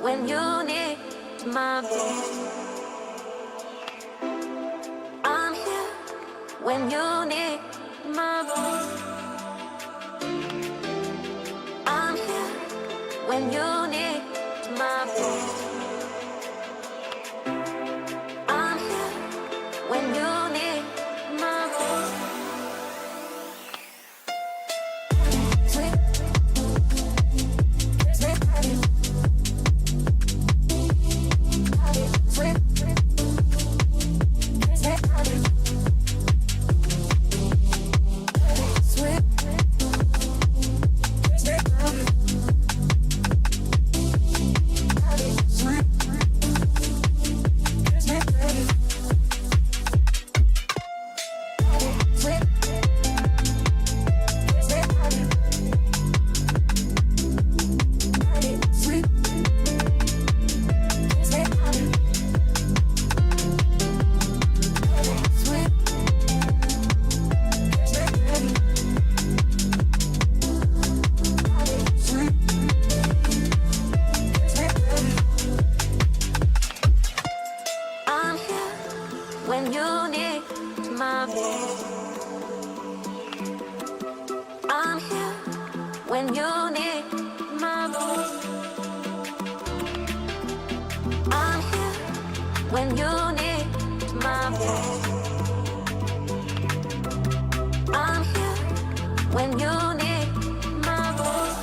when you need my voice. I'm here when you need my voice. I'm here when you need my voice. I'm here when you need my voice. When you need my voice, I'm here. When you need my voice, I'm here. When you need my voice, I'm here. When you need my voice.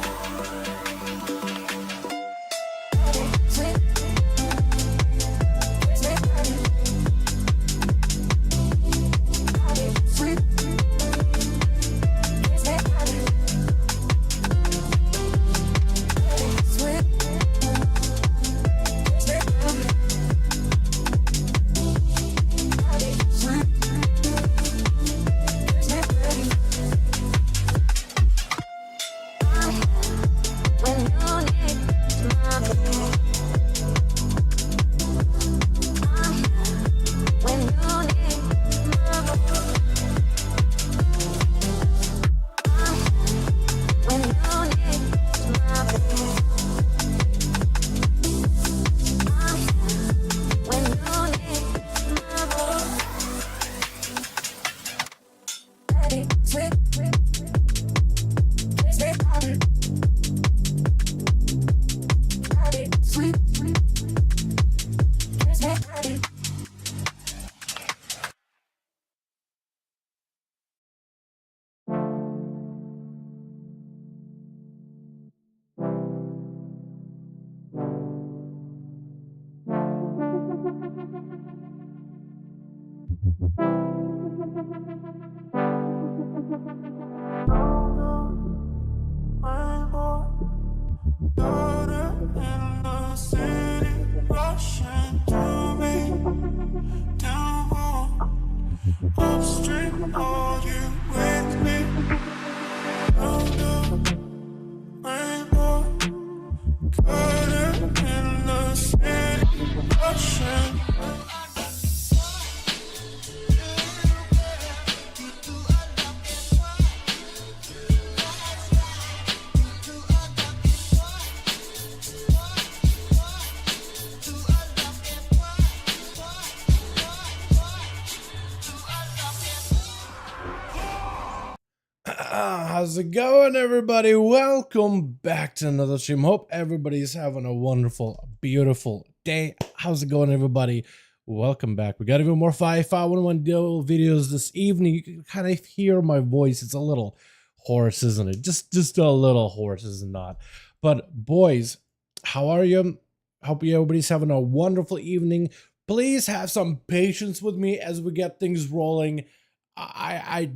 How's it going, everybody? Welcome back to another stream. Hope everybody's having a wonderful, beautiful day. How's it going, everybody? Welcome back. We got even more 5V5 1v1 duel videos this evening. You can kind of hear my voice. It's a little hoarse, isn't it? Just a little hoarse, is it not? But boys, how are you? Hope everybody's having a wonderful evening. Please have some patience with me as we get things rolling.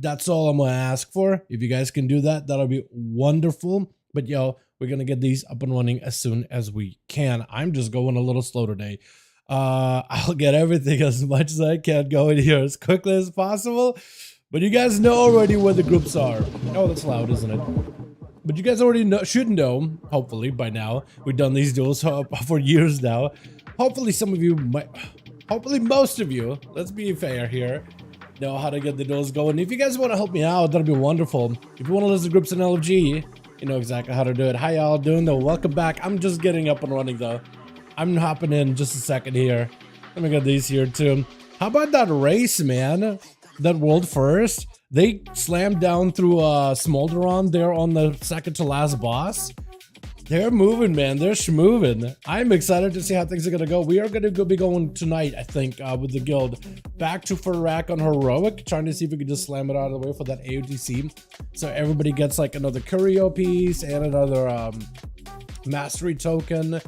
That's all I'm gonna ask for. If you guys can do that, that'll be wonderful. But yo, we're gonna get these up and running as soon as we can. I'm just going a little slow today. I'll get everything as much as I can going here as quickly as possible. But you guys know already where the groups are. Oh, that's loud, isn't it? But you guys already should know, hopefully by now. We've done these duels for years now. Hopefully some of you might, hopefully most of you, let's be fair here, know how to get the duels going. If you guys want to help me out, that'd be wonderful. If you want to list the groups in LFG, you know exactly how to do it. How y'all doing though? Welcome back. I'm just getting up and running though. I'm hopping in just a second here. Let me get these here too. How about that race, man? That world first. They slammed down through Smolderon there on the second to last boss. They're moving, man. They're schmoving. I'm excited to see how things are gonna go. We are gonna be going tonight, I think, with the guild back to Ferrac on Heroic, trying to see if we can just slam it out of the way for that AOTC. So everybody gets like another Curio piece and another mastery token.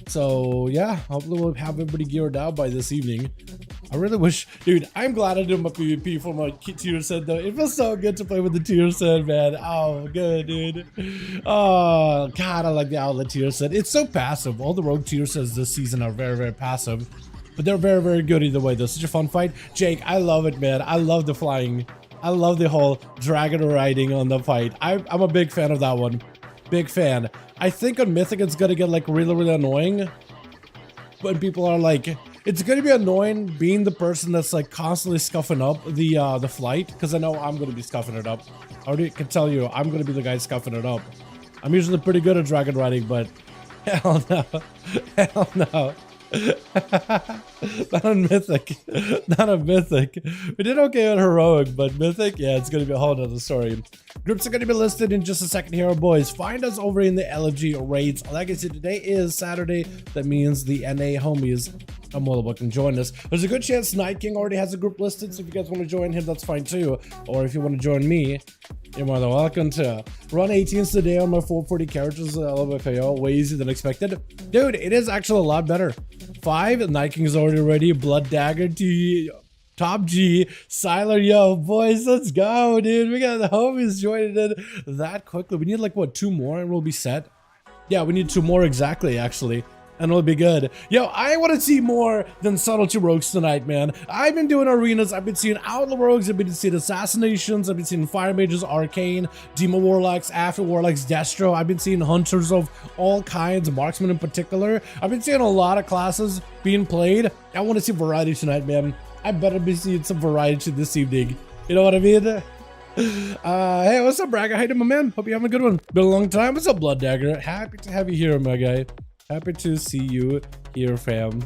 So yeah, hopefully we'll have everybody geared out by this evening. I really wish, dude, I'm glad I did my PvP for my tier set though. It feels so good to play with the tier set, man. Oh, good, dude. Oh, God, I like the outlet tier set. It's so passive. All the rogue tier sets this season are very, very passive. But they're very, very good either way though. Such a fun fight. Jake, I love it, man. I love the flying. I love the whole dragon riding on the fight. I'm a big fan of that one. Big fan. I think on Mythic it's gonna get like really, really annoying. When people are like, it's gonna be annoying being the person that's like constantly scuffing up the flight, because I know I'm gonna be scuffing it up. I already can tell you, I'm gonna be the guy scuffing it up. I'm usually pretty good at dragon riding, but hell no, hell no. Not on Mythic. Not on Mythic. We did okay on Heroic, but Mythic, yeah, it's gonna be a whole nother story. Groups are gonna be listed in just a second here, boys. Find us over in the LFG raids. Like I said, today is Saturday. That means the NA homies are more than welcome to join us. There's a good chance Night King already has a group listed, so if you guys want to join him, that's fine too. Or if you want to join me, you're more than welcome to. Run 18s today on my 440 characters, LMFAO, way easier than expected. Dude, it is actually a lot better. 5, Night King is already ready. Blood Dagger to Top G, Siler, yo, boys, let's go, dude. We got the homies joining in that quickly. We need like, what, 2 more and we'll be set? Yeah, we need 2 more exactly, actually. And it'll be good. Yo, I want to see more than Subtlety Rogues tonight, man. I've been doing arenas. I've been seeing Outlaw Rogues. I've been seeing Assassinations. I've been seeing Fire Mages, Arcane, Demon Warlocks, After Warlocks, Destro. I've been seeing Hunters of all kinds, Marksmen in particular. I've been seeing a lot of classes being played. I want to see variety tonight, man. I better be seeing some variety this evening. You know what I mean? Hey, what's up, Bragger? How you doing, my man? Hope you're having a good one. Been a long time. What's up, Blood Dagger? Happy to have you here, my guy. Happy to see you here, fam.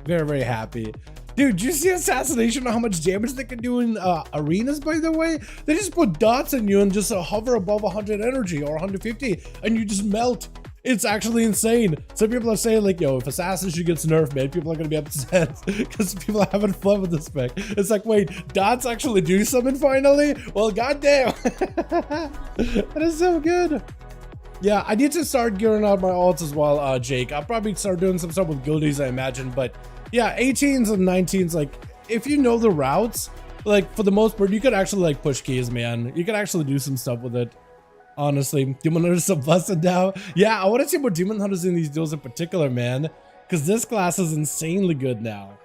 Very, very happy. Dude, did you see Assassination and how much damage they can do in arenas, by the way? They just put dots on you and just hover above 100 energy or 150 and you just melt. It's actually insane. Some people are saying like, yo, if Assassination gets nerfed, man, people are gonna be upset because people are having fun with this spec. It's like, wait, dots actually do something finally? Well, goddamn. That is so good. Yeah, I need to start gearing out my alts as well, Jake. I'll probably start doing some stuff with guildies, I imagine. But yeah, 18s and 19s, like, if you know the routes, like, for the most part, you could actually, like, push keys, man. You could actually do some stuff with it, honestly. Demon Hunters are busted now. Yeah, I want to see more Demon Hunters in these duels in particular, man. Because this class is insanely good now.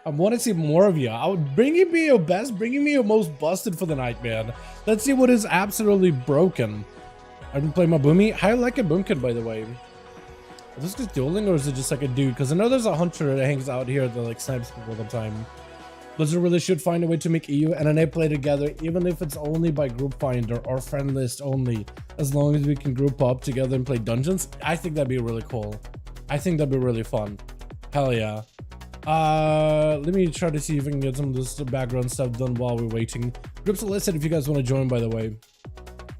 I want to see more of you. Bringing me your best, bringing me your most busted for the night, man. Let's see what is absolutely broken. I've been playing my Boomy. I like a Boomkin, by the way. Is this just dueling or is it just like a dude? Because I know there's a hunter that hangs out here that like snipes people all the time. Blizzard really should find a way to make EU and NA play together, even if it's only by group finder or friend list only. As long as we can group up together and play dungeons, I think that'd be really cool. I think that'd be really fun. Hell yeah. Let me try to see if I can get some of this background stuff done while we're waiting. Groups are listed if you guys want to join, by the way.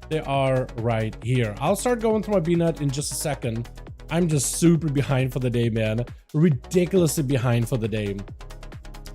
They are right here. I'll start going through my BNet in just a second. I'm just super behind for the day, man. Ridiculously behind for the day.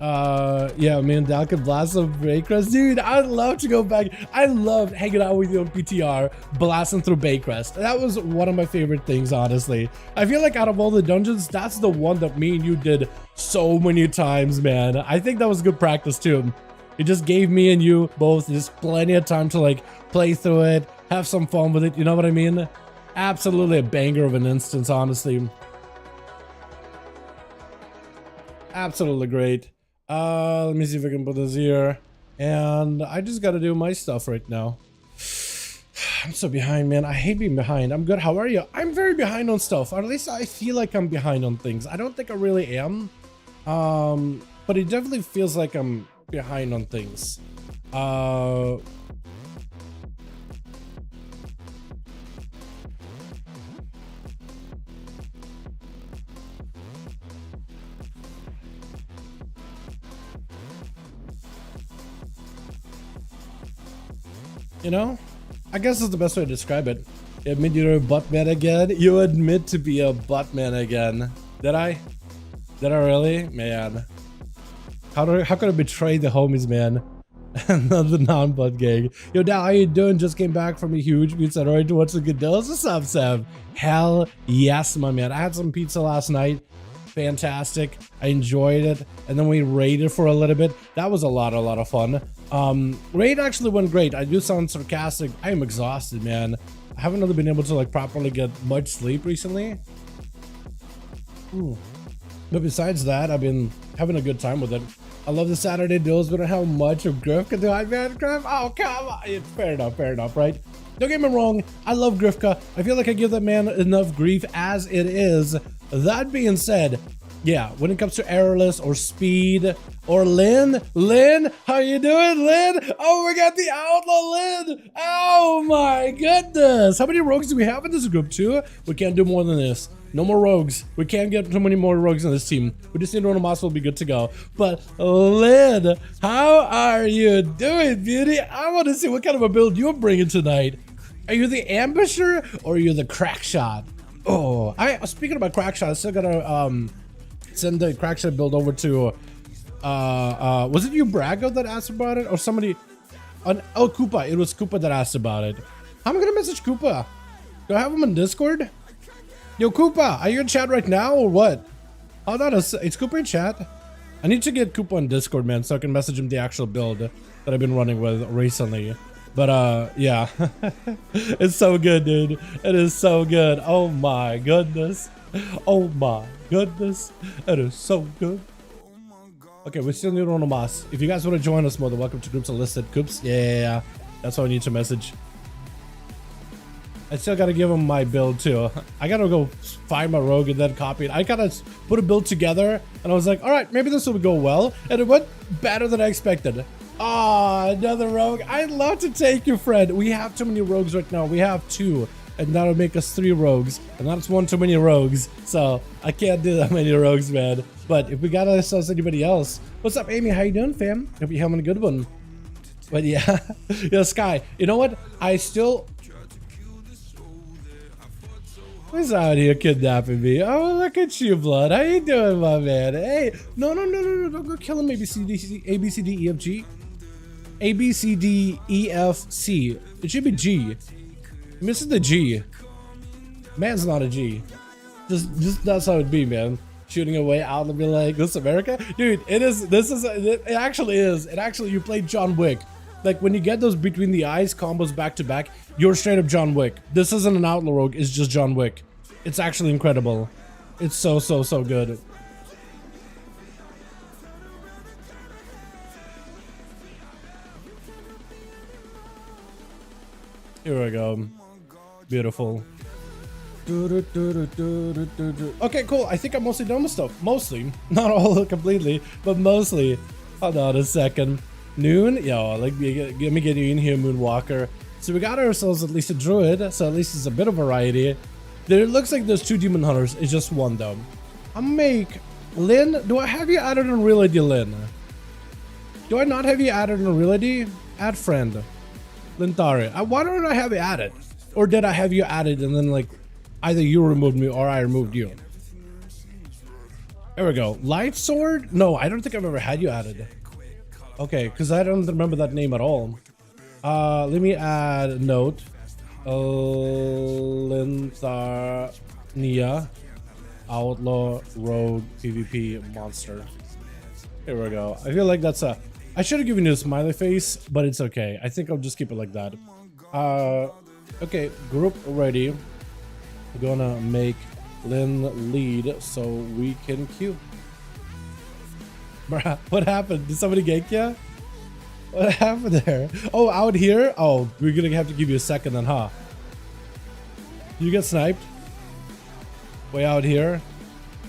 Yeah, man, Dalkin Blast of Baycrest. Dude, I'd love to go back. I loved hanging out with you on PTR, blasting through Baycrest. That was one of my favorite things, honestly. I feel like out of all the dungeons, that's the one that me and you did so many times, man. I think that was good practice, too. It just gave me and you both just plenty of time to like play through it, have some fun with it. You know what I mean? Absolutely a banger of an instance, honestly. Absolutely great. Let me see if I can put this here. And I just got to do my stuff right now. I'm so behind, man. I hate being behind. I'm good. How are you? I'm very behind on stuff. Or at least I feel like I'm behind on things. I don't think I really am. But it definitely feels like I'm behind on things. You know? I guess that's the best way to describe it. You admit you're a butt man again? You admit to be a butt man again. Did I? Did I really? Man. How could I betray the homies, man? And not the non-butt gang. Yo, Dal, how you doing? Just came back from a huge pizza to watch the good deals. What's up, Sam? Hell yes, my man. I had some pizza last night. Fantastic. I enjoyed it. And then we raided for a little bit. That was a lot of fun. Raid actually went great. I do sound sarcastic. I am exhausted, man. I haven't really been able to like properly get much sleep recently. But besides that, I've been having a good time with it. I love the Saturday duels, but how much of Griff can do I, man? Griff? Oh, come on. It's fair enough, right? Don't get me wrong. I love Grifka. I feel like I give that man enough grief as it is. That being said, yeah, when it comes to errorless or speed or Lynn, how you doing, Lynn? Oh, we got the outlaw Lynn. Oh my goodness. How many rogues do we have in this group too? We can't do more than this. No more rogues. We can't get too many more rogues on this team. We just need one of Moss will be good to go. But Lynn, how are you doing, beauty? I want to see what kind of a build you're bringing tonight. Are you the ambusher or are you the crack shot? Oh, speaking about crack shot, I still gotta send the crack shot build over to was it you, Brago, that asked about it, or somebody on Koopa? It was Koopa that asked about it. How am I gonna message Koopa? Do I have him on Discord? Yo, Koopa, are you in chat right now or what? Hold on, is Koopa in chat? I need to get Koopa on Discord, man, so I can message him the actual build that I've been running with recently. But yeah, it's so good, dude. It is so good. Oh my goodness. Oh my goodness. It is so good. Okay, we still need Ronomas. If you guys want to join us more, welcome to Groups Unlisted. Coops, yeah. That's what I need to message. I still gotta give him my build too. I gotta go find my rogue and then copy it. I gotta put a build together and I was like, all right, maybe this will go well. And it went better than I expected. Ah, another rogue. I'd love to take you, Fred. We have too many rogues right now. We have 2, and that'll make us 3 rogues. And that's one too many rogues. So I can't do that many rogues, man. But if we got ourselves anybody else. What's up, Amy? How you doing, fam? Hope you're having a good one. But yeah, yeah, Sky. You know what? I still... Who's out here kidnapping me? Oh, look at you, Blood. How you doing, my man? Hey, no, don't go kill him. A, B, C, D, E, F, G. A, B, C, D, E, F, C. It should be G. Missing the G. Man's not a G. Just that's how it'd be, man. Shooting away out and be like, this is America? Dude, it actually is. It actually, you played John Wick. Like, when you get those between the eyes combos back to back, you're straight up John Wick. This isn't an outlaw rogue, it's just John Wick. It's actually incredible. It's so good. Here we go. Beautiful. Okay, cool. I think I'm mostly done with stuff. Mostly. Not all completely, but mostly. Hold on a second. Noon? Yo, let me get you in here, Moonwalker. So we got ourselves at least a druid, so at least it's a bit of variety. There looks like there's 2 demon hunters. It's just 1 though. I'll make Lynn. Do I have you added on Real ID, Lynn? Do I not have you added on Real ID? Add friend. Lintari. Why don't I have you added? Or did I have you added and then like either you removed me or I removed you? There we go. Light sword? No, I don't think I've ever had you added. Okay, because I don't remember that name at all. Let me add a note. Linthania, outlaw, rogue, PvP, monster. Here we go. I feel like that's a... I should have given you a smiley face, but it's okay. I think I'll just keep it like that. Okay, group ready. We're gonna make Lynn lead so we can queue. Bruh, what happened? Did somebody gank ya? What happened there? Oh, out here? Oh, we're gonna have to give you a second then, huh? You get sniped? Way out here?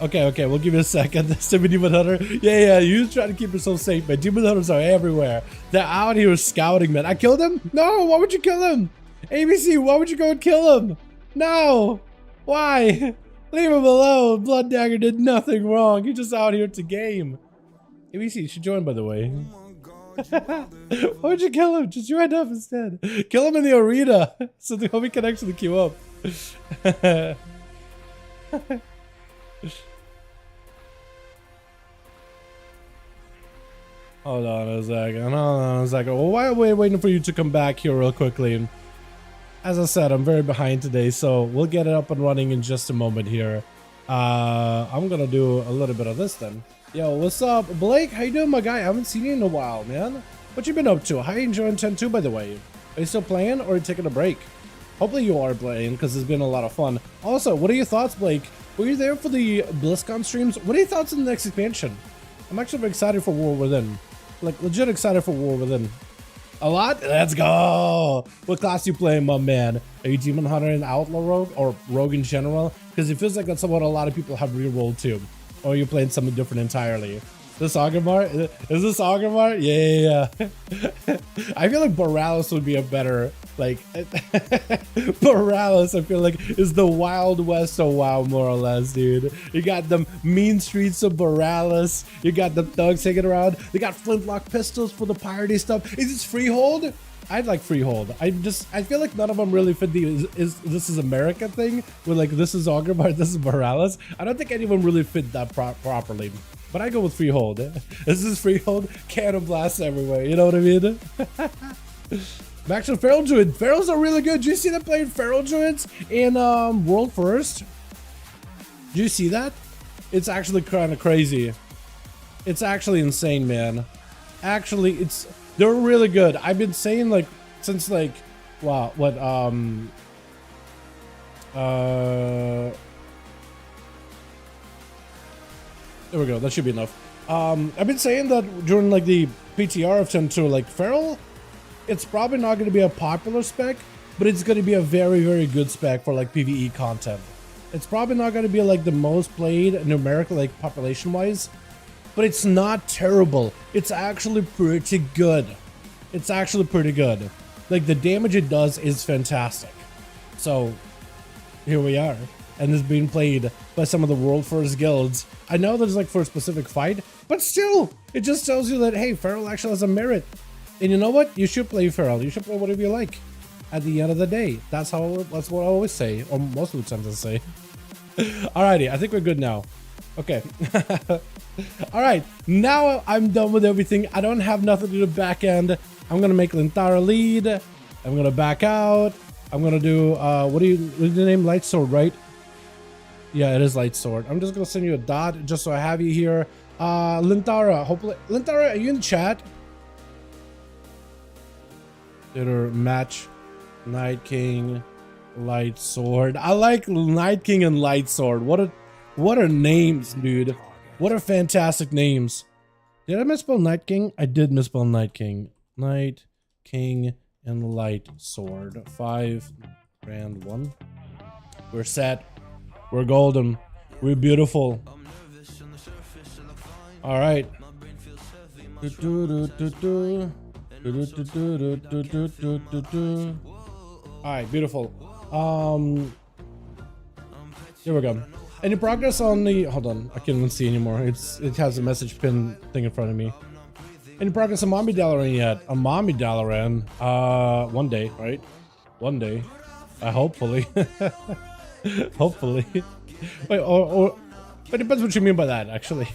Okay, we'll give you a second. There's Demon Hunter. Yeah, you try to keep yourself safe, man. Demon Hunters are everywhere. They're out here scouting, man. I killed him? No, why would you kill him? ABC, why would you go and kill him? No! Why? Leave him alone. Blood Dagger did nothing wrong. He's just out here to game. ABC, you should join, by the way. Why would you kill him? Just join up instead. Kill him in the arena so the homie can actually queue up. Hold on a second. Well, why are we waiting for you to come back here real quickly? As I said, I'm very behind today, so we'll get it up and running in just a moment here. I'm gonna do a little bit of this then. Yo, what's up, Blake? How you doing, my guy? I haven't seen you in a while, man. What you been up to? How you enjoying 10-2, by the way? Are you still playing or are you taking a break? Hopefully you are playing, because it's been a lot of fun. Also, what are your thoughts, Blake? Were you there for the BlizzCon streams? What are your thoughts on the next expansion? I'm actually very excited for War Within. Like, legit excited for War Within. A lot? Let's go! What class you playing, my man? Are you Demon Hunter and Outlaw Rogue, or Rogue in general? Because it feels like that's what a lot of people have re-rolled to. Or are you playing something different entirely? This Augermar? Is this Augermar? Yeah. I feel like Borealis would be a better, like, Borealis, I feel like, is the Wild West of WoW, more or less, dude. You got the mean streets of Borealis. You got the thugs taking around. They got flintlock pistols for the piratey stuff. Is this Freehold? I'd like Freehold. I feel like none of them really fit the this is America thing, where like this is Augermar, this is Borealis. I don't think any of them really fit that properly. But I go with Freehold. This is Freehold, cannon blasts everywhere, you know what I mean? Max and Feral Druid. Ferals are really good. Do you see them playing Feral Druids in World First? Do you see that? It's actually kind of crazy. It's actually insane, man. Actually, they're really good. I've been saying like since like wow, what there we go. That should be enough. I've been saying that during like the PTR of 10-2, like Feral, it's probably not going to be a popular spec, but it's going to be a very, very good spec for like PvE content. It's probably not going to be like the most played numerically, like population wise, but it's not terrible. It's actually pretty good. It's actually pretty good. Like the damage it does is fantastic. So here we are. And it's being played by some of the world first guilds. I know there's like for a specific fight, but still, it just tells you that, hey, Feral actually has a merit. And you know what? You should play Feral. You should play whatever you like. At the end of the day, that's what I always say, or most of the times I say. Alrighty, I think we're good now. Okay. Alright, now I'm done with everything. I don't have nothing to do back end. I'm gonna make Lintara lead. I'm gonna back out. I'm gonna do what's the name? Light Sword, right? Yeah, it is Light Sword. I'm just gonna send you a dot just so I have you here. Lintara, hopefully. Lintara, are you in the chat? Theater match, Night King, Light Sword. I like Night King and Light Sword. What are names, dude? What are fantastic names. Did I misspell Night King? I did misspell Night King. Night King and Light Sword. 5 grand 1. We're set. We're golden. We're beautiful. All right. All right, beautiful. Here we go. Any progress on the? Hold on, I can't even see anymore. It has a message pin thing in front of me. Any progress on Mommy Dalaran yet? On Mommy Dalaran? One day, right? One day. Hopefully. Hopefully. Wait, or it depends what you mean by that, actually.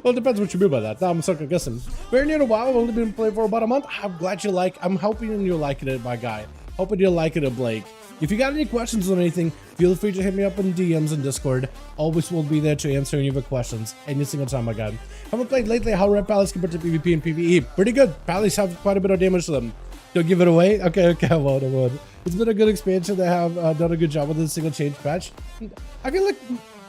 Well, it depends what you mean by that. Now I'm second guessing. Very new to WoW. I've only been playing for about a month. I'm glad you like. I'm hoping you're liking it, my guy. Hoping you're liking it, Blake. If you got any questions on anything, feel free to hit me up in DMs and Discord. Always will be there to answer any of your questions any single time, my guy. Haven't played lately. How Red Palace compared to PvP and PvE? Pretty good. Palace have quite a bit of damage to them. Don't give it away. Okay, I won't. It's been a good expansion. They have done a good job with this single change patch. I feel like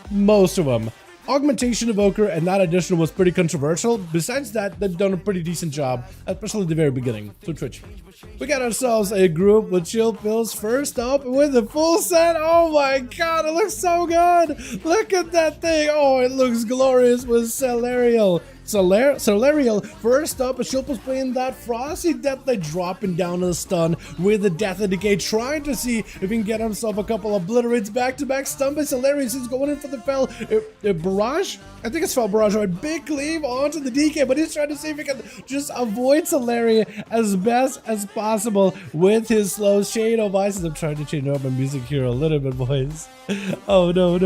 most of them. Augmentation Evoker and that addition was pretty controversial. Besides that, they've done a pretty decent job, especially at the very beginning. So Twitch. We got ourselves a group with chill pills first up with a full set. Oh my god, it looks so good. Look at that thing. Oh, it looks glorious with Celerial. Solarial. First up, Shilpa's playing that Frosty Death Knight, dropping down to the stun with the Death and Decay, trying to see if he can get himself a couple obliterates. Back-to-back stun by Solarius. He's going in for the Fel Barrage. I think it's Fel Barrage, right? Big cleave onto the DK, but he's trying to see if he can just avoid Solarius as best as possible with his slow Chain of Ice. I'm trying to change up my music here a little bit, boys. Oh no.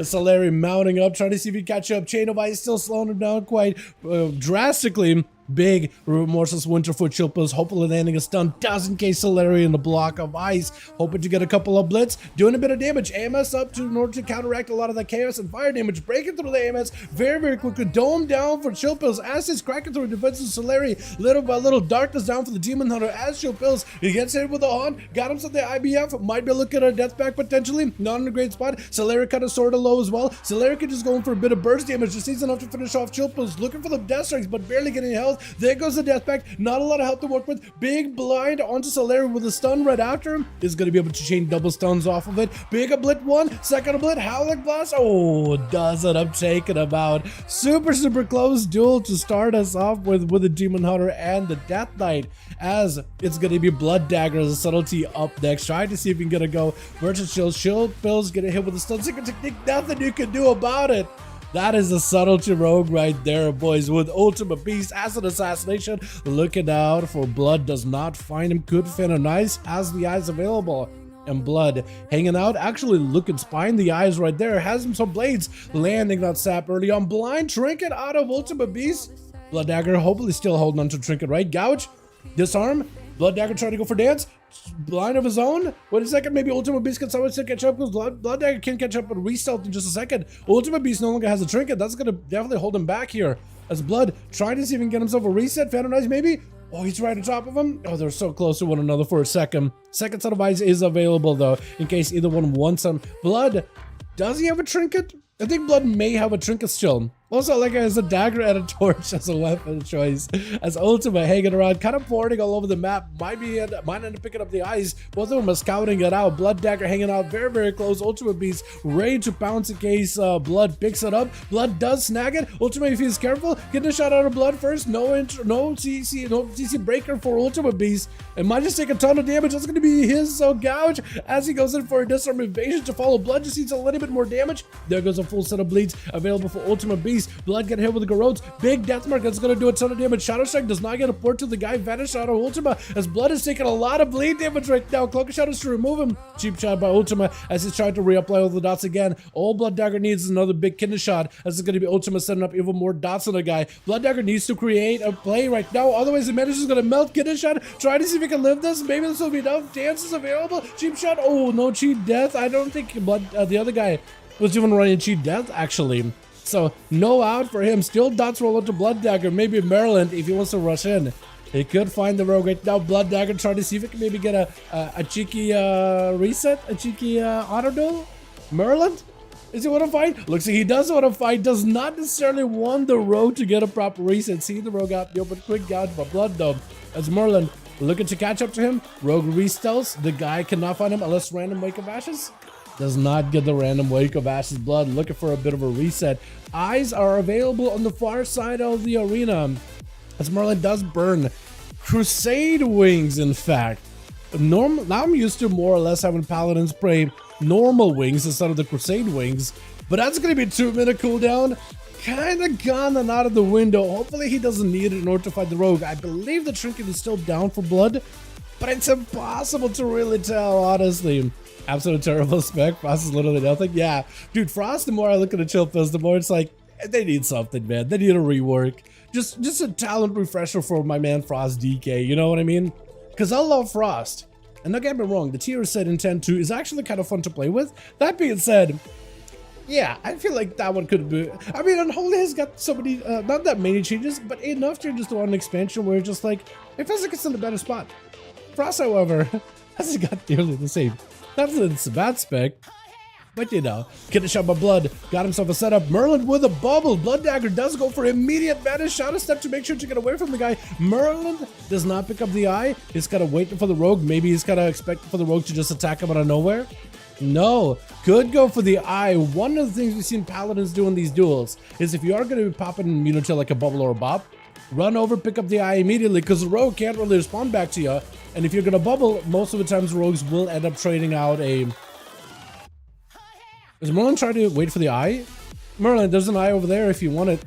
Solarius mounting up, trying to see if he can catch up. Chain of Ice still slowing him down quite drastically. Big Remorseless Winterfoot Shilpa's hopefully landing a stun. Doesn't case Solarius in the block of ice, hoping to get a couple of blitz, doing a bit of damage. AMS up in order to counteract a lot of that chaos and fire damage, breaking through the AMS very quickly. Dome down for Shilpa's as he's cracking through defensive Solarius. Little by little, darkness down for the Demon Hunter as Shilpa's. He gets hit with a haunt, got himself the IBF, might be looking at a death pack potentially, not in a great spot. Solarius kind of sorta low as well. Solarius can just go in for a bit of burst damage, just needs enough to finish off Shilpa's, looking for the death strikes but barely getting health. There goes the death pack, not a lot of help to work with. Big blind onto Solarius with a stun right after him. Is going to be able to chain double stuns off of it. Big oblit one, second oblit, Howling Blast. Oh, does it. I'm taking him out. Super close duel to start us off with the Demon Hunter and the Death Knight, as it's going to be Blood Dagger as a subtlety up next, trying to see if he can get a go. Merchant Shield Bill's getting hit with a stun secret technique. Nothing you can do about it. That is a subtlety rogue right there, boys, with Ultimate Beast as an assassination. Looking out for Blood, does not find him. Could fin a nice, has the eyes available. And Blood hanging out, actually looking, spying the eyes right there. Has him some blades, landing that sap early on. Blind Trinket out of Ultimate Beast. Blood Dagger hopefully still holding on to Trinket, right? Gouge, disarm. Blood Dagger trying to go for dance. Blind of his own. Wait a second, maybe Ultimate Beast can someone still catch up, because Blood Dagger can catch up and re-stealth in just a second. Ultimate Beast no longer has a trinket. That's gonna definitely hold him back here, as Blood trying to see if he can get himself a reset. Phantom Knights maybe. Oh, he's right on top of him. Oh, they're so close to one another for a second. Second set of eyes is available though, in case either one wants him. Blood, does he have a trinket? I think Blood may have a trinket still. Also, like as a dagger and a torch as a weapon of choice, as Ultima hanging around, kind of porting all over the map. Might end up picking up the eyes. Both of them are scouting it out. Blood Dagger hanging out very close. Ultimate Beast ready to pounce in case Blood picks it up. Blood does snag it. Ultimate, if he's careful, getting a shot out of Blood first. No CC breaker for Ultimate Beast. It might just take a ton of damage. That's going to be his gouge as he goes in for a disarm evasion to follow. Blood just needs a little bit more damage. There goes a full set of bleeds available for Ultimate Beast. Blood get hit with the Garrotes. Big death mark that's going to do a ton of damage. Shadow Strike does not get a port to the guy. Vanish out of Ultima as Blood is taking a lot of bleed damage right now. Cloak of Shadows to remove him. Cheap shot by Ultima as he's trying to reapply all the dots again. All Blood Dagger needs is another big kidney shot as it's going to be Ultima setting up even more dots on the guy. Blood Dagger needs to create a play right now. Otherwise, the manager is going to melt kidney shot. Try to see if he can live this. Maybe this will be enough. Dance is available. Cheap shot. Oh, no cheat death. I don't think the other guy was even running cheat death actually. So no out for him. Still dots roll into Blood Dagger. Maybe Maryland if he wants to rush in. He could find the rogue right now. Blood Dagger trying to see if he can maybe get a cheeky reset, a cheeky auto duel. Maryland? Does he want to fight? Looks like he does want to fight. Does not necessarily want the rogue to get a proper reset. See the rogue out the open. Quick gouge by Blood though. As Merlin looking to catch up to him. Rogue restells. The guy cannot find him unless random Wake of Ashes. Does not get the random Wake of Ashes. Blood looking for a bit of a reset. Eyes are available on the far side of the arena as Merlin does burn Crusade Wings. In fact, now I'm used to more or less having Paladins spray normal wings instead of the Crusade Wings, but that's going to be a 2-minute cooldown. Kind of gone and out of the window. Hopefully he doesn't need it in order to fight the rogue. I believe the trinket is still down for Blood, but it's impossible to really tell, honestly. Absolute terrible spec. Frost is literally nothing. Yeah, dude, Frost, the more I look at the chill pills, the more it's like, they need something, man. They need a rework. Just a talent refresher for my man Frost DK, you know what I mean? Because I love Frost. And don't get me wrong, the tier set in 10.2 is actually kind of fun to play with. That being said, yeah, I feel like that one could be... I mean, Unholy has got so many, not that many changes, but enough changes to an expansion where it's just like, it feels like it's in a better spot. Frost, however, hasn't got nearly the same. Not that it's a bad spec, but you know, get a shot by Blood, got himself a setup. Merlin with a bubble. Blood Dagger does go for immediate vanish. Shadow Step to make sure to get away from the guy. Merlin does not pick up the eye. He's gotta wait for the rogue. Maybe he's gotta expect for the rogue to just attack him out of nowhere. No, could go for the eye. One of the things we've seen paladins do in these duels is if you are going to be popping Immunity like a bubble or a bop, run over, pick up the eye immediately, because the rogue can't really respond back to you. And if you're going to bubble, most of the times rogues will end up trading out a... Is Merlin trying to wait for the eye? Merlin, there's an eye over there if you want it.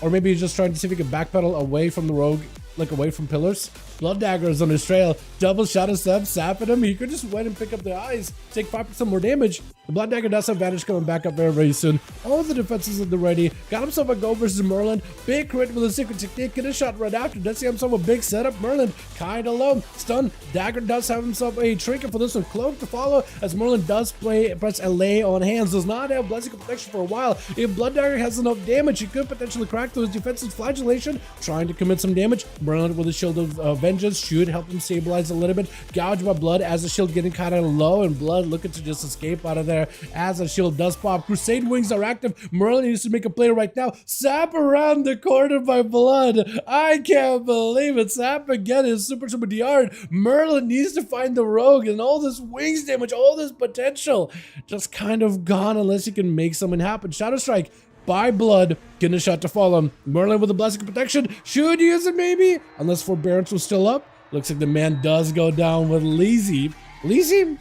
Or maybe he's just trying to see if he can backpedal away from the rogue, like away from pillars. Blood Dagger is on his trail. Double Shadow Step, sapping him. He could just wait and pick up the eyes, take 5% more damage. The Blood Dagger does have Vanish coming back up very, very soon. All the defenses at the ready. Got himself a go versus Merlin. Big crit with a secret technique. Get a shot right after. Does he have himself a big setup? Merlin kind of low. Stun. Dagger does have himself a trinket for this one. Cloak to follow as Merlin does press a lay on hands. Does not have Blessing of Protection for a while. If Blood Dagger has enough damage, he could potentially crack through his defenses. Flagellation trying to commit some damage. Merlin with a Shield of Vengeance should help him stabilize a little bit. Gouge by Blood as the shield getting kind of low, and Blood looking to just escape out of there as the shield does pop. Crusade Wings are active. Merlin needs to make a play right now. Sap around the corner by Blood. I can't believe it. Sap again is super DR. Merlin needs to find the rogue, and all this wings damage, all this potential just kind of gone unless he can make something happen. Shadow Strike by Blood, getting a shot to follow him. Merlin with a Blessing of Protection should use it maybe, unless Forbearance was still up. Looks like the man does go down with Lazy. Lazy?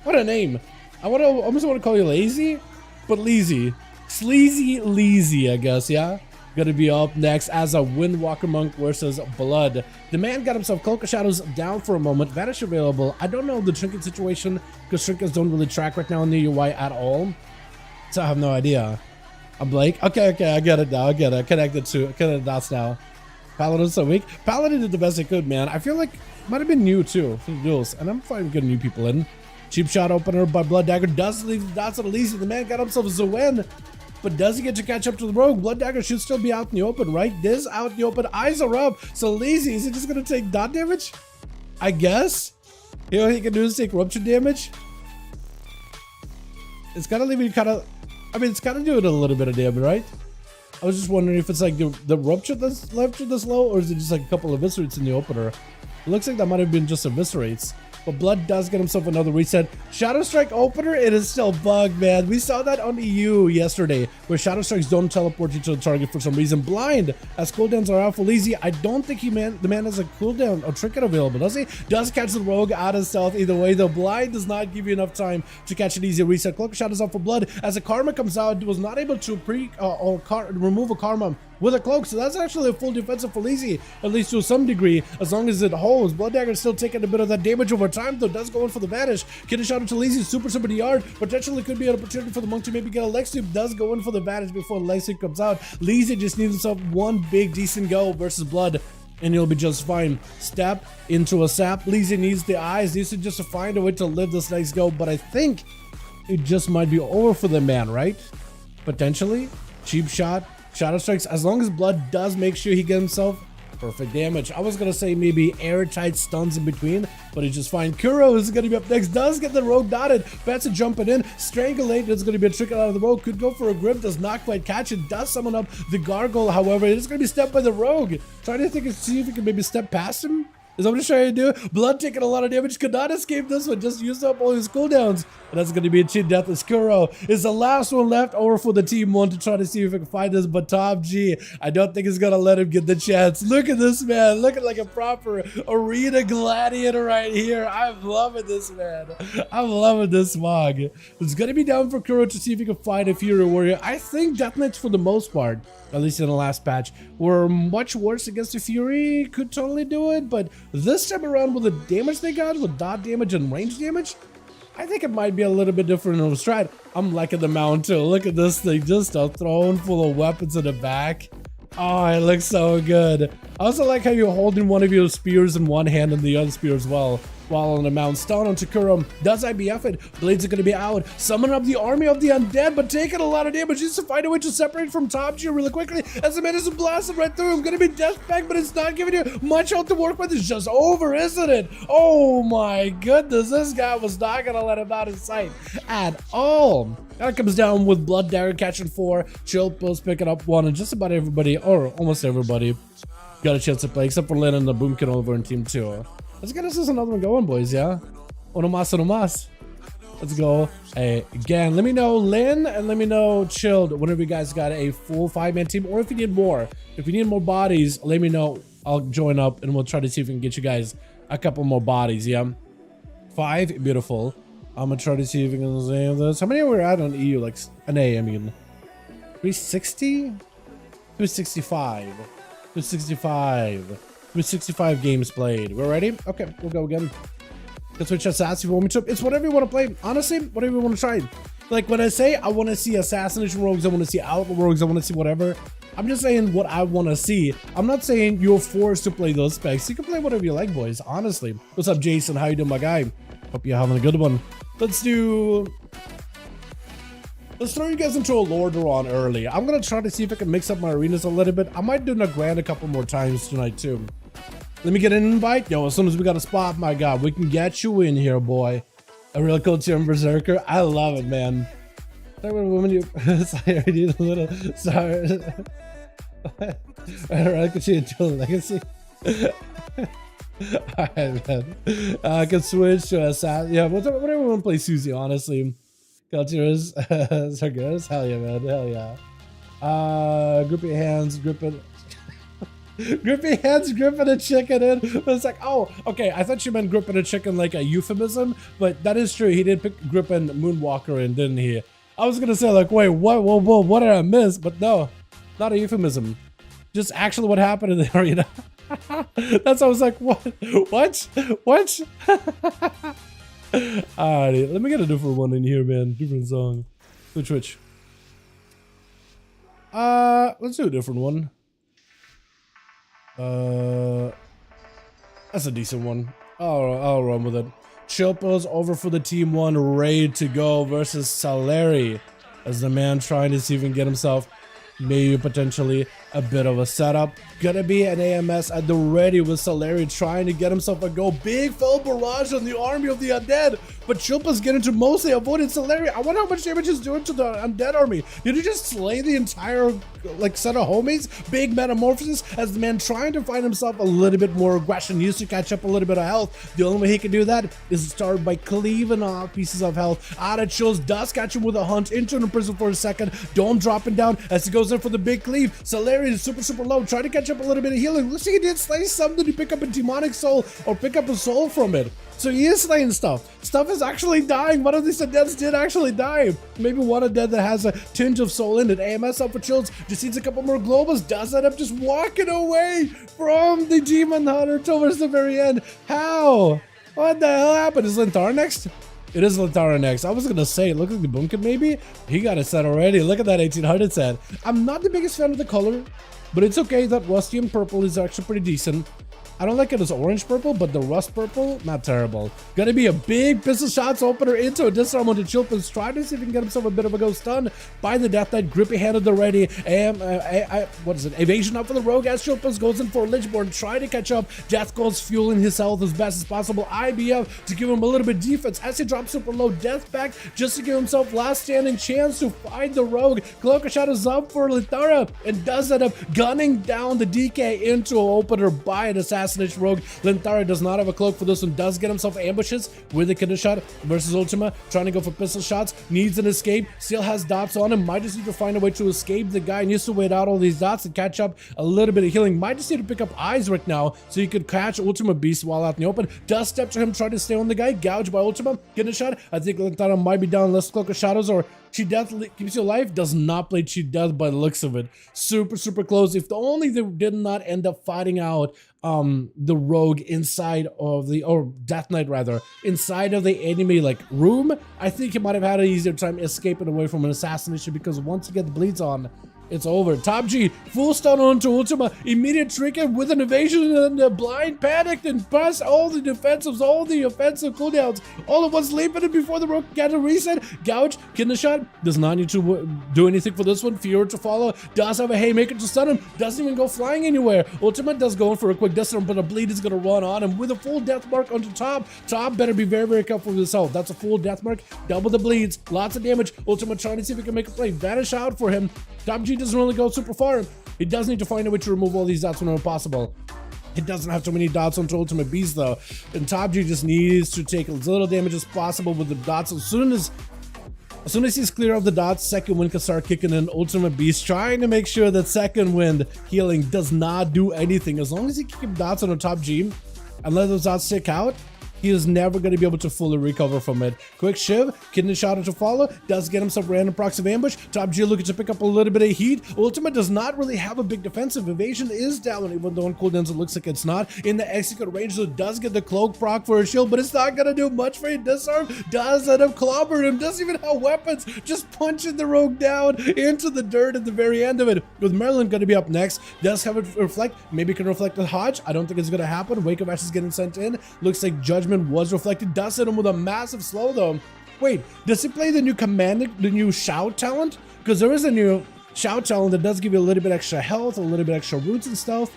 What a name. I almost want to call you Lazy, but Lazy. Sleazy Lazy, I guess, yeah? Gonna be up next as a Windwalker Monk versus Blood. The man got himself Cloak of Shadows down for a moment. Vanish available. I don't know the trinket situation, because trinkets don't really track right now in the UI at all. So I have no idea. I'm Blake. Okay, I get it now. I get it. Connected dots now. Paladin's so weak. Paladin did the best he could, man. I feel like it might have been new too for the duels, and I'm fine getting new people in. Cheap shot opener by Blood Dagger does leave the dots on Elise. The man got himself a Zoen, but does he get to catch up to the rogue? Blood Dagger should still be out in the open, right? This out in the open. Eyes are up. So Lazy, is he just gonna take dot damage? I guess. You know what he can do is take rupture damage. It's gotta leave you kind of. I mean, it's kind of doing a little bit of damage, right? I was just wondering if it's like the rupture that's left this low, or is it just like a couple of eviscerates in the opener? It looks like that might have been just eviscerates. But Blood does get himself another reset. Shadow Strike opener, it is still bugged, man. We saw that on EU yesterday, where Shadow Strikes don't teleport you to the target for some reason. Blind, as cooldowns are out for Lazy. I don't think the man has a cooldown or trinket available, does he? Does catch the rogue out of stealth either way, though. Blind does not give you enough time to catch an easy reset. Cloak of Shadows up for Blood, as a Karma comes out, was not able to remove a Karma with a cloak, so that's actually a full defensive for Lazy, at least to some degree, as long as it holds. Blood Dagger is still taking a bit of that damage over time, though. Does go in for the Vanish. Get a shot into Lazy, super DR. Potentially could be an opportunity for the Monk to maybe get a leg sweep. Does go in for the Vanish before the leg sweep comes out. Lazy just needs himself one big decent go versus Blood, and he'll be just fine. Step into a sap. Lazy needs the eyes, needs to just find a way to live this next go, but I think it just might be over for the man, right? Potentially. Cheap shot. Shadow Strikes, as long as Blood does make sure he gets himself perfect damage. I was gonna say maybe airtight stuns in between, but it's just fine. Kuro is gonna be up next, does get the rogue dotted. Bats jumping in. Strangulate is gonna be a trick out of the rogue. Could go for a grip, does not quite catch it. Does summon up the gargoyle, however. It is gonna be stepped by the rogue. Trying to think and see if he can maybe step past him. Is that what he's trying to do? Blood taking a lot of damage. Could not escape this one. Just used up all his cooldowns. And that's going to be a cheat death. As Kuro is the last one left over for the team one to try to see if he can find this. But Top G, I don't think he's going to let him get the chance. Look at this man. Looking like a proper arena gladiator right here. I'm loving this, man. I'm loving this Smog. It's going to be down for Kuro to see if he can find a Fury Warrior. I think Death Knights, for the most part, at least in the last patch, were much worse against the Fury. Could totally do it, but this time around with the damage they got, with dot damage and range damage, I think it might be a little bit different of a strat. I'm liking the mount too. Look at this thing, just a throne full of weapons in the back. Oh, it looks so good. I also like how you're holding one of your spears in one hand and the other spear as well, while on the mount. Stun onto Kuro. Does IBF it? Blades are going to be out. Summon up the army of the undead, but taking a lot of damage. Needs to find a way to separate from Top G really quickly, as the man is blasted right through him. Going to be death pack, but it's not giving you much health to work with. It's just over, isn't it? Oh my goodness, this guy was not going to let him out of sight at all. That comes down with Blood Dagger catching 4, Chill Pills picking up 1, and just about everybody, or almost everybody, got a chance to play, except for Lynn and the Boomkin over in Team 2. Let's get us another one going, boys, yeah? Uno mas, uno mas. Let's go again. Let me know, Lynn, and let me know, Chilled, whenever you guys got a full 5-man team, or if you need more. If you need more bodies, let me know. I'll join up, and we'll try to see if we can get you guys a couple more bodies, yeah? 5, beautiful. I'm gonna try to see if we can save this. How many are we at on EU? Like, NA, I mean. 360? 265. 265. 265 games played. We're ready? Okay, we'll go again. Let's switch Assassin if you want me to. It's whatever you want to play. Honestly, whatever you want to try. Like when I say I want to see Assassination rogues, I want to see Outlaw rogues, I want to see whatever. I'm just saying what I want to see. I'm not saying you're forced to play those specs. You can play whatever you like, boys. Honestly. What's up, Jason? How you doing, my guy? Hope you're having a good one. Let's throw you guys into a Lordaeron early. I'm gonna try to see if I can mix up my arenas a little bit. I might do Nagrand a couple more times tonight too. Let me get an invite. Yo, as soon as we got a spot, my God, we can get you in here, boy. A real cool team Berserker. I love it, man. Sorry, woman, you. Sorry, I need a little. Sorry. I can see a dual legacy. Alright, man. I can switch to Assassin. Yeah, whatever we want to play Susie, honestly. Cultures. Sargeras. Hell yeah, man. Hell yeah. Grip your hands, grip it. Grippy hands gripping a chicken in. But it's like, oh, okay. I thought you meant gripping a chicken like a euphemism, but that is true. He did pick gripping Moonwalker in, didn't he? I was gonna say like, wait, what did I miss? But no, not a euphemism. Just actually what happened in the arena. That's I was like, what? Alrighty, let me get a different one in here, man. Different song. Which? Let's do a different one. That's a decent one. I'll run with it. Chilpo's over for the team 1, ready to go versus Saleri as the man trying to see if he can get himself maybe potentially a bit of a setup. Gonna be an AMS at the ready with Saleri trying to get himself a go. Big fell barrage on the army of the undead, but Chilpa's getting to mostly avoided Saleri. I wonder how much damage he's doing to the undead army. Did he just slay the entire like set of homies? Big metamorphosis as the man trying to find himself a little bit more aggression, used to catch up a little bit of health. The only way he can do that is to start by cleaving off pieces of health. Out of chills, does catch him with a hunt, into an prison for a second. Don't drop him down as he goes in for the big cleave. Saleri is super low, trying to catch up a little bit of healing. Looks like he did slay something to pick up a demonic soul or pick up a soul from it. So he is slaying stuff. Stuff is actually dying. One of these undeads did actually die. Maybe one undead that has a tinge of soul in it. AMS up for chills. Just needs a couple more globals. Does end up just walking away from the demon hunter towards the very end. How? What the hell happened? Is Lintara next? It is Lintara next. I was gonna say, look like the Boomkin maybe. He got a set already. Look at that 1800 set. I'm not the biggest fan of the color, but it's okay. That rusty and purple is actually pretty decent. I don't like it as orange purple, but the rust purple, not terrible. Gonna be a big pistol shots opener into a disarm onto Chilpin's. Try to see if he can get himself a bit of a go stun by the Death Knight. Grippy handed the ready. What is it? Evasion up for the rogue as Chilpin's goes in for a Lichborn. Try to catch up. Death goes fueling his health as best as possible. IBF to give him a little bit of defense as he drops super low. Death back just to give himself last standing chance to find the rogue. Cloak of Shadows up for Lintara and does end up gunning down the DK into an opener by an assassin. Rogue. Lintara does not have a cloak for this one, does get himself ambushes with a kidder shot versus Ultima, trying to go for pistol shots, needs an escape, still has dots on him, might just need to find a way to escape. The guy needs to wait out all these dots and catch up a little bit of healing, might just need to pick up eyes right now so he could catch Ultima Beast while out in the open. Does step to him, try to stay on the guy, gouge by Ultima, get a shot. I think Lintara might be down unless Cloak of Shadows or Cheat Death keeps you alive. Does not play Cheat Death by the looks of it. Super close. If only they did not end up fighting out the rogue inside of the, or Death Knight rather, inside of the enemy like room, I think he might have had an easier time escaping away from an assassination, because once you get the bleeds on, it's over. Top G, full stun onto Ultima, immediate trigger with an evasion and a blind panicked and press all the defensives, all the offensive cooldowns, all at once leaping it before the rogue got a reset. Gouge, kidney shot, does not need to do anything for this one. Fear to follow, does have a haymaker to stun him, doesn't even go flying anywhere. Ultima does go in for a quick disarm, but a bleed is gonna run on him with a full death mark onto Top. Top better be very careful with his health. That's a full death mark, double the bleeds, lots of damage. Ultima trying to see if he can make a play, vanish out for him. Top G doesn't really go super far. He does need to find a way to remove all these dots whenever possible. It doesn't have too many dots on Ultimate Beast though. And Top G just needs to take as little damage as possible with the dots. As soon as he's clear of the dots, second wind can start kicking in. Ultimate Beast trying to make sure that second wind healing does not do anything. As long as he keeps dots on the Top G and let those dots stick out, he is never going to be able to fully recover from it. Quick shiv, kidney shot to follow, does get himself random proxy ambush. Top G looking to pick up a little bit of heat. Ultimate does not really have a big defensive. Evasion is down, even though on cooldowns it looks like it's not. In the execute range, so does get the cloak proc for a shield, but it's not going to do much for a disarm. Does end up clobbering him, doesn't even have weapons, just punching the rogue down into the dirt at the very end of it. With Merlin going to be up next, does have it reflect, maybe can reflect the Hodge. I don't think it's going to happen. Wake of Ash is getting sent in. Looks like Judgment was reflected. Does hit him with a massive slow though. Wait, does he play the new shout talent? Because there is a new shout talent that does give you a little bit extra health, a little bit extra roots and stuff.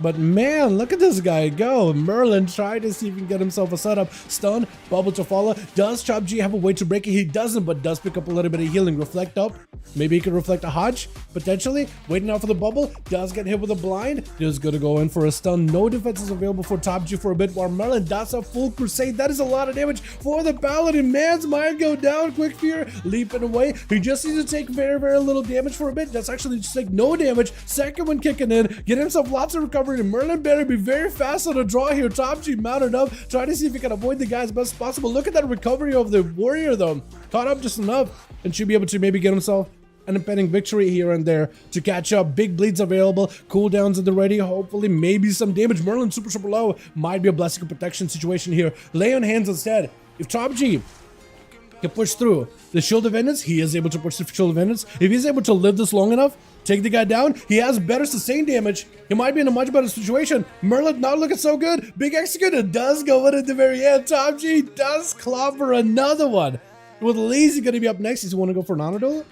But man, look at this guy go. Merlin tried to see if he can get himself a setup. Stun, bubble to follow. Does Chop G have a way to break it? He doesn't, but does pick up a little bit of healing. Reflect up. Maybe he can reflect a Hodge, potentially. Waiting out for the bubble. Does get hit with a blind. Just gonna go in for a stun. No defenses available for Top G for a bit, while Merlin does a full crusade. That is a lot of damage for the Paladin. Man's mind go down. Quick fear, leaping away. He just needs to take very, very little damage for a bit. That's actually just like no damage. Second one kicking in. Get himself lots of recovery. And Merlin better be very fast on the draw here. Top G mounted up, trying to see if he can avoid the guy as best as possible. Look at that recovery of the warrior though. Caught up just enough and should be able to maybe get himself an impending victory here and there to catch up. Big bleeds available, cooldowns at the ready, hopefully maybe some damage. Merlin super low, might be a blessing of protection situation here. Lay on hands instead. If Top G can push through the Shield of Vengeance, he is able to push the Shield of Vengeance. If he's able to live this long enough, take the guy down, he has better sustained damage. He might be in a much better situation. Merlin not looking so good. Big execute, it does go in at the very end. Top G does clobber another one. With Lazy going to be up next. Does he want to go for an honor duel?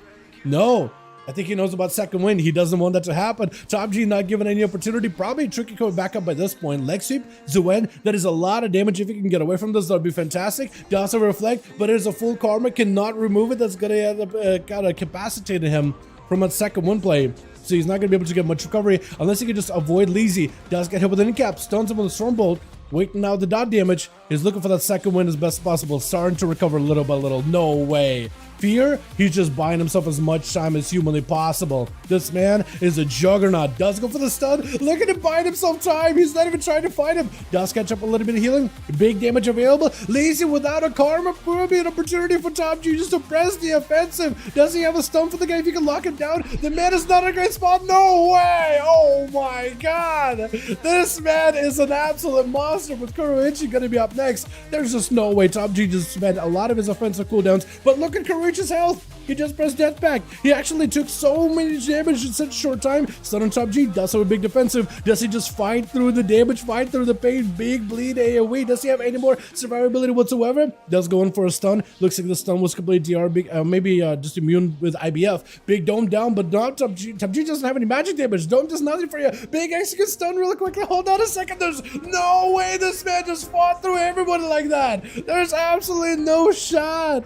No. I think he knows about second wind. He doesn't want that to happen. Top G not given any opportunity. Probably Tricky coming back up by this point. Leg sweep, Zuen. That is a lot of damage. If he can get away from this, that would be fantastic. Does have reflect, but it is a full karma. Cannot remove it. That's going to end up kind of incapacitating him from a second wind play. So he's not going to be able to get much recovery unless he can just avoid Lazy. Does get hit with an incap. Stuns him with a Stormbolt. Waiting out the dot damage. He's looking for that second wind as best as possible. Starting to recover little by little. No way. Fear, he's just buying himself as much time as humanly possible. This man is a juggernaut. Does go for the stun. Look at him buying himself time. He's not even trying to fight him. Does catch up a little bit of healing. Big damage available. Lazy without a karma. Probably an opportunity for Top G just to press the offensive. Does he have a stun for the guy if he can lock him down? The man is not in a great spot. No way. Oh my god. This man is an absolute monster with Kuroichi going to be up next. There's just no way. Top G just spent a lot of his offensive cooldowns. But look at Kuroichi's health. He just pressed death back. He actually took so many damage in such a short time. Stun on Top G. Does have a big defensive. Does he just fight through the damage, fight through the pain? Big bleed AoE. Does he have any more survivability whatsoever? Does go in for a stun. Looks like the stun was complete DR. Maybe just immune with IBF. Big dome down, but not Top G. Top G doesn't have any magic damage. Dome does nothing for you. Big execute stun really quickly. Hold on a second. There's no way this man just fought through everybody like that. There's absolutely no shot.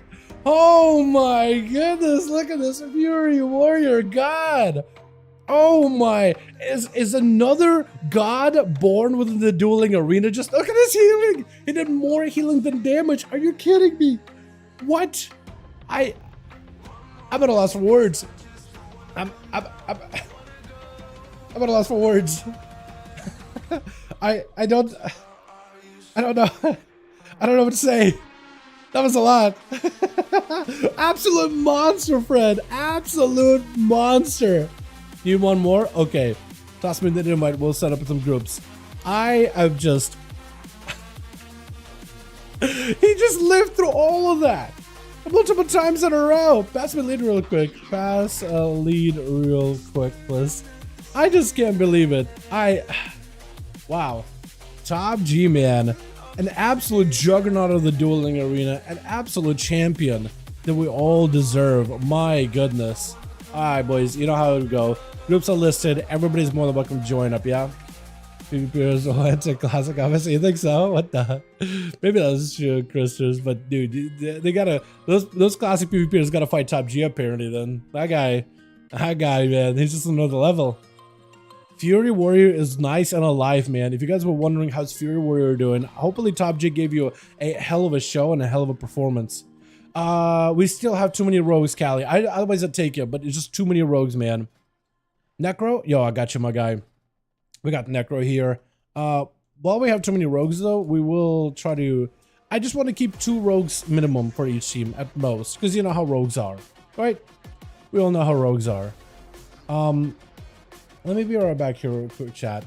Oh my goodness, look at this Fury Warrior God. Oh my, is another god born within the dueling arena? Just look at his healing. He did more healing than damage. Are you kidding me? What? I'm at a loss for words. I'm at a loss for words. I don't know. I don't know what to say. That was a lot. Absolute monster, Fred. Absolute monster. You want more? Okay. Toss me the invite. We'll set up some groups. I am just... He just lived through all of that. Multiple times in a row. Pass me lead real quick. Pass a lead real quick, please. I just can't believe it. Wow. Top G, man. An absolute juggernaut of the dueling arena, an absolute champion that we all deserve. My goodness. All right, boys, you know how it would go. Groups are listed. Everybody's more than welcome to join up, yeah? PvPers will enter classic office. You think so? What the? Maybe that's true, Christers, but dude, they gotta, those classic PvPers gotta fight Top G apparently then. That guy, man, he's just another level. Fury Warrior is nice and alive, man. If you guys were wondering how's Fury Warrior doing, hopefully Top G gave you a hell of a show and a hell of a performance. We still have too many rogues, Callie. Otherwise I'd take you, but it's just too many rogues, man. Necro? Yo, I got you, my guy. We got Necro here. While we have too many rogues, though, we will try to... I just want to keep 2 rogues minimum for each team at most, because you know how rogues are, right? We all know how rogues are. Let me be right back here real quick, chat.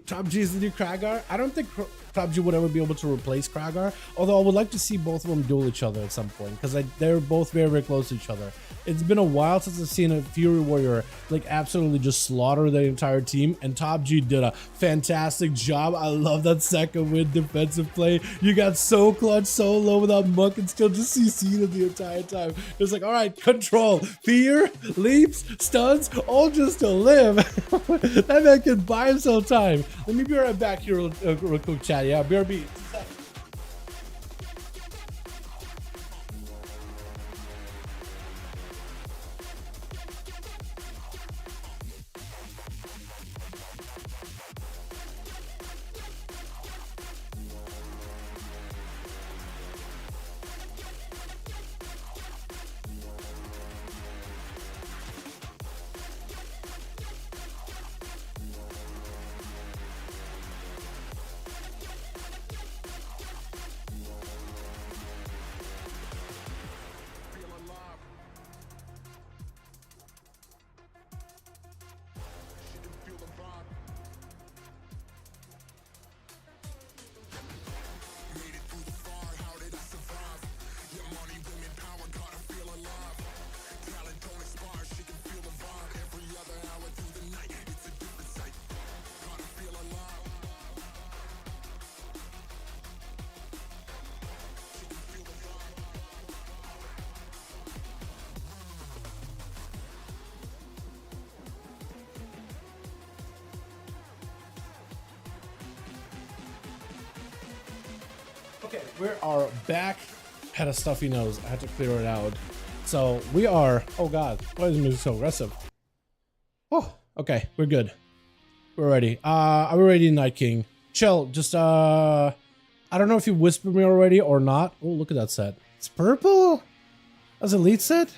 Top G is the new Kragar. I don't think Top G would ever be able to replace Kragar, although I would like to see both of them duel each other at some point, because they're both very, very close to each other. It's been a while since I've seen a Fury Warrior like absolutely just slaughter the entire team, and Top G did a fantastic job. I love that second win defensive play. You got so clutch, so low without Monk, and still just CC'd it the entire time. It's like, all right, control, fear, leaps, stuns, all just to live. That man can buy himself time. Let me be right back here real quick, chat. Yeah, BRB. Okay, we are back. Had a stuffy nose. I had to clear it out. So we are. Oh God, why is the music so aggressive? Oh, okay, we're good. We're ready. Are we ready, Night King? Chill. Just I don't know if you whispered me already or not. Oh, look at that set. It's purple. That's elite set.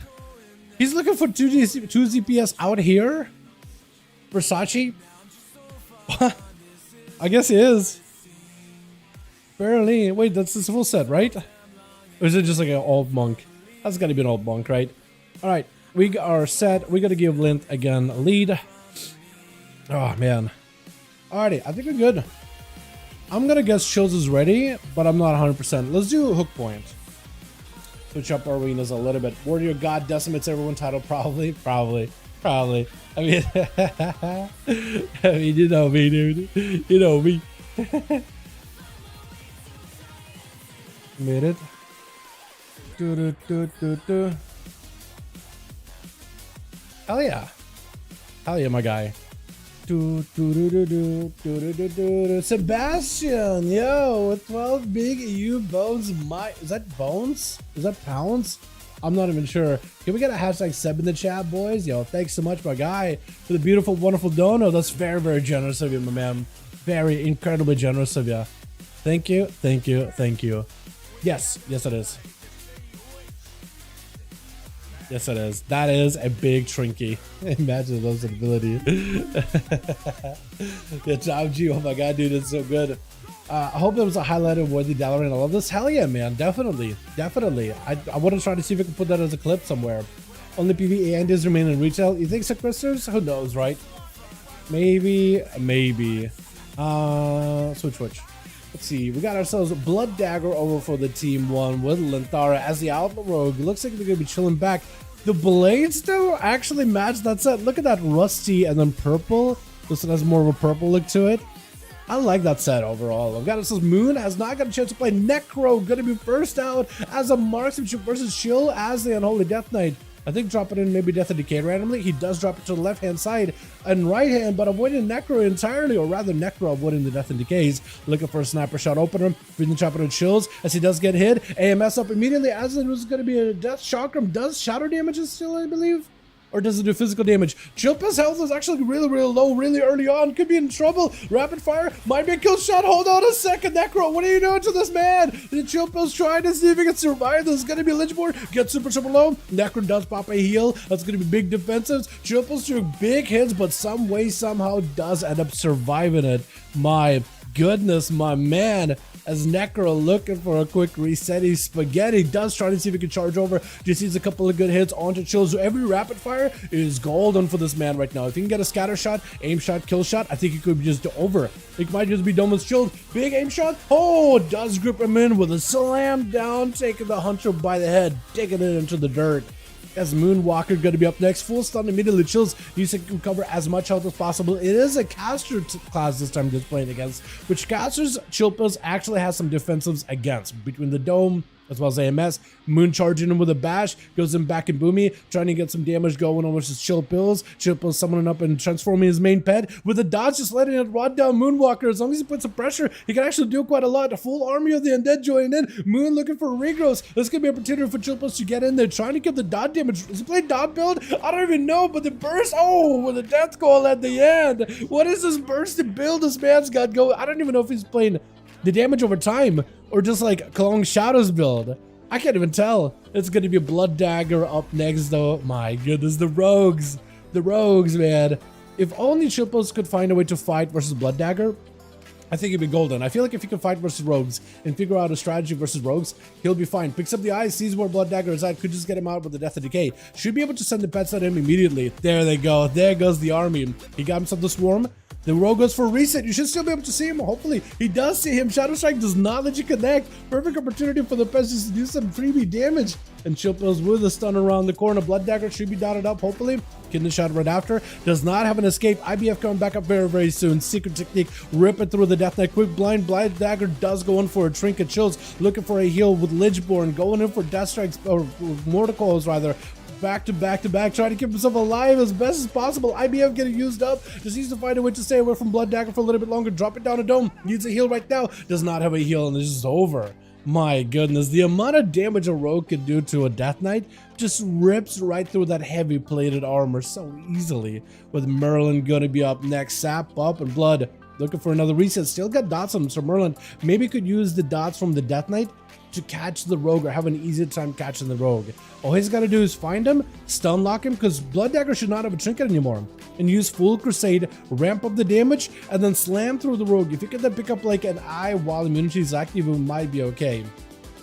He's looking for 2 ZPS out here. Versace. I guess he is. Barely. Wait, that's the full set, right? Or is it just like an old monk? That's gotta be an old monk, right? Alright, we are set. We gotta give Lint again a lead. Oh, man. Alrighty, I think we're good. I'm gonna guess Chills is ready, but I'm not 100%. Let's do a hook point. Switch up our arenas a little bit. Warrior God decimates everyone title, probably. I mean, I mean, you know me, dude. You know me. Made it. Hell yeah. Hell yeah, my guy. Sebastian, yo, with 12 big EU bones. Is that bones? Is that pounds? I'm not even sure. Can we get a hashtag Seb in the chat, boys? Yo, thanks so much, my guy, for the beautiful, wonderful dono. That's very, very generous of you, my man. Very incredibly generous of you. Thank you, thank you, thank you. Yes, yes it is. Yes it is. That is a big Trinky. Imagine those ability. Yeah, Top G, oh my god, dude, it's so good. I hope that was a highlighted worthy Dalaran. I love this. Hell yeah, man. Definitely. Definitely. I want to try to see if I can put that as a clip somewhere. Only PvE and is remain in retail. You think sequesters? Who knows, right? Maybe. Switch. Let's see. We got ourselves a Blood Dagger over for the team one with Linthara as the Outlaw Rogue. Looks like they're going to be chilling back. The blades, though, actually match that set. Look at that rusty and then purple. This one has more of a purple look to it. I like that set overall. I've got ourselves Moon has not got a chance to play. Necro going to be first out as a marksmanship versus Chill as the Unholy Death Knight. I think dropping in maybe Death and Decay randomly. He does drop it to the left-hand side and right-hand, but avoiding Necro entirely, or rather Necro avoiding the Death and Decays. Looking for a sniper shot opener. Breathing chopper to Chills as he does get hit. AMS up immediately as it was going to be a death. Chakram does shatter damages still, I believe. or does it do physical damage? Chillpill's health is actually really low really early on. Could be in trouble. Rapid fire might be a kill shot. Hold on a second, Necro. What are you doing to this man? The Chillpill's trying to see if he can survive. This is going to be Livestream. Get super low. Necro does pop a heal. That's going to be big defensives. Chillpill's doing big hits, but some way, somehow does end up surviving it. My goodness, my man. As Necro looking for a quick reset, he's spaghetti. Does try to see if he can charge over. Just needs a couple of good hits onto Chill. So every rapid fire is golden for this man right now. If he can get a scatter shot, aim shot, kill shot, I think he could be just over. It might just be done with Chilled. Big aim shot. Oh, does grip him in with a slam down, taking the Hunter by the head, digging it into the dirt. As Moonwalker going to be up next. Full stun immediately. Chills needs to recover as much health as possible. It is a caster class this time he's playing against, which casters Chillpills actually has some defensives against. Between the Dome as well as AMS, Moon charging him with a bash, goes in back and Boomy, trying to get some damage going on with his Chillpills. Chillpills summoning up and transforming his main pet with a dodge, just letting it run down Moonwalker. As long as he puts some pressure, he can actually do quite a lot. A full army of the undead joining in. Moon looking for regrowth. This could be an opportunity for Chillpills to get in there, trying to get the dot damage. Is he playing dot build? I don't even know, but the burst, oh, with a death goal at the end. What is this bursted build this man's got going? I don't even know if he's playing the damage over time or just like Kalong Shadows build. I can't even tell. It's going to be a Blood Dagger up next though. My goodness, the rogues, man. If only Chillpills could find a way to fight versus Blood Dagger, I think he'd be golden. I feel like if he can fight versus rogues and figure out a strategy versus rogues, he'll be fine. Picks up the eyes, sees where Blood Dagger is at, could just get him out with the Death of Decay. Should be able to send the pets at him immediately. There they go. There goes the army. He got himself the Swarm. The rogue goes for a reset. You should still be able to see him. Hopefully, he does see him. Shadow Strike does not let you connect. Perfect opportunity for the pests to do some freebie damage. And Chillpills with a stun around the corner. Blood Dagger should be dotted up, hopefully. Getting the shot right after. Does not have an escape. IBF coming back up very soon. Secret technique. Rip it through the Death Knight. Quick blind. Blood Dagger does go in for a Trinket. Chills looking for a heal with Lichborn. Going in for Death Strikes, or Morticals rather. Back to back, trying to keep himself alive as best as possible. IBF getting used up. Just needs to find a way to stay away from Blood Dagger for a little bit longer. Drop it down a Dome. Needs a heal right now. Does not have a heal, and this is over. My goodness, the amount of damage a rogue can do to a Death Knight just rips right through that heavy plated armor so easily. With Merlin gonna be up next. Sap up and Blood looking for another reset. Still got dots on him, so Merlin maybe could use the dots from the Death Knight to catch the rogue or have an easier time catching the rogue. All he's got to do is find him, stun lock him, because Blood Dagger should not have a trinket anymore, and use full Crusade, ramp up the damage, and then slam through the rogue. If you can then pick up like an eye while immunity is active, it might be okay.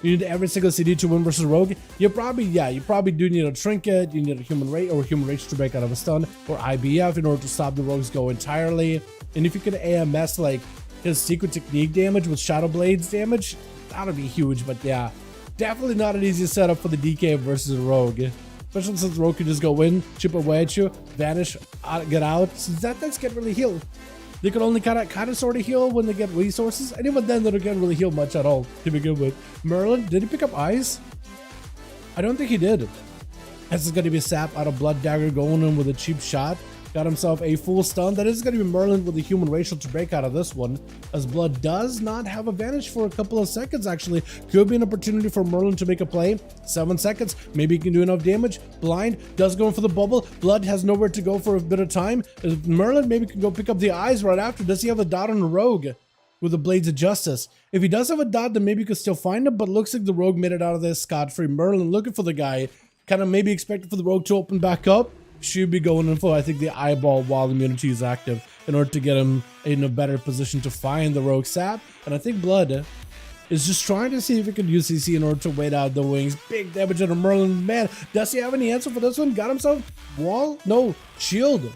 You need every single CD to win versus rogue. You probably do need a trinket. You need a human rage to break out of a stun, or IBF in order to stop the rogues go entirely. And if you can AMS like his secret technique damage with Shadow Blades damage, that'll be huge. But yeah, definitely not an easy setup for the DK versus a rogue, especially since rogue can just go in, chip away at you, vanish, get out. Since that things get really healed, they can only kind of sort of heal when they get resources, and even then they don't get really heal much at all to begin with. Merlin, did he pick up eyes? I don't think he did. This is going to be Sap out of Blood Dagger going in with a cheap shot. Got himself a full stun. That is going to be Merlin with the human racial to break out of this one, as Blood does not have a vanish for a couple of seconds. Actually, could be an opportunity for Merlin to make a play. 7 seconds, maybe he can do enough damage. Blind does go in for the bubble. Blood has nowhere to go for a bit of time. Merlin maybe can go pick up the eyes right after. Does he have a dot on the rogue with the Blades of Justice? If he does have a dot, then maybe you could still find him, but looks like the rogue made it out of this scot-free. Merlin looking for the guy, kind of maybe expecting for the rogue to open back up. Should be going in for, I think, the eyeball while immunity is active in order to get him in a better position to find the rogue Sap. And I think Blood is just trying to see if he can use CC in order to wait out the wings. Big damage on a Merlin. Man, does he have any answer for this one? Got himself wall? No, shield.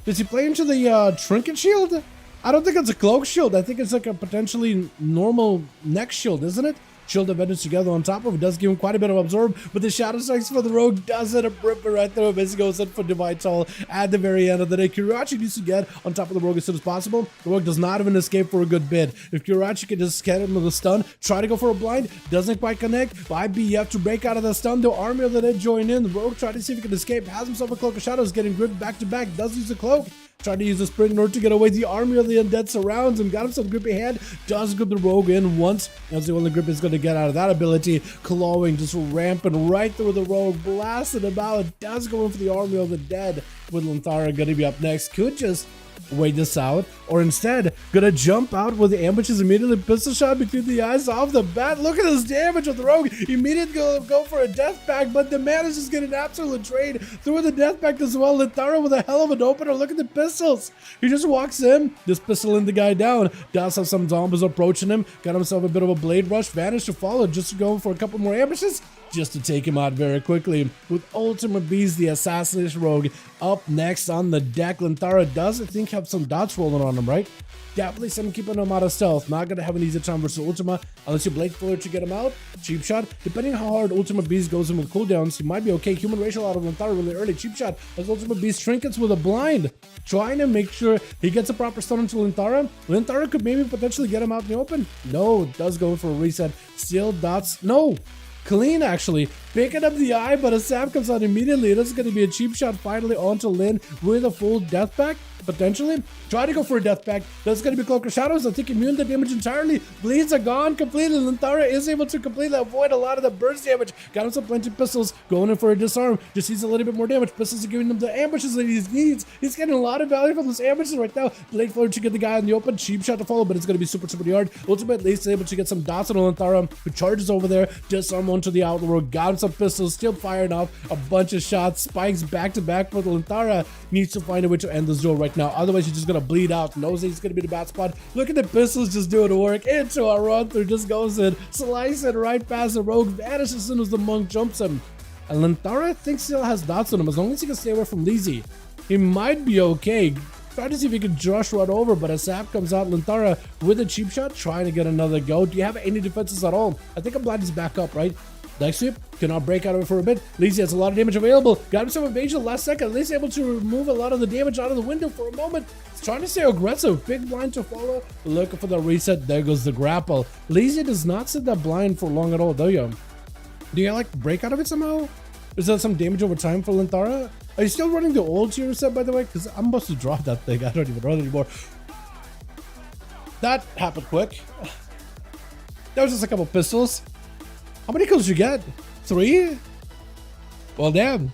Does he play into the trinket shield? I don't think it's a cloak shield. I think it's like a potentially normal neck shield, isn't it? Shield Avengers together on top of it does give him quite a bit of absorb, but the Shadow Strikes for the rogue does end up ripping right through him as he goes in for Divine Toll at the very end of the day. Kirachi needs to get on top of the rogue as soon as possible. The rogue does not have an escape for a good bit. If Kirachi can just get him with a stun, try to go for a blind, doesn't quite connect. IBF to break out of the stun. The army of the dead join in. The rogue trying to see if he can escape, has himself a Cloak of Shadows, getting gripped back to back, does use a cloak. Tried to use the sprint in order to get away. The army of the undead surrounds him. Got him some grippy hand. Does grip the rogue in once. That's the only grip he's going to get out of that ability. Clawing, just ramping right through the rogue. Blasting him out. Does go in for the army of the dead. With Linthara going to be up next. Could just wait this out, or instead gonna jump out with the ambushes immediately. Pistol shot between the eyes off the bat. Look at this damage with the rogue. Immediately go for a death pack, but the man is just getting absolute trade through the death pack as well. Linthara with a hell of an opener. Look at the pistols. He just walks in, just pistoling the guy down. Does have some zombies approaching him. Got himself a bit of a blade rush. Vanished to follow, just going for a couple more ambushes, just to take him out very quickly. With Ultimate Beast, the Assassination Rogue, up next on the deck. Linthara does, I think, have some dots rolling on him, right? Definitely some keeping him out of stealth. Not going to have an easy time versus Ultima, unless you Blade Filler to get him out. Cheap shot. Depending how hard Ultimate Beast goes in with cooldowns, he might be okay. Human racial out of Linthara really early. Cheap shot as Ultimate Beast trinkets with a blind. Trying to make sure he gets a proper stun into Linthara. Linthara could maybe potentially get him out in the open. No, does go for a reset. Still dots. No. Clean, actually. Picking up the eye, but a sap comes out immediately. This is going to be a cheap shot finally onto Lin with a full death pack, potentially. Try to go for a death pack. That's going to be Cloak of Shadows. I think immune to damage entirely. Bleeds are gone completely. Linthara is able to completely avoid a lot of the burst damage. Got him some plenty of pistols. Going in for a disarm. Just needs a little bit more damage. Pistols are giving him the ambushes that he needs. He's getting a lot of value from those ambushes right now. Blade Flare to get the guy in the open. Cheap shot to follow, but it's going to be super hard. Ultimate at least able to get some dots on Linthara, who charges over there. Disarm onto the Outlaw. Got him some pistols. Still firing off a bunch of shots. Spikes back to back, but Linthara needs to find a way to end this duel right now. Otherwise, he's just going to bleed out. Knows he's going to be the bad spot. Look at the pistols just doing the work. Into a run through. Just goes in. Slice it right past the rogue. Vanishes as soon as the monk jumps him. And Linthara, I think, still has dots on him. As long as he can stay away from Lizzie, he might be okay. Try to see if he can just run over, but as Sap comes out, Linthara with a cheap shot, trying to get another go. Do you have any defenses at all? I think I'm glad he's back up, right? Leg sweep, cannot break out of it for a bit. Lizzie has a lot of damage available. Got himself evasion last second. At least able to remove a lot of the damage out of the window for a moment. He's trying to stay aggressive. Big blind to follow. Looking for the reset. There goes the grapple. Lizzie does not sit that blind for long at all, do you? Do you like break out of it somehow? Is there some damage over time for Linthara? Are you still running the old tier set, by the way? Because I'm supposed to drop that thing. I don't even run anymore. That happened quick. That was just a couple pistols. How many kills did you get? 3? Well, damn.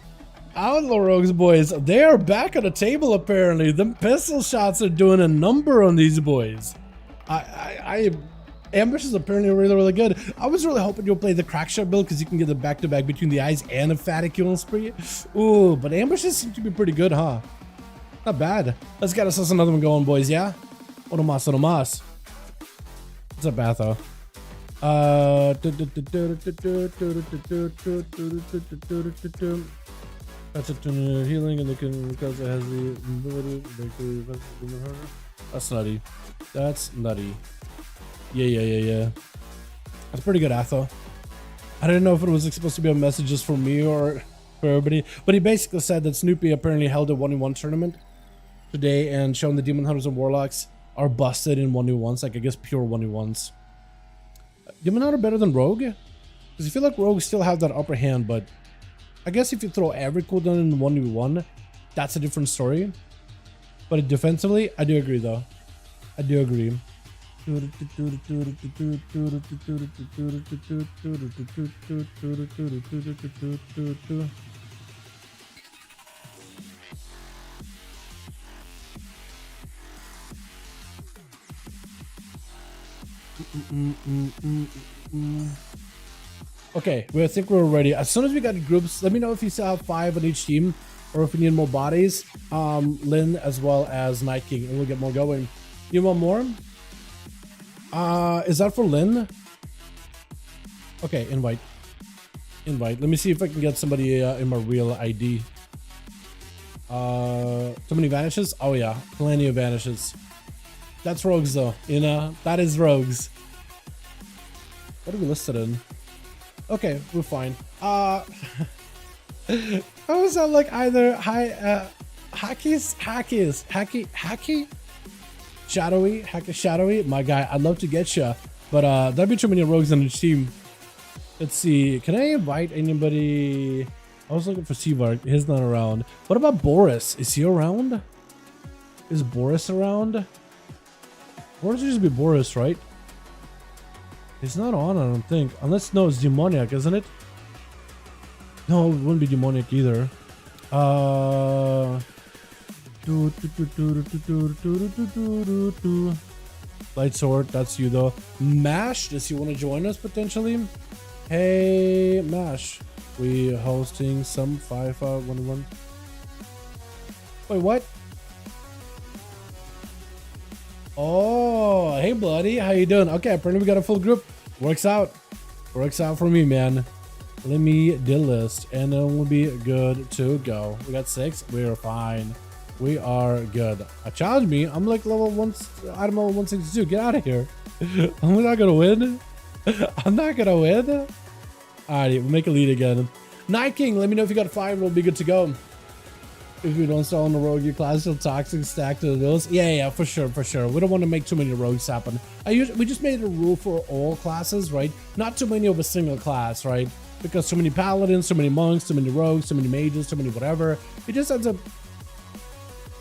Outlaw Rogues, boys. They are back on the table, apparently. Them pistol shots are doing a number on these boys. Ambush is apparently really good. I was really hoping you'll play the crack shot build because you can get the back-to-back between the eyes and a fatty killing spree. Ooh, but ambushes seem to be pretty good, huh? Not bad. Let's get us another one going, boys, yeah? Uno más. It's a batho. That's a healing and they can, because it has the ability to make the event harder. That's nutty. That's nutty. Yeah. That's pretty good, Atho. I didn't know if it was supposed to be a message just for me or for everybody, but he basically said that Snoopy apparently held a 1v1 tournament today and shown the Demon Hunters and Warlocks are busted in 1v1s, like I guess pure 1v1s. Demon Hunter better than Rogue? Because I feel like Rogue still have that upper hand, but I guess if you throw every cooldown in 1v1, that's a different story. But defensively, I do agree though. I do agree. Okay, I think we're ready. As soon as we got groups, let me know if you still have 5 on each team or if we need more bodies. Lin as well as Night King, and we'll get more going. You want more? Is that for Lin? Okay, invite. Let me see if I can get somebody in my real ID. Too many vanishes? Oh yeah, plenty of vanishes. That's rogues though, you know? That is rogues. What are we listed in? Okay, we're fine. I was like either hacky? Shadowy? My guy, I'd love to get you, but that'd be too many rogues on the team. Let's see, can I invite anybody? I was looking for Seavark, he's not around. What about Boris? Is he around? Is Boris around? Boris used to be Boris, right? He's not on, I don't think. Unless, no, it's Demoniac, isn't it? No, it wouldn't be Demoniac either. Light Sword, that's you though. Mash, does he want to join us potentially? Hey, Mash. We hosting some 5V5 1v1. Wait, what? Oh, hey, buddy. How you doing? Okay, apparently we got a full group. Works out. Works out for me, man. Let me delist, and then we'll be good to go. We got 6. We're fine. We are good. Challenge me. I'm like level 1. I'm level 162. Get out of here. I'm not gonna win. I'm not gonna win. Alrighty, we'll make a lead again. Night King, let me know if you got 5. We'll be good to go. If we don't install on the rogue, your class still toxic stack to the duels. Yeah, for sure, for sure. We don't want to make too many rogues happen. We just made a rule for all classes, right? Not too many of a single class, right? Because too many paladins, too many monks, too many rogues, too many mages, too many whatever. It just ends up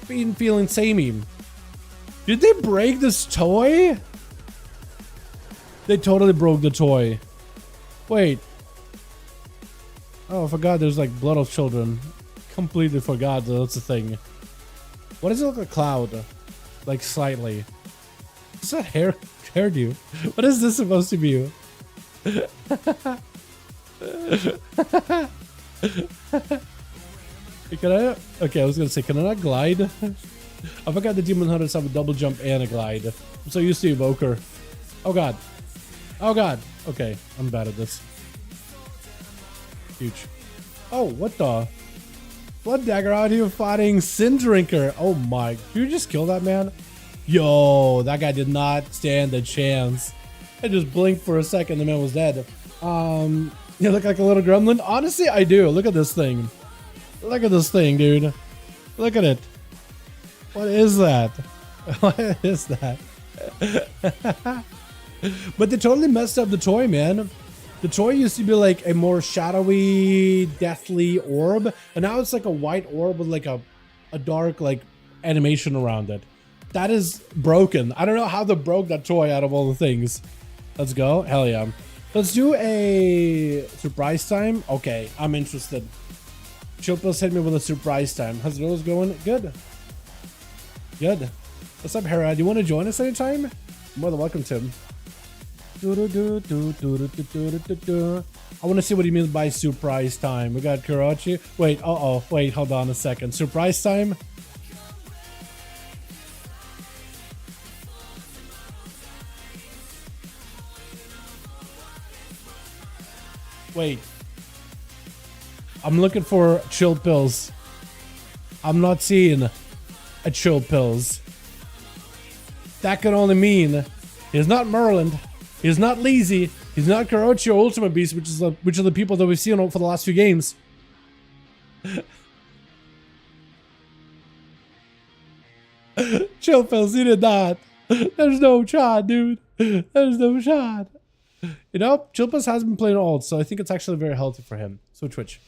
feeling samey. Did they break this toy? They totally broke the toy. Wait. Oh, I forgot there's like blood of children. Completely forgot that that's a thing. What does it look like? Cloud? Like slightly. What's that hairdo? What is this supposed to be? Can I? Okay, I was gonna say, can I not glide? I forgot the Demon Hunters have a double jump and a glide. I'm so used to Evoker. Oh god. Oh god. Okay, I'm bad at this. Huge. Oh, what the? Blood Dagger out here fighting Sin Drinker. Oh my. Did you just kill that man? Yo, that guy did not stand a chance. I just blinked for a second, the man was dead. You look like a little gremlin? Honestly, I do. Look at this thing. Look at this thing, dude. Look at it. What is that? What is that? But they totally messed up the toy, man. The toy used to be like a more shadowy, deathly orb, and now it's like a white orb with like a dark like animation around it. That is broken. I don't know how they broke that toy out of all the things. Let's go. Hell yeah. Let's do a surprise time. Okay, I'm interested. Chilpos hit me with a surprise time. How's those going? Good. Good. What's up, Hera? Do you want to join us anytime? More than welcome, Tim. I want to see what he means by surprise time. We got Karachi. Wait, wait, hold on a second. Surprise time? Wait. I'm looking for chill pills. I'm not seeing a chill pills. That could only mean he's not Merlin. He's not Lazy. He's not Karochi or Ultimate Beast, which are the people that we've seen for the last few games. Chill pills, he did not. There's no shot, dude. There's no shot. You know, Chilpus has been playing alt, so I think it's actually very healthy for him. So Twitch.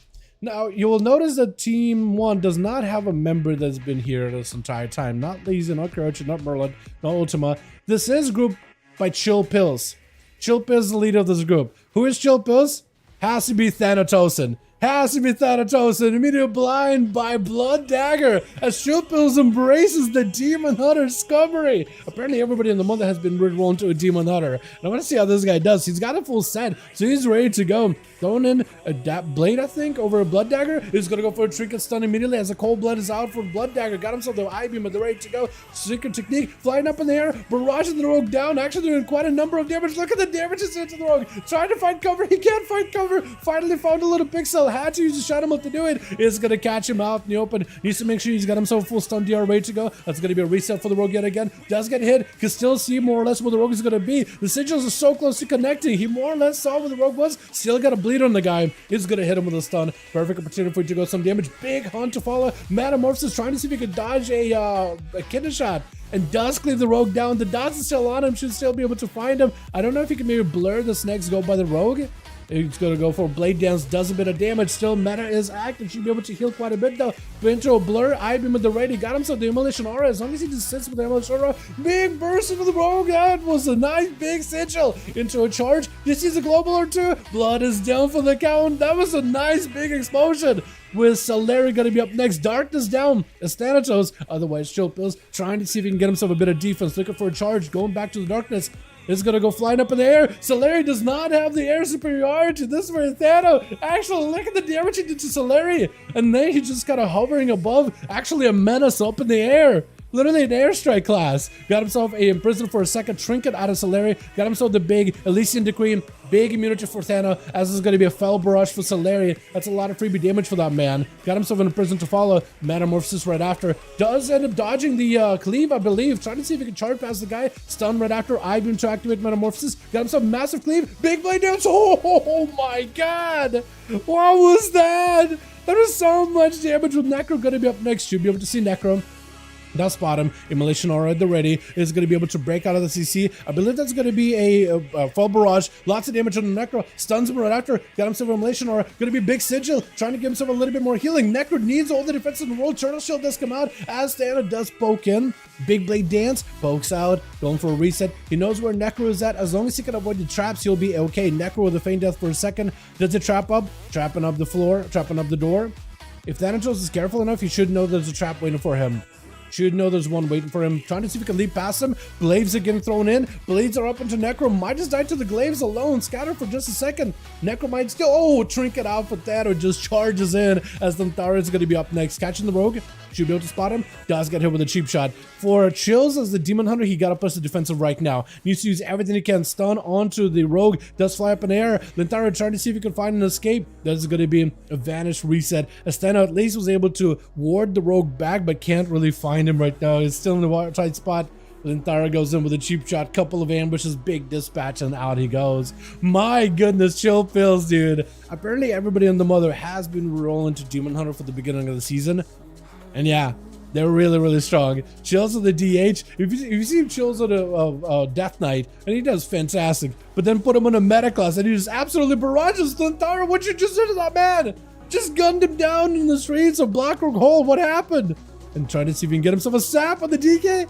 Now, you will notice that Team 1 does not have a member that's been here this entire time. Not Lazy, not Karochi, not Merlin, not Ultima. This is grouped by Chill Pills. Chill Pills is the leader of this group. Who is Chill Pills? Has to be Thanatosin. Has to be Thanatosin. Immediately blind by Blood Dagger as Chill Pills embraces the Demon Hunter discovery. Apparently everybody in the month has been re-rolled to a Demon Hunter. And I want to see how this guy does. He's got a full set, so he's ready to go. Throwing in a blade, I think, over a Blood Dagger. He's going to go for a Trinket Stun immediately as the Cold Blood is out for Blood Dagger. Got himself the I-Beam, but they're ready to go. Secret Technique, flying up in the air, barraging the Rogue down. Actually doing quite a number of damage. Look at the damage it's into the Rogue. Trying to find cover. He can't find cover. Finally found a little pixel. Had to use the Shadow Mode to do it. Is going to catch him out in the open. Needs to make sure he's got himself full stun DR ready to go. That's going to be a reset for the Rogue yet again. Does get hit. Can still see more or less where the Rogue is going to be. The sigils are so close to connecting. He more or less saw where the Rogue was. Still got a bleed on the guy. Is going to hit him with a stun. Perfect opportunity for you to go some damage. Big hunt to follow. Metamorphosis trying to see if he could dodge a kidney shot. And does cleave the Rogue down. The dots is still on him. Should still be able to find him. I don't know if he can maybe blur this next go by the Rogue. It's going to go for Blade Dance, does a bit of damage. Still, Meta is active. Should be able to heal quite a bit though. Into a blur, I-beam with the ready. Got himself the Immolation Aura. As long as he just sits with the Immolation Aura, big burst into the rogue. That was a nice big sigil. Into a charge. This is a global or two. Blood is down for the count. That was a nice big explosion. With SATA-III gonna be up next. Darkness down as Thanatos. Otherwise, Chill Pills trying to see if he can get himself a bit of defense. Looking for a charge. Going back to the darkness. Is gonna go flying up in the air. SATA-III does not have the air superiority. This is where Thano actually look at the damage he did to SATA-III. And then he's just kind of hovering above. Actually a menace up in the air. Literally an airstrike class. Got himself a imprisoned for a second trinket out of SATA-III. Got himself the big Elysian Decree. Big immunity for Thana, as this is going to be a fell barrage for SATA-III. That's a lot of freebie damage for that man. Got himself in a prison to follow. Metamorphosis right after. Does end up dodging the cleave, I believe. Trying to see if he can charge past the guy. Stun right after. I-beam to activate Metamorphosis. Got himself massive cleave. Big blade dance. Oh my god. What was that? There was so much damage with Necro going to be up next. You'll be able to see Necro. Does spot him. Immolation Aura at the ready. Is going to be able to break out of the CC. I believe that's going to be a full barrage. Lots of damage on the Necro. Stuns him right after. Got himself Immolation Aura. Going to be a big sigil. Trying to give himself a little bit more healing. Necro needs all the defense in the world. Turtle Shield does come out as Thana does poke in. Big Blade Dance. Pokes out. Going for a reset. He knows where Necro is at. As long as he can avoid the traps, he'll be okay. Necro with a feign death for a second. Does it trap up? Trapping up the floor. Trapping up the door. If Thanatos is careful enough, he should know there's a trap waiting for him. Should know there's one waiting for him. Trying to see if he can leap past him. Blades are getting thrown in. Blades are up into Necro. Might just die to the glaives alone. Scatter for just a second. Necro might still... Oh, trinket out for that, or just charges in as Lantara is going to be up next. Catching the rogue. Should be able to spot him. Does get hit with a cheap shot. For Chills as the Demon Hunter, he got to push the defensive right now. Needs to use everything he can. Stun onto the rogue. Does fly up in the air. Lantara trying to see if he can find an escape. That's going to be a vanish reset. Astana at least was able to ward the rogue back, but can't really find him right now. He's still in the tight spot. Lantara goes in with a cheap shot. Couple of ambushes. Big dispatch, and out he goes. My goodness, Chill Pills, dude. Apparently everybody on the Mother has been rolling to Demon Hunter for the beginning of the season. And yeah, they're really, really strong. Chills on the DH. If you see Chills on a Death Knight, and he does fantastic, but then put him on a meta class, and he just absolutely barrages Lantara. What you just did to that man? Just gunned him down in the streets of Blackrock Hole. What happened? And trying to see if he can get himself a sap on the DK.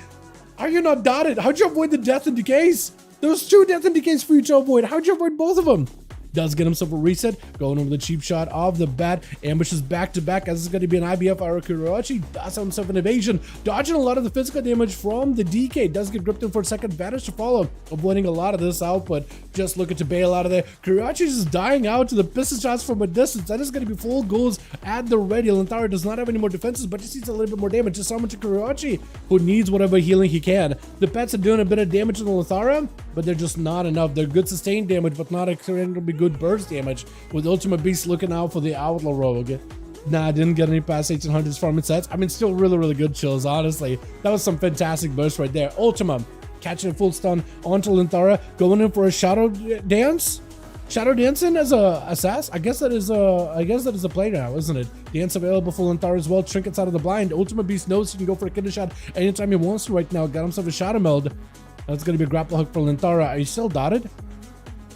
Are you not dotted? How'd you avoid the death and decays? There was 2 death and decays for you to avoid. How'd you avoid both of them? Does get himself a reset. Going over the cheap shot of the bat. Ambushes back to back as it's going to be an IBF Arakurachi. Does have himself an evasion. Dodging a lot of the physical damage from the DK. Does get gripped in for a second. Vanish to follow. Avoiding a lot of this output. Just looking to bail out of there. Kurachi is just dying out to the pistol shots from a distance. That is going to be full goals at the ready. Lantara does not have any more defenses, but just needs a little bit more damage. Just summon to Kurachi, who needs whatever healing he can. The pets are doing a bit of damage to the Lantara, but they're just not enough. They're good sustained damage, but not incredibly good burst damage, with Ultimate Beast looking out for the Outlaw Rogue. Nah, didn't get any past 1800s farming sets. I mean, still really, really good Chills, honestly. That was some fantastic burst right there. Ultima, catching a full stun onto Lantara, going in for a Shadow Dance. Shadow Dancing as a assassin? I guess that is a play now, isn't it? Dance available for Lantara as well. Trinkets out of the blind. Ultimate Beast knows he can go for a kidney shot anytime he wants to right now. Got himself a Shadow Meld. That's going to be a grapple hook for Lantara. Are you still dotted?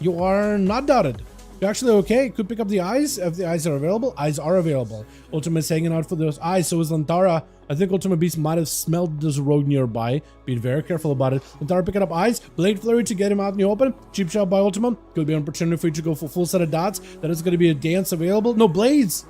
You are not dotted. You're actually okay. Could pick up the eyes if the eyes are available. Eyes are available. Ultimate's hanging out for those eyes. So is Lantara. I think Ultimate Beast might have smelled this road nearby. Be very careful about it. Lantara picking up eyes. Blade Flurry to get him out in the open. Cheap shot by Ultima. Could be an opportunity for you to go for full set of dots. That is going to be a dance available. No, Blades.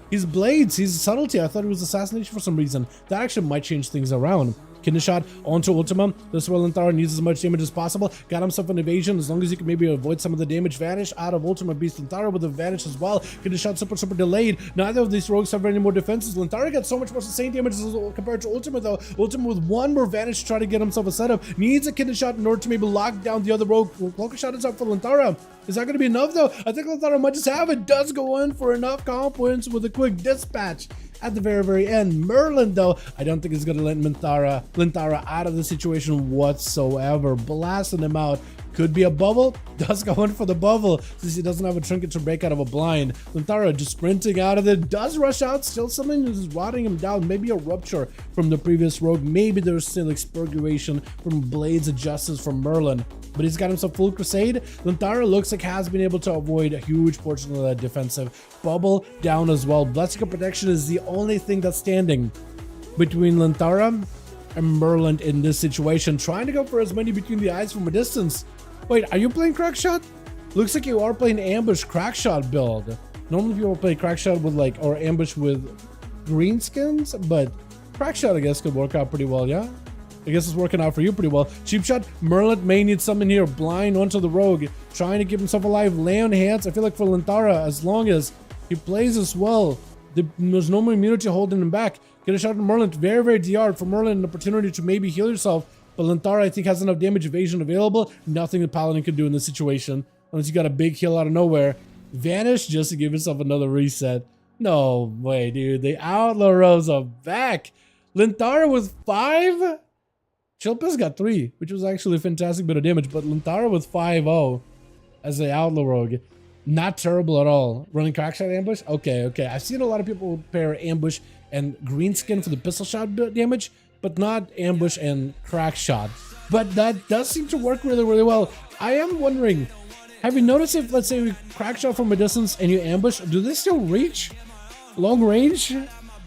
He's Blades. He's Subtlety. I thought it was Assassination for some reason. That actually might change things around. Kidney shot onto Ultima. This way Lantara needs as much damage as possible. Got himself an evasion. As long as he can maybe avoid some of the damage. Vanish out of Ultima Beast. Lantara with a vanish as well. Kidney shot super delayed. Neither of these rogues have any more defenses. Lantara got so much more sustained damage compared to Ultima though. Ultima with one more vanish to try to get himself a setup. Needs a kidney shot in order to maybe lock down the other rogue. Cloaker shot is up for Lantara. Is that going to be enough though? I think Lantara might just have it. Does go in for enough comp wins with a quick dispatch at the very end. Merlin though, I don't think he's going to let Lantara out of the situation whatsoever. Blasting him out. Could be a bubble. Does go in for the bubble since he doesn't have a trinket to break out of a blind. Lantara just sprinting out of it. Does rush out. Still something is rotting him down. Maybe a rupture from the previous rogue. Maybe there's still expurgation from Blades of Justice from Merlin. But he's got himself full crusade. Lantara looks like has been able to avoid a huge portion of that defensive bubble down as well. Blessing of Protection is the only thing that's standing between Lantara and Merlin in this situation. Trying to go for as many between the eyes from a distance. Wait, are you playing Crackshot? Looks like you are playing Ambush Crackshot build. Normally people play Crackshot with like, or Ambush with green skins, but Crackshot I guess could work out pretty well, yeah? I guess it's working out for you pretty well. Cheap shot. Merlin may need something here. Blind onto the rogue. Trying to keep himself alive. Lay on hands. I feel like for Lantara, as long as he plays as well, there's no more immunity holding him back. Get a shot from Merlin. Very, very DR. For Merlin, an opportunity to maybe heal yourself. But Lantara, I think, has enough damage evasion available. Nothing the Paladin can do in this situation. Unless you got a big heal out of nowhere. Vanish just to give yourself another reset. No way, dude. The Outlaw Rogues are back. Lantara with 5? Chilpa's got 3, which was actually a fantastic bit of damage, but Lantara with 5-0 as the Outlaw Rogue. Not terrible at all. Running Crackshot Ambush? Okay, okay. I've seen a lot of people pair Ambush and Greenskin for the pistol shot damage, but not Ambush and Crackshot. But that does seem to work really, really well. I am wondering, have you noticed if, let's say, we Crackshot from a distance and you ambush, do they still reach long range?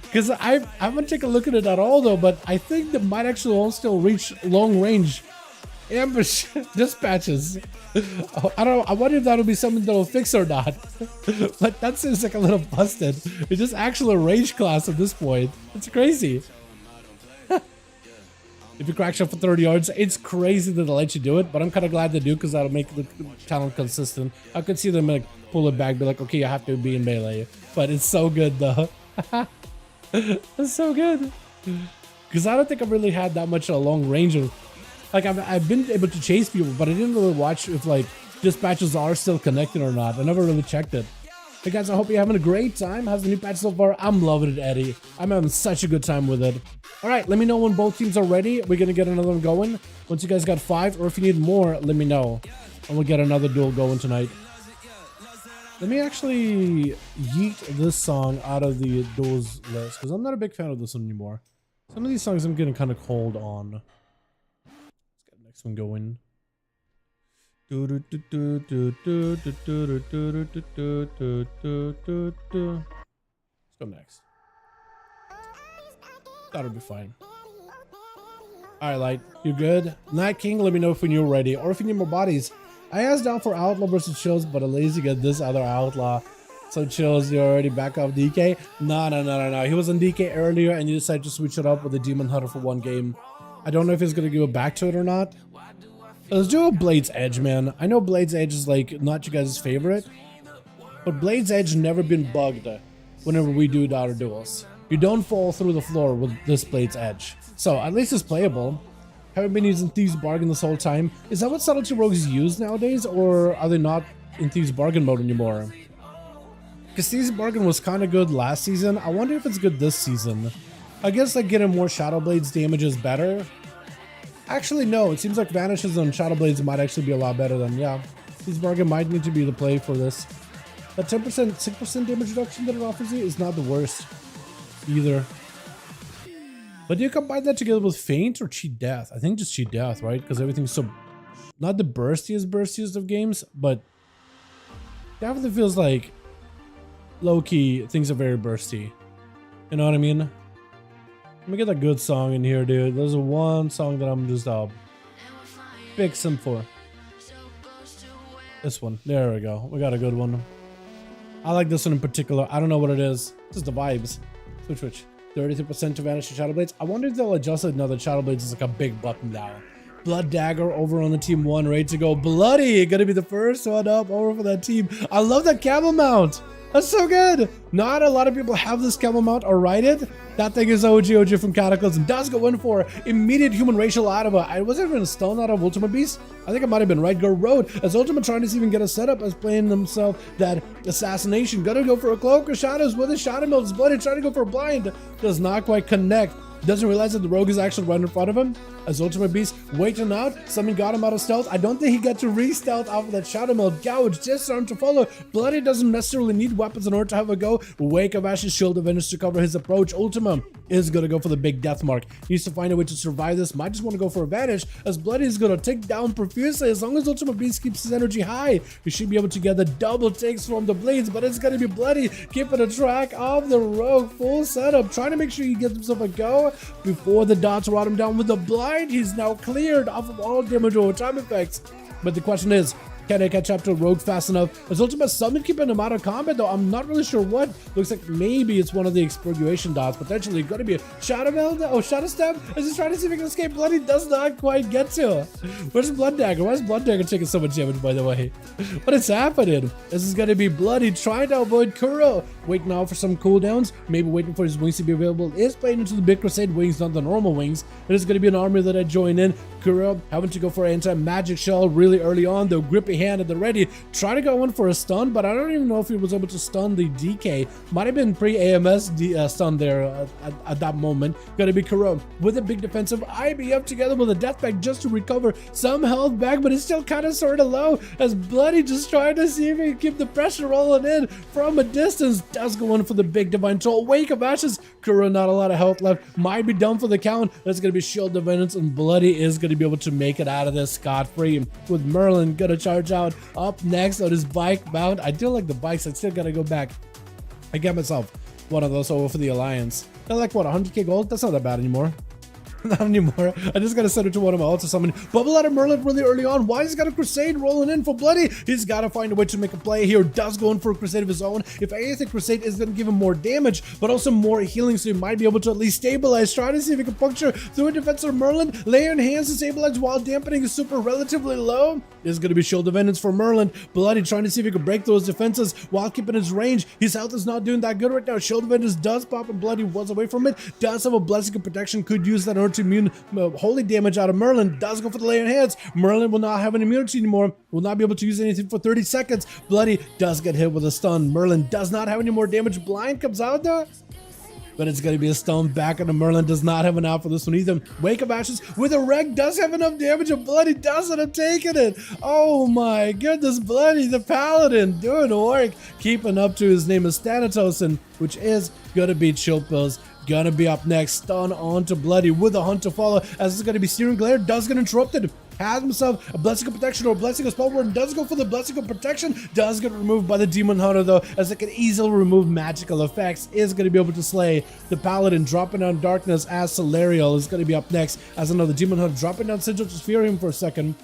Because I haven't taken a look at it at all though, but I think they might actually all still reach long range ambush dispatches. I don't know, I wonder if that'll be something that'll fix or not. But that seems like a little busted. It's just actually a range class at this point. It's crazy. If you crack shot for 30 yards, it's crazy that they let you do it, but I'm kind of glad they do because that'll make the talent consistent. I could see them like pull it back, be like, okay, you have to be in melee. But it's so good though. It's so good. Because I don't think I've really had that much a long range of, like I've been able to chase people, but I didn't really watch if like dispatches are still connected or not. I never really checked it. Hey guys, I hope you're having a great time. How's the new patch so far? I'm loving it, Eddie. I'm having such a good time with it. All right, let me know when both teams are ready. We're gonna get another one going. Once you guys got 5, or if you need more, let me know. And we'll get another duel going tonight. Let me actually yeet this song out of the duels list, because I'm not a big fan of this one anymore. Some of these songs I'm getting kind of cold on. Let's get the next one going. Let's go next. That'll be fine. Alright, Light, you good? Night King, let me know if when you're ready, or if you need more bodies. I asked down for Outlaw versus Chills, but a lazy get this other Outlaw. So Chills, you're already back off DK? No. He was on DK earlier and you decided to switch it up with the Demon Hunter for one game. I don't know if he's gonna go back to it or not. Let's do a Blade's Edge, man. I know Blade's Edge is like not you guys' favorite, but Blade's Edge never been bugged whenever we do our duels. You don't fall through the floor with this Blade's Edge. So at least it's playable. Haven't been using Thieves Bargain this whole time. Is that what Subtlety Rogues use nowadays, or are they not in Thieves Bargain mode anymore? Because Thieves Bargain was kind of good last season. I wonder if it's good this season. I guess like getting more Shadow Blades damage is better. Actually, no. It seems like Vanishes on Shadow Blades might actually be a lot better than, yeah. Thieves Bargain might need to be the play for this. That 10%, 6% damage reduction that it offers you is not the worst either. But do you combine that together with Feint or Cheat Death? I think just Cheat Death, right? Because everything's so... not the burstiest of games, but... definitely feels like... low-key, things are very bursty. You know what I mean? Let me get a good song in here, dude. There's one song that I'm just big sim for. This one. There we go. We got a good one. I like this one in particular. I don't know what it is. Just the vibes. Switch. 33% to Vanish and Shadow Blades. I wonder if they'll adjust it now that Shadow Blades is like a big button now. Blood Dagger over on the team 1, ready to go. Bloody! Gonna be the first one up over for that team. I love that camel mount. That's so good. Not a lot of people have this camel mount or ride it. That thing is OG from Cataclysm. Does go in for immediate human racial out of it. I wasn't even a stone out of Ultima Beast. I think it might have been right. Go Road as Ultima trying to even get a setup as playing themselves that assassination. Gotta go for a Cloak of Shadows with his Shadow Meld. Bloody trying to go for a blind. Does not quite connect. Doesn't realize that the rogue is actually right in front of him. as Ultimate Beast waiting out. Something got him out of stealth. I don't think he got to re-stealth off of that Shadow Meld. Gouge, disarm to follow. Bloody doesn't necessarily need weapons in order to have a go. Wake of Ashes, Shield of Venus to cover his approach. Ultima is gonna go for the big death mark. Needs to find a way to survive this. Might just want to go for advantage, as Bloody is gonna take down profusely. As long as Ultimate Beast keeps his energy high, he should be able to get the double takes from the blades, but it's gonna be Bloody keeping a track of the rogue. Full setup, trying to make sure he gets himself a go before the dots rot him down with the blind. He's now cleared off of all damage over time effects, but the question is, can I catch up to Rogue fast enough? As Ultimate Summon keeping him out of combat though, I'm not really sure what. Looks like maybe it's one of the Expurgation dots. Potentially going to be a Shadow Meld. Oh, Shadow Step. Is he trying to see if he can escape? Bloody does not quite get to. Where's Blood Dagger? Why is Blood Dagger taking so much damage, by the way? What is happening? This is going to be Bloody trying to avoid Kuro. Waiting now for some cooldowns. Maybe waiting for his wings to be available. Is playing into the Big Crusade wings, not the normal wings. It is going to be an army that I join in. Kuro having to go for an anti-magic shell really early on, though. Grippy hand at the ready. Try to go in for a stun, but I don't even know if he was able to stun the DK. Might have been pre-AMS stun there at that moment. Gotta be Kuro with a big defensive IBF together with a death pack just to recover some health back, but it's still kind of sort of low, as Bloody just trying to see if he can keep the pressure rolling in from a distance. Does go in for the big divine troll. Wake of Ashes. Kuro not a lot of health left. Might be done for the count. That's gonna be Shield of Venus, and Bloody is gonna be able to make it out of this scot-free, with Merlin gonna charge out. Up next on his bike mount. I do like the bikes. I still gotta go back. I get myself one of those over for the Alliance. They're like, what, 100k gold? That's not that bad anymore. Not anymore. I just gotta send it to one of my ults or something. Bubble out of Merlin really early on. Why has he got a Crusade rolling in for Bloody? He's gotta find a way to make a play here. Does go in for a Crusade of his own. If anything, Crusade is gonna give him more damage, but also more healing, so he might be able to at least stabilize. Trying to see if he can puncture through a defensive Merlin. Layering hands to stabilize while dampening his super relatively low. Is gonna be Shield of Venus for Merlin. Bloody trying to see if he can break those defenses while keeping his range. His health is not doing that good right now. Shield of Venus does pop, and Bloody was away from it. Does have a Blessing of Protection. Could use that in order to immune holy damage out of Merlin. Does go for the layered hands. Merlin will not have an immunity anymore. Will not be able to use anything for 30 seconds. Bloody does get hit with a stun. Merlin does not have any more damage. Blind comes out though, but it's going to be a stone back, and the Merlin does not have an out for this one either. Wake of Ashes with a wreck does have enough damage, and Bloody doesn't have taken it. Oh my goodness, Bloody the Paladin doing work, keeping up to his name is Thanatos, which is going to be Chill Pills. Gonna be up next. Stun on to Bloody with a hunt to follow, as it's gonna be Searing Glare. Does get interrupted. Has himself a Blessing of Protection or a Blessing of Spell Ward, and does go for the Blessing of Protection. Does get removed by the Demon Hunter though, as it can easily remove magical effects. Is going to be able to slay the Paladin, dropping down Darkness, as Solarial is going to be up next as another Demon Hunter, dropping down Sigil to sphere him for a second,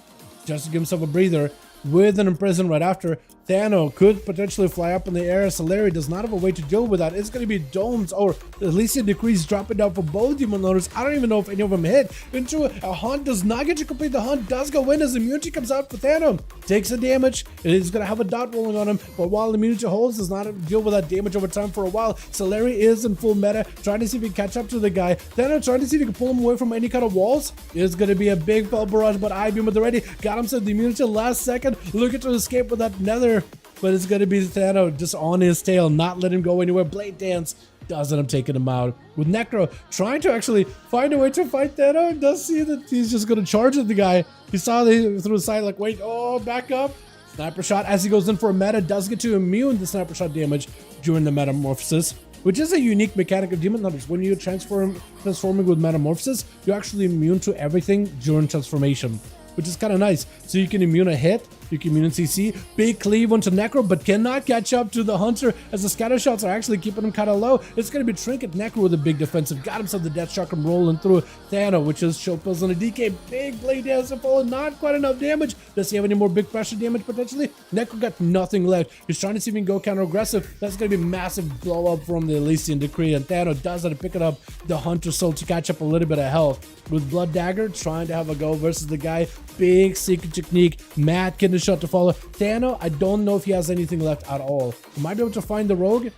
just to give himself a breather. With an Imprison right after. Thano could potentially fly up in the air. Solari does not have a way to deal with that. It's going to be Domes or Elysian Decrees dropping down for both Demon Hunters. I don't even know if any of them hit. Into a hunt. Does not get to complete the hunt. Does go in as immunity comes out for Thano. Takes the damage. It is going to have a dot rolling on him. But while immunity holds, does not deal with that damage over time for a while. Solari is in full meta. Trying to see if he can catch up to the guy. Thano trying to see if he can pull him away from any kind of walls. It's going to be a big fell barrage, but I-Beam with the ready. Got himself the immunity last second. Looking to escape with that nether, but it's gonna be Thano just on his tail, not let him go anywhere. Blade Dance does end up taking him out, with Necro trying to actually find a way to fight Thano. Does see that he's just gonna charge at the guy. He saw through the side, like, wait, oh, back up. Sniper shot as he goes in for a meta. Does get to immune the sniper shot damage during the metamorphosis, which is a unique mechanic of Demon Hunters. When you transforming with metamorphosis, you're actually immune to everything during transformation, which is kind of nice. So you can immune a hit, you can immune CC, big cleave onto Necro, but cannot catch up to the Hunter, as the scatter shots are actually keeping him kind of low. It's going to be Trinket Necro with a big defensive. Got himself the Death Chakram rolling through Thano, which is Show Pills on a DK. Big Blade Dance and fall, not quite enough damage. Does he have any more big pressure damage potentially? Necro got nothing left. He's trying to see if he can go counter aggressive. That's going to be massive blow up from the Elysian Decree, and Thano does end up picking up the Hunter Soul to catch up a little bit of health. With Blood Dagger trying to have a go versus the guy. Big secret technique. Matt getting the shot to follow. Thano, I don't know if he has anything left at all. He might be able to find the Rogue.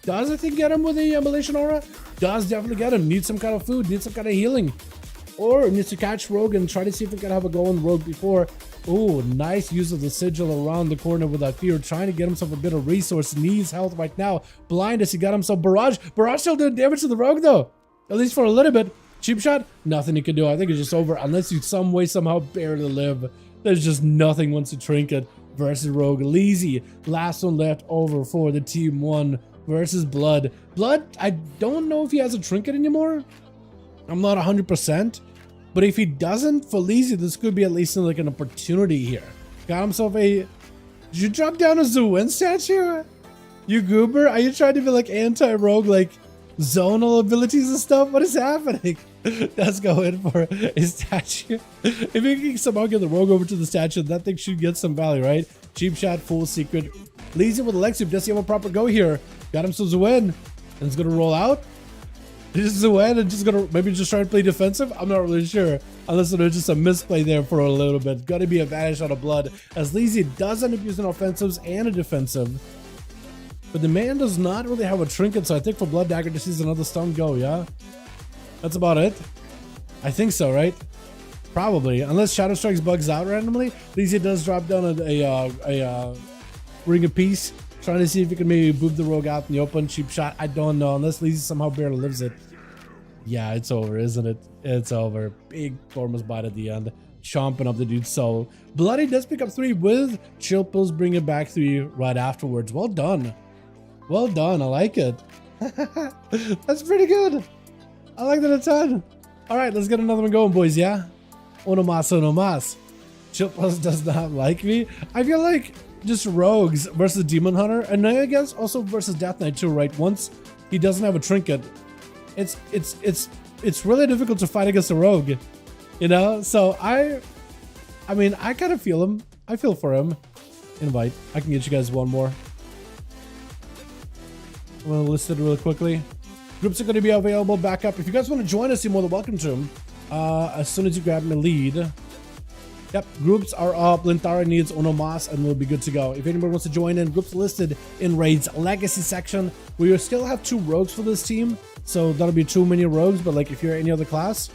Does I think get him with the Immolation Aura? Does definitely get him. Needs some kind of food. Needs some kind of healing. Or needs to catch Rogue and try to see if he can have a go on Rogue before. Oh, nice use of the Sigil around the corner with that fear. Trying to get himself a bit of resource. Needs health right now. Blind as he got himself Barrage. Barrage still doing damage to the Rogue though. At least for a little bit. Cheap shot, nothing you can do. I think it's just over unless you some way somehow barely live. There's just nothing once you trinket versus Rogue. Leezy, last one left over for the team one versus Blood. Blood, I don't know if he has a trinket anymore. I'm not 100%, but if he doesn't, for Leezy, this could be at least like an opportunity here. Got himself a. Did you drop down a Zuwen statue? You goober? Are you trying to be like anti-rogue, like zonal abilities and stuff? What is happening? Let's go in for a statue. If you can somehow get the rogue over to the statue, that thing should get some value, right? Cheap shot, full secret. Leezy with Alexi. Does he have a proper go here? Got himself Zuwen. And it's gonna roll out. This is Zuwen and just gonna maybe just try to play defensive. I'm not really sure. Unless there's just a misplay there for a little bit. Gotta be a vanish out of Blood. As Leezy does end up using offensives and a defensive. But the man does not really have a trinket, so I think for Blood Dagger this is another stun go, yeah? That's about it. I think so, right? Probably. Unless Shadow Strikes bugs out randomly. Leezy does drop down a Ring of Peace. Trying to see if he can maybe boop the rogue out in the open. Cheap shot. I don't know. Unless Leezy somehow barely lives it. Yeah, it's over, isn't it? It's over. Big Gorm's bite at the end. Chomping up the dude's soul. Bloody does pick up 3 with Chill Pills bringing back 3 right afterwards. Well done. Well done. I like it. That's pretty good. I like that a ton. All right, let's get another one going, boys, yeah? Uno mas. Chill Pills does not like me. I feel like just rogues versus Demon Hunter, and I guess also versus Death Knight too, right? Once he doesn't have a trinket, it's really difficult to fight against a rogue, you know? So I mean, I kind of feel him. I feel for him. Invite. I can get you guys one more. I'm gonna list it really quickly. Groups are going to be available back up. If you guys want to join us, you're more than welcome to them. As soon as you grab my lead. Yep, groups are up. Lintara needs Onomas and we'll be good to go. If anybody wants to join in, groups listed in Raid's Legacy section. We still have 2 rogues for this team, so that'll be too many rogues, but like if you're any other class,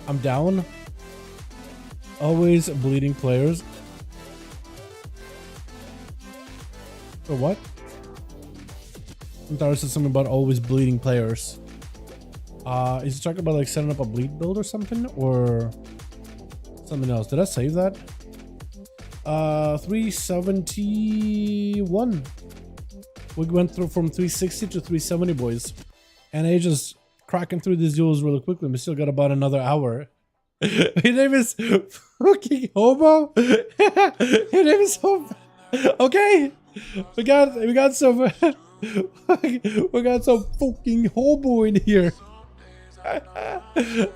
I'm down. Always bleeding players. Or what? Lintara said something about always bleeding players. Is he talking about like setting up a bleed build or something? Or something else? Did I save that? 371. We went through from 360 to 370, boys. NA just cracking through these duels really quickly. We still got about another hour. Your name is fucking Hobo? Your name is Hobo. Okay. We got some we got some fucking hobo in here.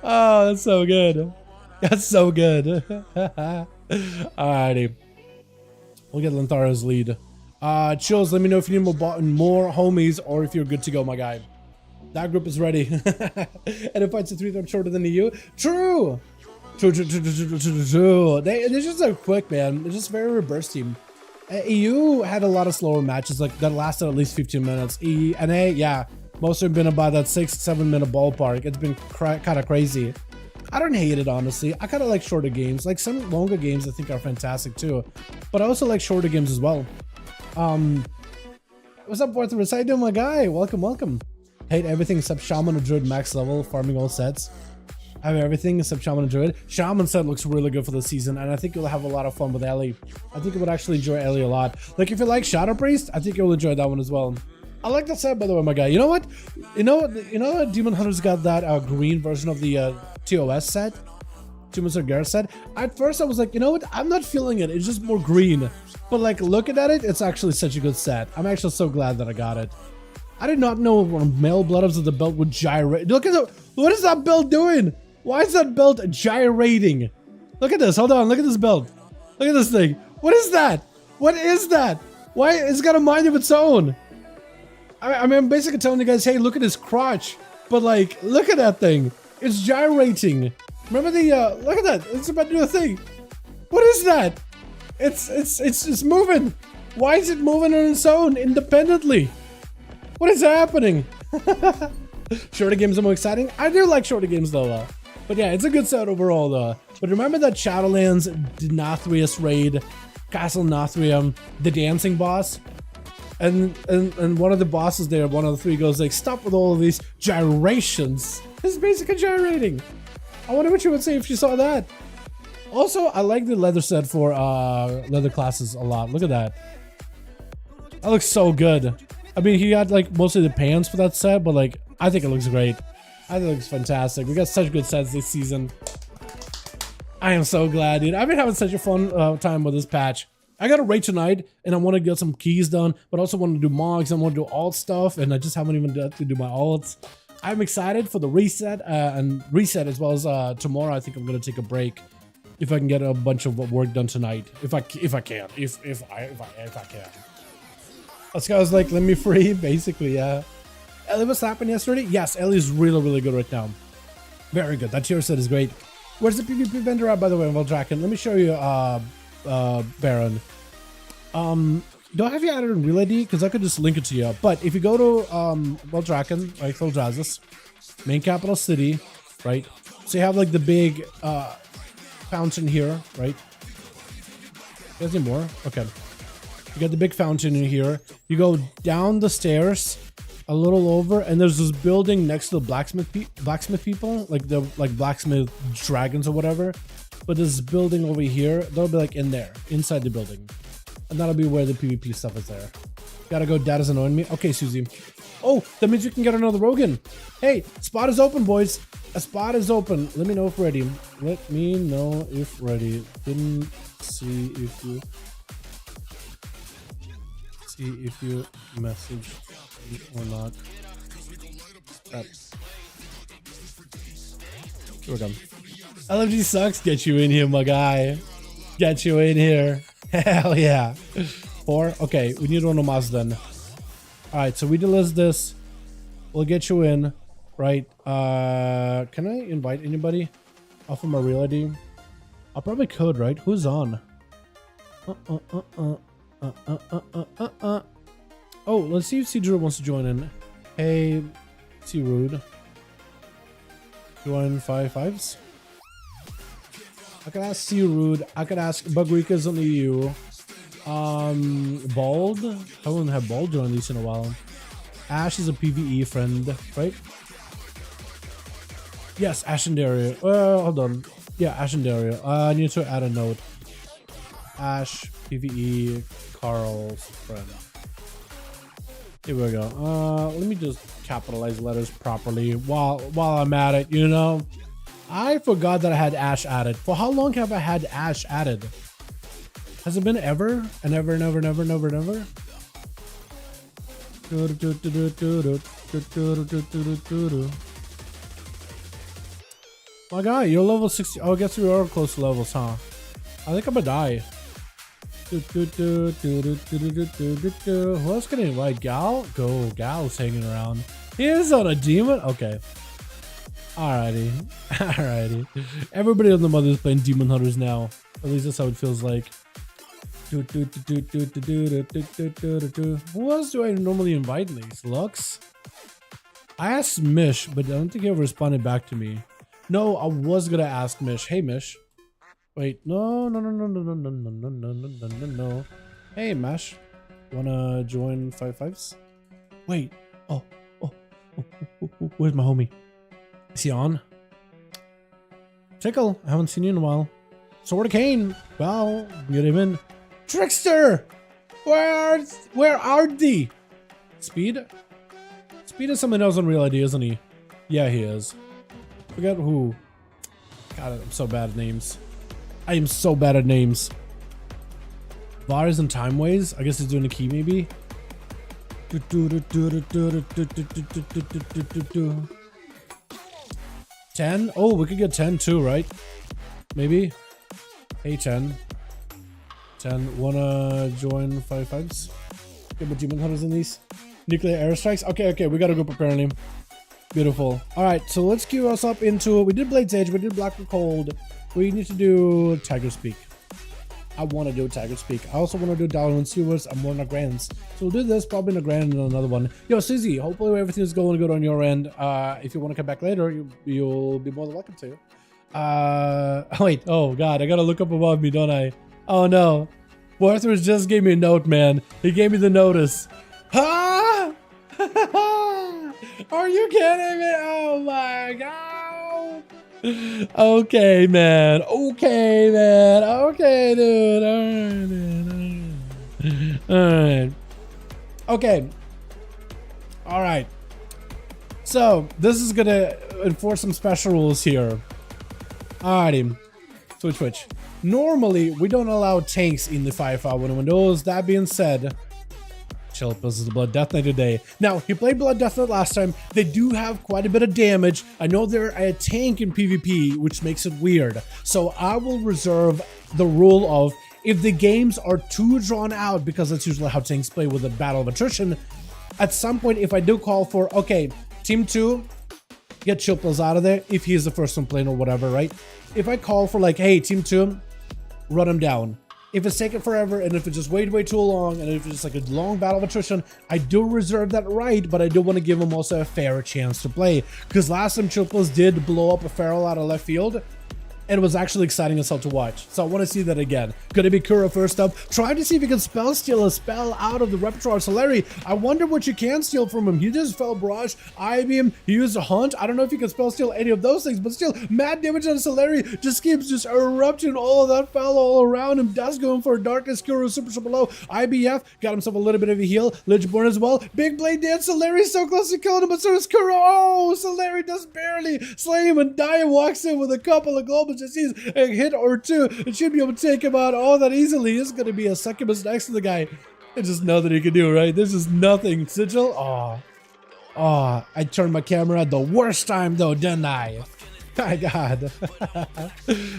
Oh, that's so good. That's so good. Alrighty. We'll get Lintara's lead. Chills, let me know if you need more homies or if you're good to go, my guy. That group is ready. And if it's a 3-time shorter than the EU. True! True. They're just so quick, man. They're just very reverse team. EU had a lot of slower matches like that lasted at least 15 minutes. NA, yeah, most have been about that 6-7 minute ballpark. It's been kind of crazy. I don't hate it, honestly. I kind of like shorter games. Like some longer games I think are fantastic too, but I also like shorter games as well. What's up, Warcraft? How you doing, my guy? Welcome. Hate everything except Shaman or Druid max level, farming all sets. I have everything except Shaman and Druid. Shaman set looks really good for the season, and I think you'll have a lot of fun with Ellie. I think you would actually enjoy Ellie a lot. Like, if you like Shadow Priest, I think you'll enjoy that one as well. I like that set, by the way, my guy. You know what? You know Demon Hunter's got that green version of the TOS set? Demon Hunter set? At first, I was like, you know what? I'm not feeling it. It's just more green. But, like, looking at it, it's actually such a good set. I'm actually so glad that I got it. I did not know when male blood ups of the belt would gyrate. Look at the... What is that belt doing? Why is that belt gyrating? Look at this. Hold on. Look at this belt. Look at this thing. What is that? What is that? Why? It's got a mind of its own. I mean, I'm basically telling you guys, hey, look at his crotch. But, like, look at that thing. It's gyrating. Remember the, look at that. It's about to do a thing. What is that? It's moving. Why is it moving on its own independently? What is happening? Shorter games are more exciting. I do like shorter games, though. But yeah, it's a good set overall, though. But remember that Shadowlands Nothrius raid, Castle Nothrium, the dancing boss? And one of the bosses there, one of the 3 goes like, stop with all of these gyrations. It's basically gyrating. I wonder what you would say if you saw that. Also, I like the leather set for leather classes a lot. Look at that. That looks so good. I mean, he got like mostly the pants for that set, but like, I think it looks great. I think it looks fantastic. We got such good sets this season. I am so glad, dude. I've been having such a fun time with this patch. I got a raid tonight, and I want to get some keys done, but also want to do mogs. I want to do alt stuff, and I just haven't even got to do my alts. I'm excited for the reset and reset as well as tomorrow. I think I'm gonna take a break if I can get a bunch of work done tonight. If I can. This guy was like, let me free, basically, yeah. Ellie was happening yesterday? Yes, Ellie's really good right now. Very good. That cheer set is great. Where's the PvP vendor at, by the way, Valdraken? Let me show you, Baron. Do I have you added in Real ID? Because I could just link it to you. But if you go to, Valdraken, right, Valdrazus, main capital city, right? So you have, like, the big, fountain here, right? There's any more? Okay. You got the big fountain in here. You go down the stairs a little over, and there's this building next to the blacksmith people, like the blacksmith dragons or whatever. But there's this building over here that'll be like in there, inside the building, and that'll be where the PvP stuff is there. Gotta go. Data's annoying me. Okay, Susie. Oh, that means we can get another Rogan. Hey, spot is open, boys. A spot is open. Let me know if ready. Let me know if ready. Didn't see if you. If you message me or not. Here we go. LFG sucks. Get you in here, my guy. Get you in here. Hell yeah. 4. Okay, we need one of us then. Alright, so we delist this. We'll get you in. Right. Can I invite anybody off of my real ID? I probably could, right? Who's on? Oh, let's see if C-Drew wants to join in. Hey, C-Rude. Join 5-5s. I could ask C-Rude. I could ask Bugrikas on the EU. Bald. I wouldn't have Bald join these in a while. Ash is a PvE friend, right? Yes, Ash and Dario. Hold on. Yeah, Ash and Dario. I need to add a note. Ash, PvE, Carl's friend. Here we go. Let me just capitalize letters properly while I'm at it, you know? I forgot that I had Ash added. For how long have I had Ash added? Has it been ever? And ever and ever and ever and ever and ever? My guy, you're level 60. Oh, I guess we are close to levels, huh? I think I'm gonna die. Who else can I invite? Gal? Go. Gal's hanging around. He is on a demon? Okay. Alrighty. Alrighty. Everybody on the mother is playing Demon Hunters now. At least that's how it feels like. Who else do I normally invite in these? Lux? I asked Mish, but I don't think he ever responded back to me. No, I was gonna ask Mish. Hey, Mish. Wait, no. Hey, Mash. You wanna join 5-5s? Wait. Oh. Where's my homie? Is he on? Tickle. I haven't seen you in a while. Sword of Cain. Well, get him in. Trickster! Where are thee? Speed? Speed is someone else on Real ID, isn't he? Yeah, he is. Forget who. God, I'm so bad at names. I am so bad at names. Vars and Timeways. I guess he's doing a key, maybe. 10. Oh, we could get 10 too, right? Maybe. Hey, 10. 10. Wanna join 5-5s? Get my Demon Hunters in these. Nuclear airstrikes. Okay. We got a group apparently. Beautiful. All right, so let's queue us up into. We did Blade's Edge. We did Black and Cold. We need to do Tiger Speak. I want to do Tiger Speak. I also want to do Dalaran Sewers. I'm more in a grands. So we'll do this probably in a grand and another one. Yo, Susie, hopefully everything's going good on your end. If you want to come back later, you'll be more than welcome to. Wait. Oh, God. I got to look up above me, don't I? Oh, no. Warthers just gave me a note, man. He gave me the notice. Ha! Are you kidding me? Oh my god. Okay, man. Okay, man. Okay, dude. All right, man. All right. Okay. All right. So this is gonna enforce some special rules here. Alrighty. Switch. Normally, we don't allow tanks in the 5V5 1v1 duels. That being said, chill, this is the Blood Death Knight today. Now, he played Blood Death Knight last time. They do have quite a bit of damage. I know they're a tank in PvP, which makes it weird. So I will reserve the rule of if the games are too drawn out, because that's usually how tanks play with a battle of attrition, at some point, if I do call for, okay, Team 2, get Chilples out of there if he's the first one playing or whatever, right? If I call for like, hey, Team 2, run him down. If it's taking forever and if it's just way too long and if it's like a long battle of attrition, I do reserve that right, but I do want to give him also a fair chance to play. Because last time Chilples did blow up a feral out of left field, and it was actually exciting as hell to watch. So I want to see that again. Gonna be Kura first up. Trying to see if he can spell steal a spell out of the repertoire. SATA-III, I wonder what you can steal from him. He just fell Barrage, I-beam, he used a hunt. I don't know if he can spell steal any of those things, but still, mad damage on SATA-III. Just keeps just erupting all of that foul all around him. Does going for a Darkness, Kura super low. IBF, got himself a little bit of a heal. Lichborn as well. Big Blade Dance, SATA-III so close to killing him, but so is Kura. Oh, SATA-III does barely slay him, and Dia walks in with a couple of globals. Just sees a hit or two. It should be able to take him out all that easily. It's going to be a succubus next to the guy. There's just nothing he can do, right? There's just nothing. Sigil? Oh, I turned my camera at the worst time though, didn't I? My god.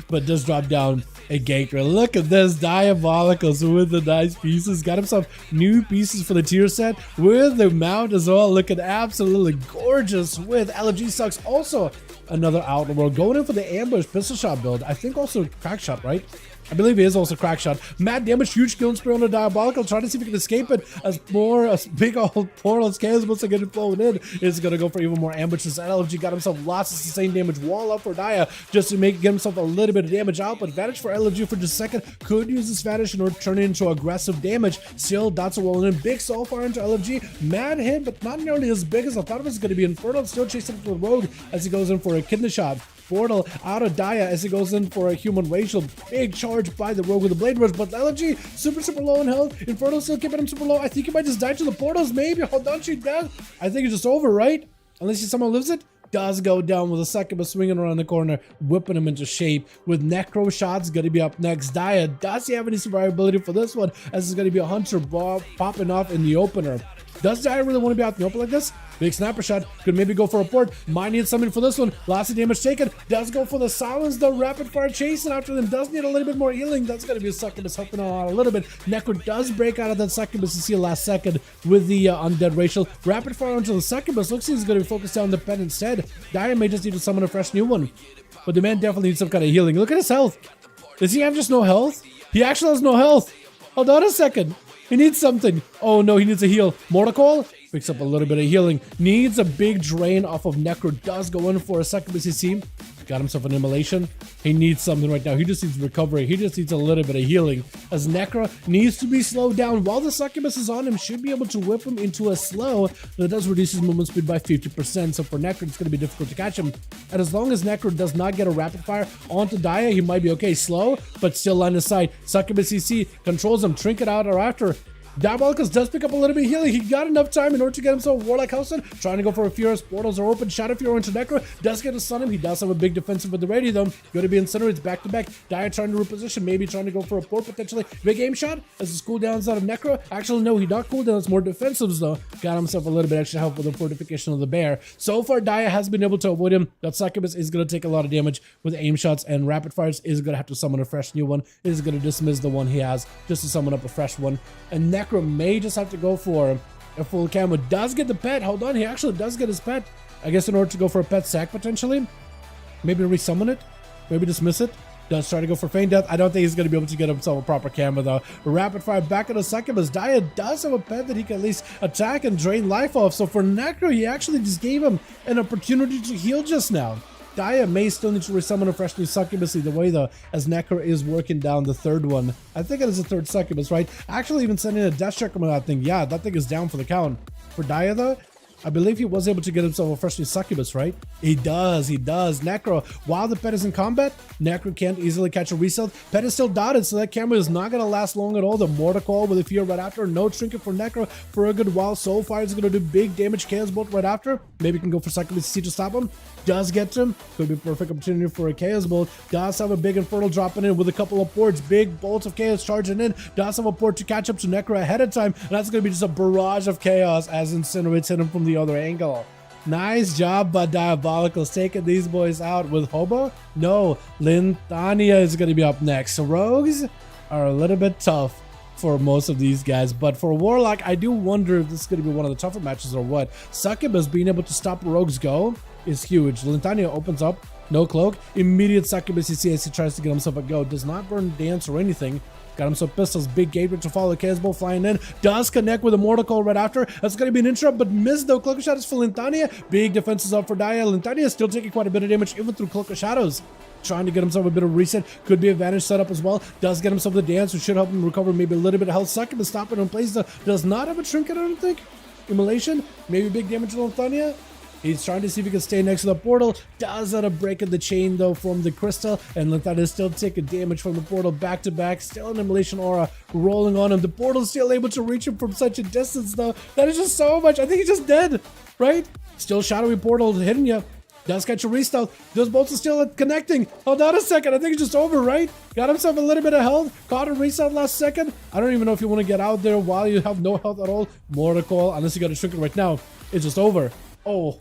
But just drop down a Gator. Look at this Diabolicals with the nice pieces. Got himself new pieces for the tier set with the mount as well. Looking absolutely gorgeous with LFG sucks. Also another Outworld going in for the ambush pistol shot build. I think also crack shot, right? I believe he is also crack shot. Mad damage, huge kill spray on the Diabolical. Trying to see if he can escape it as big old portal scales once again flowing in. Is gonna go for even more ambushes. LFG got himself lots of sustained damage wall up for Dia just to get himself a little bit of damage out. But Vanish for LFG for just a second. Could use this Vanish in order to turn it into aggressive damage. Still, dots are rolling in. Big soul fire into LFG. Mad hit, but not nearly as big as I thought it was gonna be. Infernal still chasing for the Rogue as he goes in for a kidney shot. Portal out of Dia as he goes in for a human racial. Big charge by the Rogue with the Blade Rush, but LFG super low in health. Infernal still keeping him super low. I think he might just die to the portals, maybe. Hold on, she dead. I think it's just over, right? Unless someone lives it. Does go down with a succubus swinging around the corner, whipping him into shape. With Necro shots gonna be up next. Dia, does he have any survivability for this one? As it's gonna be a Hunter Bob popping off in the opener. Does Dia really want to be out in the open like this? Big sniper shot. Could maybe go for a port. Might need something for this one. Lots of damage taken. Does go for the silence. The rapid fire chasing after them. Does need a little bit more healing. That's going to be a succubus helping out a little bit. Necro does break out of that succubus to see last second with the undead racial. Rapid fire onto the succubus. Looks like he's going to be focused on the pet instead. Dia may just need to summon a fresh new one. But the man definitely needs some kind of healing. Look at his health. Does he have just no health? He actually has no health. Hold on a second. He needs something. Oh no, he needs a heal. Mortal Coil picks up a little bit of healing. Needs a big drain off of Necro. Does go in for a succubus CC. Got himself an immolation. He needs something right now. He just needs recovery. He just needs a little bit of healing. As Necro needs to be slowed down while the succubus is on him. Should be able to whip him into a slow. But it does reduce his movement speed by 50%. So for Necro, it's going to be difficult to catch him. And as long as Necro does not get a rapid fire onto Dia, he might be okay. Slow, but still line of sight. Succubus CC controls him. Trinket out or after. Diabolicus does pick up a little bit of healing. He got enough time in order to get himself Warlock Housen. Trying to go for a Furious. Portals are open. Shadow Fury into Necro. Does get to stun him. He does have a big defensive with the ready though. Going to be incinerated back to back. Dia trying to reposition. Maybe trying to go for a port potentially. Big aim shot as his cooldowns out of Necro. Actually, no, he not cooldown. It's more defensives though. Got himself a little bit extra help with the fortification of the bear. So far, Dia has been able to avoid him. That succubus is going to take a lot of damage with aim shots and rapid fires. Is going to have to summon a fresh new one. Is going to dismiss the one he has just to summon up a fresh one. And Necro may just have to go for a full camo. Does get the pet. Hold on, he actually does get his pet. I guess in order to go for a pet sack potentially. Maybe resummon it. Maybe dismiss it. Does try to go for feign death. I don't think he's going to be able to get himself a proper camo though. Rapid fire back in a second as Dia does have a pet that he can at least attack and drain life off. So for Necro, he actually just gave him an opportunity to heal just now. Dia may still need to resummon a fresh new succubus either way though, as Necro is working down the third one. I think it is the third succubus, right? Actually even sending a death check on that thing. Yeah, that thing is down for the count. For Dia though, I believe he was able to get himself a freshly succubus, right? He does. Necro, while the pet is in combat, Necro can't easily catch a resale. Pet is still dotted, so that camera is not going to last long at all. The Mortar Call with a fear right after. No trinket for Necro for a good while. Soulfire is going to do big damage. Chaos Bolt right after. Maybe can go for succubus to stop him. Does get to him. Could be a perfect opportunity for a Chaos Bolt. Does have a big Infernal dropping in with a couple of ports. Big bolts of Chaos charging in. Does have a port to catch up to Necro ahead of time. And that's going to be just a barrage of Chaos as Incinerates hit him from the other angle. Nice job by Diabolicals taking these boys out with Hobo. No, Lintania is going to be up next. So Rogues are a little bit tough for most of these guys, but for Warlock, I do wonder if this is going to be one of the tougher matches or what. Succubus being able to stop Rogues go is huge. Lintania opens up, no cloak, immediate Succubus you see as he tries to get himself a go. Does not burn dance or anything. Got himself pistols, big gateway to follow, Chaos Bolt flying in, does connect with a Mortal Call right after. That's going to be an interrupt, but missed though. Cloak of Shadows for Lintania. Big defenses up for Dia. Lintania is still taking quite a bit of damage even through Cloak of Shadows. Trying to get himself a bit of reset. Could be a Vanish setup as well. Does get himself the dance, which should help him recover maybe a little bit of health. Succubus stopping in place. Does not have a trinket, I don't think. Immolation, maybe big damage to Lintania. He's trying to see if he can stay next to the portal. Does have a break in the chain though from the crystal, and Lintania is still taking damage from the portal back to back. Still an immolation aura rolling on him. The portal is still able to reach him from such a distance though. That is just so much. I think he's just dead, right? Still shadowy portal hitting you. Does catch a restyle. Those bolts are still connecting. Hold on a second. I think it's just over, right? Got himself a little bit of health. Caught a restart last second. I don't even know if you want to get out there while you have no health at all. Mortal Call, unless you got a trinket right now, it's just over. Oh,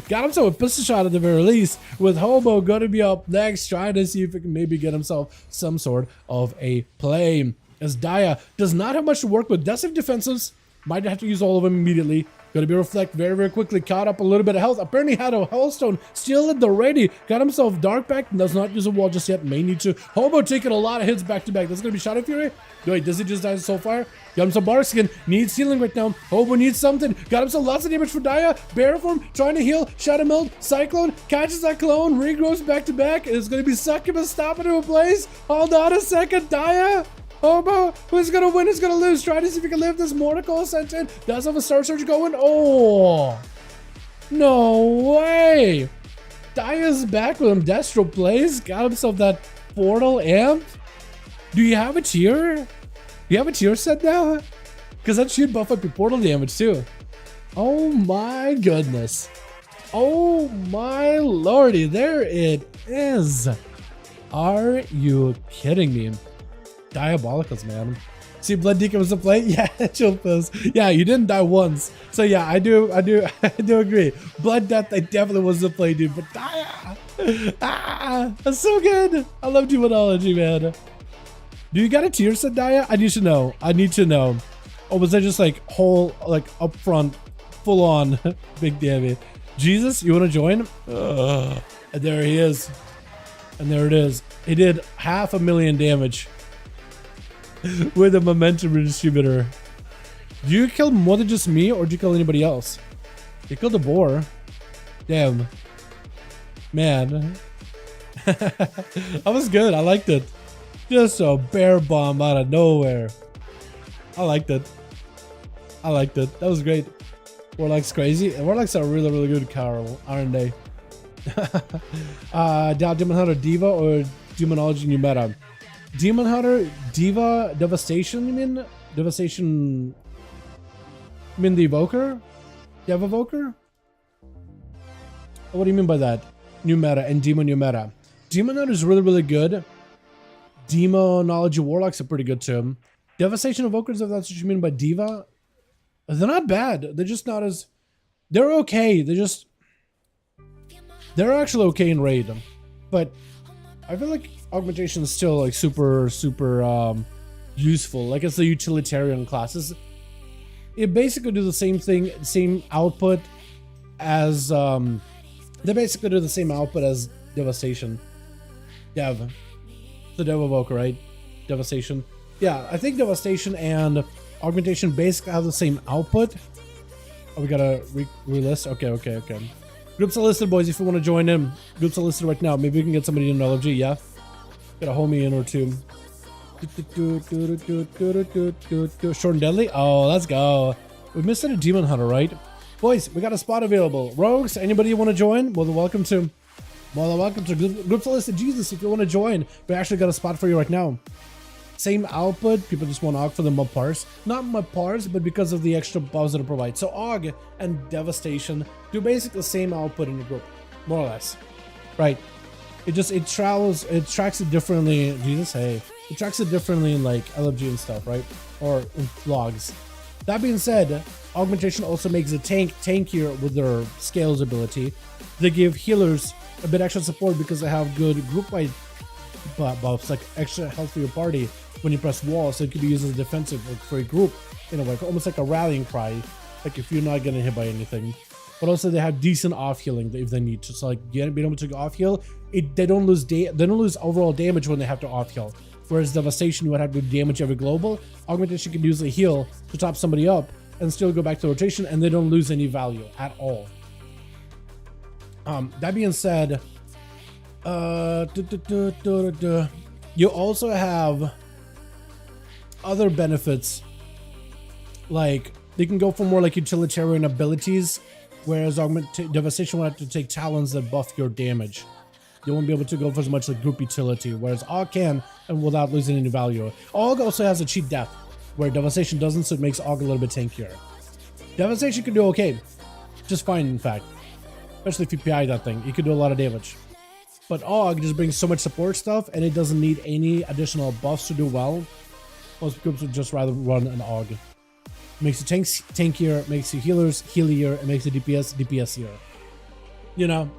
got himself a pistol shot at the very least. With Hobo going to be up next, trying to see if he can maybe get himself some sort of a play. As Dia does not have much to work with. Does have defensives. Might have to use all of them immediately. Gonna be reflect very, very quickly. Caught up a little bit of health. Apparently had a Hellstone still at the ready. Got himself Dark Pact. Does not use a wall just yet. May need to. Hobo taking a lot of hits back to back. That's gonna be Shadow Fury. Wait, does he just die to Soulfire? Got himself Bark Skin. Needs healing right now. Hobo needs something. Got himself lots of damage for Dia. Bear Form trying to heal. Shadow Meld. Cyclone. Catches that clone. Regrows back to back. It's gonna be Succubus stopping to a place. Hold on a second. Dia. Hobo, who's gonna win, who's gonna lose? Try to see if he can live this Mortal Call sent in. Does have a Star Surge going. Oh, no way. Dia's back with him. Destro plays. Got himself that portal amp. Do you have a tier? Do you have a tier set now? Because that should buff up your portal damage too. Oh my goodness. Oh my lordy. There it is. Are you kidding me? Diabolicals, man. See, Blood Deacon was a play. Yeah, chill pills. Yeah, you didn't die once. So yeah, I do agree. Blood Death, I definitely was a play, dude. But Dia, that's so good. I love demonology, man. Do you got a tier set, Dia? I need to know. I need to know. Or was that just like whole, like up front, full on big damage? Jesus, you want to join? And there he is. And there it is. He did 500,000 damage. With a momentum redistributor. Do you kill more than just me, or do you kill anybody else? You killed a boar. Damn. Man. That was good. I liked it. Just a bear bomb out of nowhere. I liked it. I liked it. That was great. Warlock's crazy. And Warlocks are really, really good, Carl, aren't they? Demon Hunter Diva or Demonology New Meta? Demon Hunter, Diva, Devastation, you mean? Devastation, you mean the Evoker? Dev Evoker? What do you mean by that? New meta and Demon New Meta. Demon Hunter is really, really good. Demonology Warlocks are pretty good too. Devastation Evokers, if that's what you mean by Diva, they're not bad. They're just not as... They're okay. They're actually okay in raid. But I feel like augmentation is still like super useful. Like it's the utilitarian classes. It basically do the same thing, same output as they basically do the same output as Devastation. Dev. The Dev Evoker, right? Devastation. Yeah, I think Devastation and augmentation basically have the same output. Oh, we gotta relist. Okay. Groups are listed, boys, if you want to join in. Groups are listed right now. Maybe we can get somebody in LG, yeah? Got a homie in or two. Short and deadly? Oh, let's go. We missed a Demon Hunter, right? Boys, we got a spot available. Rogues, anybody you want to join? Well, welcome to Groups Listed Jesus. If you want to join, we actually got a spot for you right now. Same output, people just want AUG for the mud parse. Not mud parse, but because of the extra buffs that it provides. So AUG and Devastation do basically the same output in the group, more or less. Right. It tracks it differently. Jesus, hey. It tracks it differently in like LFG and stuff, right? Or in vlogs. That being said, Augmentation also makes the tank tankier with their scales ability. They give healers a bit extra support because they have good group-wide buffs, like extra health for your party when you press wall, so it can be used as a defensive for a group, in a way, almost like a rallying cry, like if you're not getting hit by anything. But also they have decent off healing if they need to, so like being able to off heal, they don't lose overall damage when they have to off heal. Whereas Devastation would have to do damage every global. Augmentation can use a heal to top somebody up and still go back to rotation, and they don't lose any value at all. That being said, you also have other benefits, like they can go for more like utilitarian abilities, whereas Devastation will have to take talents that buff your damage. You won't be able to go for as much like group utility, whereas AUG can, and without losing any value. AUG also has a cheat death, where Devastation doesn't, so it makes AUG a little bit tankier. Devastation can do okay, just fine in fact, especially if you PI that thing. You can do a lot of damage. But AUG just brings so much support stuff, and it doesn't need any additional buffs to do well. Most groups would just rather run an AUG. Makes the tanks tankier, makes the healers healier, and makes the DPS DPSier. You know,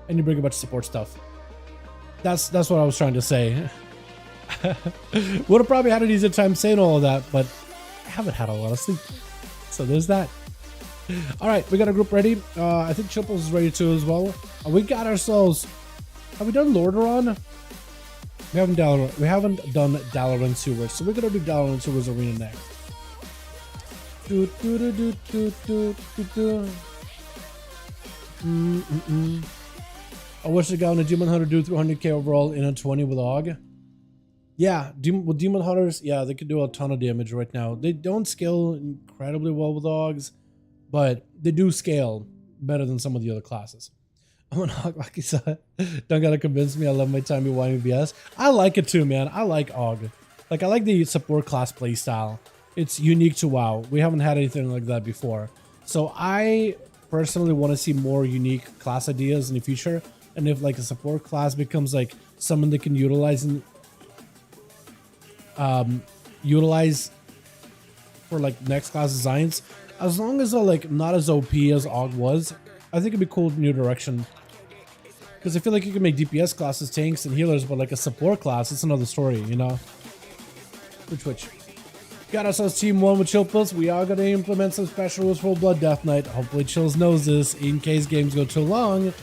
and you bring a bunch of support stuff. That's what I was trying to say. Would have probably had an easier time saying all of that, but I haven't had a lot of sleep, so there's that. All right, we got a group ready. I think Triples is ready too as well. We got ourselves. Have we done Lordaeron? We haven't done Dalaran Sewers, so we're gonna do Dalaran Sewers Arena next. I wish I got on a Demon Hunter do 300k overall in a 20 with AUG. Yeah, with Demon Hunters, yeah, they could do a ton of damage right now. They don't scale incredibly well with AUGs, but they do scale better than some of the other classes. I'm an AUG, like you said. Don't gotta convince me. I love my time whining BS. I like it too, man. I like AUG. Like, I like the support class playstyle. It's unique to WoW. We haven't had anything like that before. So I personally want to see more unique class ideas in the future. And if like a support class becomes like someone that can utilize for like next class designs, as long as they're like not as OP as AUG was, I think it'd be cool new direction. Because I feel like you can make DPS classes tanks and healers, but like a support class, it's another story, you know? Which. Got ourselves Team 1 with Chillpills. We are going to implement some special rules for Blood Death Knight. Hopefully Chills knows this in case games go too long.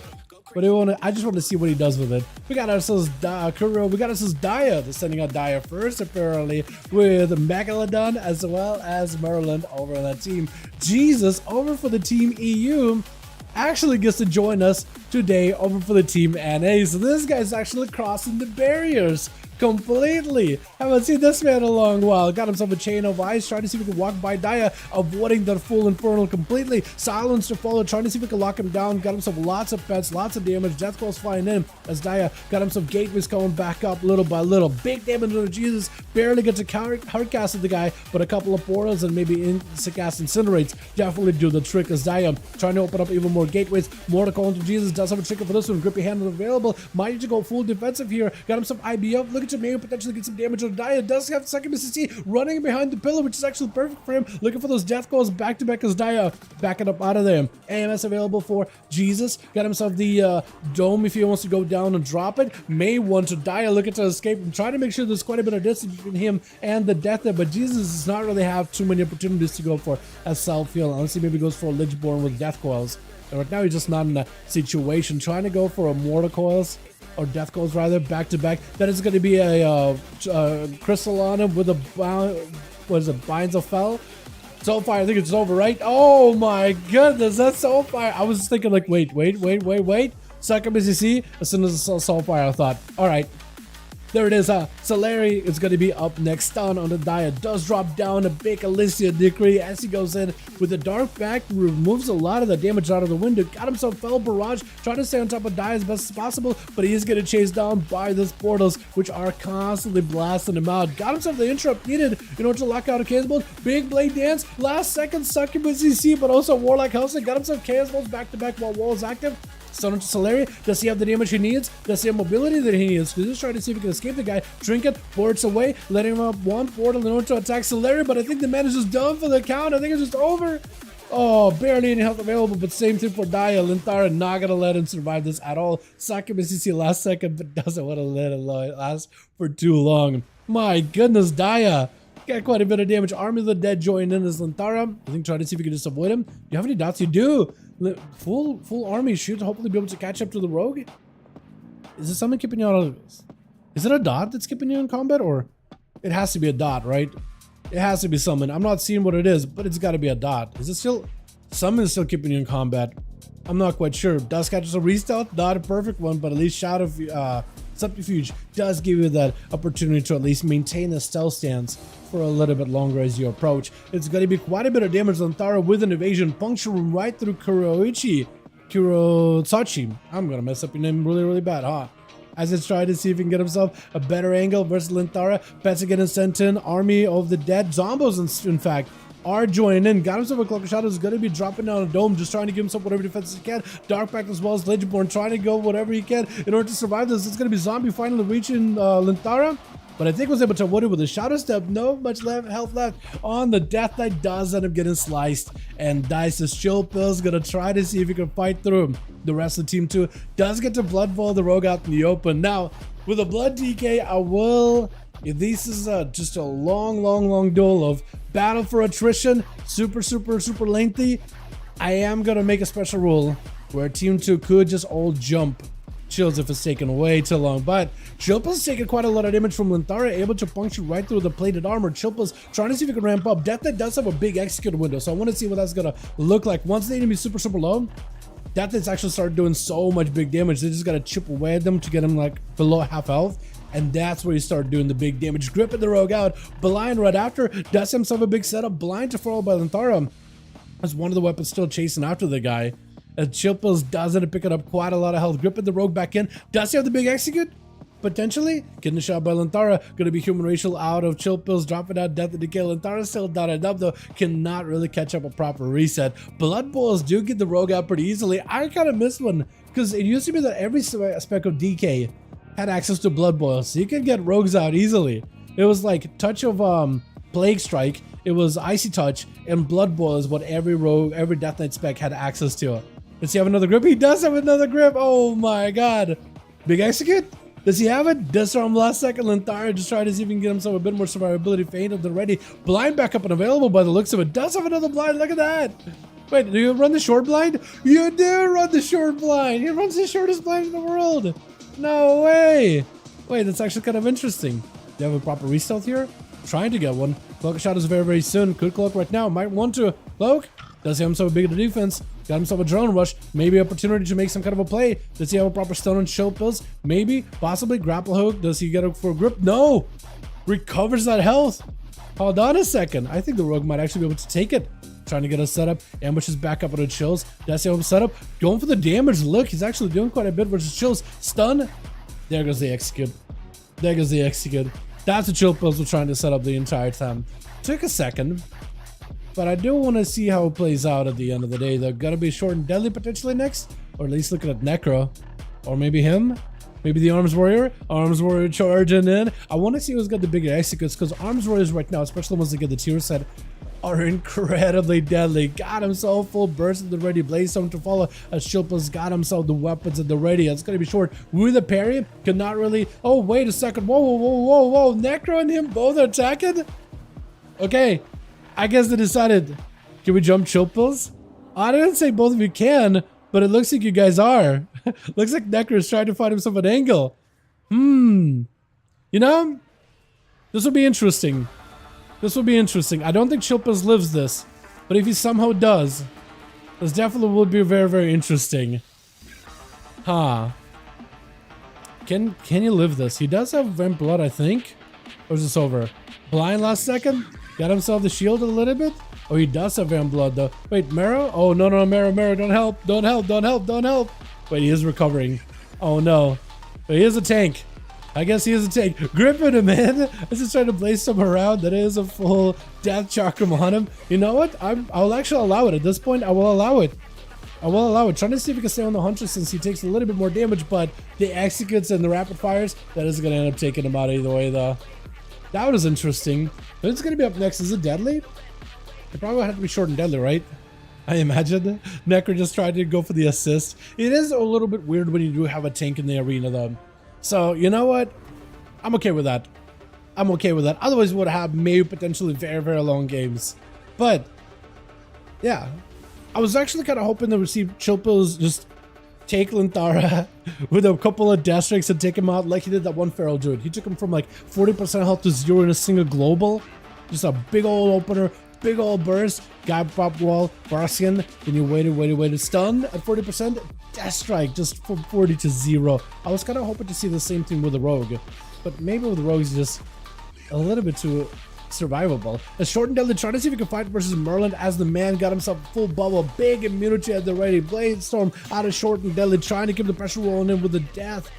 But I just want to see what he does with it. We got ourselves Kuro. We got ourselves Daya. They're sending out Daya first, apparently, with Megalodon as well as Merlin over on that team. Jesus, over for the Team EU, actually gets to join us today over for the Team NA. So this guy's actually crossing the barriers completely. Haven't seen this man in a long while. Got himself a chain of ice, trying to see if we can walk by Daya, avoiding that full infernal completely. Silence to follow, trying to see if we can lock him down. Got himself lots of pets, lots of damage. Death Claws flying in as Daya got himself gateways coming back up little by little. Big damage on Jesus. Barely gets a hardcast the guy, but a couple of portals and maybe cast incinerates definitely do the trick as Daya trying to open up even more gateways. More to call into Jesus. Does have a trigger for this one. Grippy handle available. Might need to go full defensive here. Got himself IB up. Look at maybe potentially get some damage on Daya. Does have second MCC running behind the pillar, which is actually perfect for him. Looking for those death calls back to back as Daya backing up out of there. AMS available for Jesus. Got himself the dome if he wants to go down and drop it. May want to Daya looking to escape and trying to make sure there's quite a bit of distance between him and the death there, but Jesus does not really have too many opportunities to go for a self-heal unless he maybe goes for a Lichborn with death coils. And right now he's just not in a situation trying to go for a mortar coils or death coils rather back to back. That is going to be a crystal on him with a what is it, binds of fell. Soulfire, I think it's over, right? Oh my goodness, that's Soulfire. I was thinking like, wait. Second BCC. As soon as I saw Soulfire, I thought, all right, There it is, Saleri is going to be up next. Stun on the Dia does drop down a big Alicia Decree as he goes in with the Dark Back, removes a lot of the damage out of the window, got himself Fell Barrage, trying to stay on top of Dia as best as possible, but he is getting chased down by those portals, which are constantly blasting him out. Got himself the interrupt needed in order to lock out a Chaos Bolt. Big Blade Dance, last second Succubus CC, but also Warlock Hellsing, got himself Chaos Bolts back to back while Wall is active. Stun onto Saleri. Does he have the damage he needs? Does he have mobility that he needs? He's just trying to see if he can escape the guy. Trinket, boards away, letting him up one portal in order to attack Saleri, but I think the man is just done for the count. I think it's just over. Oh, barely any health available, but same thing for Dia. Lintara not gonna let him survive this at all. Succubus CC last second, but doesn't want to let it last for too long. My goodness, Dia. Got quite a bit of damage. Army of the Dead joined in as Lintara. I think trying to see if you can just avoid him. Do you have any dots? You do. Full army should hopefully be able to catch up to the rogue. Is it something keeping you out of this? Is it a dot that's keeping you in combat, or it has to be a dot, right? It has to be summon. I'm not seeing what it is, but it's got to be a dot. Is it still summon is still keeping you in combat? I'm not quite sure. Does catch us a restealth, not a perfect one, but at least Shout of Subterfuge does give you that opportunity to at least maintain a stealth stance for a little bit longer as you approach. It's going to be quite a bit of damage on Thara with an evasion, puncturing right through Kurosachi. I'm going to mess up your name really bad, huh? As it's trying to see if he can get himself a better angle versus Lintara. Pets getting sent in. Army of the Dead. Zombos, in fact, are joining in. Got himself a Cloak of Shadows. Is going to be dropping down a dome, just trying to give himself whatever defense he can. Darkback as well as Legendborn trying to go whatever he can in order to survive this. It's going to be Zombie finally reaching Lintara. But I think was able to avoid it with a Shadow Step. No much health left on the Death Knight. Does end up getting sliced. And Dice's Chill Pill's going to try to see if he can fight through. The rest of the team too does get to Blood Bowl the rogue out in the open. Now, with a Blood DK, I will... If this is just a long duel of battle for attrition, super lengthy, I am going to make a special rule where Team 2 could just all jump Chills if it's taken way too long. But Chilpa's taken quite a lot of damage from Lintara, able to puncture right through the plated armor. Chilpa's trying to see if he can ramp up. Death Knight does have a big execute window, so I want to see what that's going to look like. Once the enemy is super low, Death Knight's actually started doing so much big damage. They just got to chip away at them to get him like below half health. And that's where you start doing the big damage. Gripping the rogue out. Blind right after. Does himself a big setup. Blind to follow by Lintara. As one of the weapons still chasing after the guy. As Chilpils does end up picking up quite a lot of health. Gripping the rogue back in. Does he have the big execute? Potentially. Getting a shot by Lintara. Going to be human racial out of Chilpils. Dropping out Death and Decay. Lintara still dotted up though. Cannot really catch up a proper reset. Blood Bowls do get the rogue out pretty easily. I kind of missed one. Because it used to be that every spec of DK had access to Blood Boil, so you could get rogues out easily. It was like Touch of Plague Strike, it was Icy Touch, and Blood Boil is what every rogue, every Death Knight spec had access to. Does he have another grip? He does have another grip! Oh my god! Big execute? Does he have it? Does from last second. Lintara just trying to see if he can get himself a bit more survivability. Fainted already. Blind back up and available by the looks of it. Does have another blind, look at that! Wait, do you run the short blind? You do run the short blind! He runs the shortest blind in the world! No way! Wait, that's actually kind of interesting. Do you have a proper restealth here? Trying to get one. Cloak of Shadows very soon. Could cloak right now. Might want to cloak. Does he have himself a bigger defense? Got himself a drone rush. Maybe opportunity to make some kind of a play. Does he have a proper stun and shield pills? Maybe. Possibly. Grapple hook. Does he get it for a grip? No! Recovers that health. Hold on a second. I think the rogue might actually be able to take it. Trying to get us set up. Ambushes back up on the Chills. Does he have him set up? Going for the damage. Look, he's actually doing quite a bit versus Chills. Stun. There goes the execute. There goes the execute. That's what Chill Pills were trying to set up the entire time. Took a second. But I do want to see how it plays out at the end of the day. They're going to be short and deadly potentially next. Or at least looking at Necro. Or maybe him. Maybe the Arms Warrior. Arms Warrior charging in. I want to see who's got the bigger executes. Because Arms Warriors right now, especially once they get the tier set, are incredibly deadly. Got himself full burst at the ready. Blaze Stone to follow as Chilpa's got himself the weapons at the ready. It's going to be short. With a parry. Cannot really... Oh, wait a second. Whoa. Necro and him both are attacking? Okay. I guess they decided... Can we jump Chilpils? I didn't say both of you can, but it looks like you guys are. Looks like Necro is trying to find himself an angle. You know? This will be interesting. This will be interesting. I don't think Chilpils lives this, but if he somehow does, this definitely would be very interesting. Huh. Can you live this? He does have vamp blood, I think. Or is this over? Blind last second. Got himself the shield a little bit. Oh, he does have vamp blood though. Wait, Marrow? Oh no, Marrow, don't help. Don't help. Wait, he is recovering. Oh no. But he is a tank. I guess he is a tank. Gripping him, man. This is trying to blaze some around. That is a full death chakram on him. You know what? I'll actually allow it. At this point, I will allow it. Trying to see if he can stay on the Hunter since he takes a little bit more damage, but the executes and the rapid fires, that is going to end up taking him out either way, though. That was interesting. Who's going to be up next? Is it Deadly? It probably had to be short and deadly, right? I imagine. Necro just tried to go for the assist. It is a little bit weird when you do have a tank in the arena, though. So, you know what? I'm okay with that. Otherwise, we would have maybe potentially very, very long games. But, yeah. I was actually kind of hoping to receive Chilpills just take Lintara with a couple of dash strikes and take him out like he did that one Feral Druid. He took him from like 40% health to 0 in a single global. Just a big old opener, big old burst. Guy pop wall, Barsian. Then you waited. Stun at 40%. Dash strike just from 40 to 0. I was kind of hoping to see the same thing with the Rogue. But maybe with the Rogue is just a little bit too survivable. A short and deadly trying to see if he can fight versus Merlin as the man got himself a full bubble, big immunity at the ready. Blade Storm out of short and deadly, trying to keep the pressure rolling in with the death.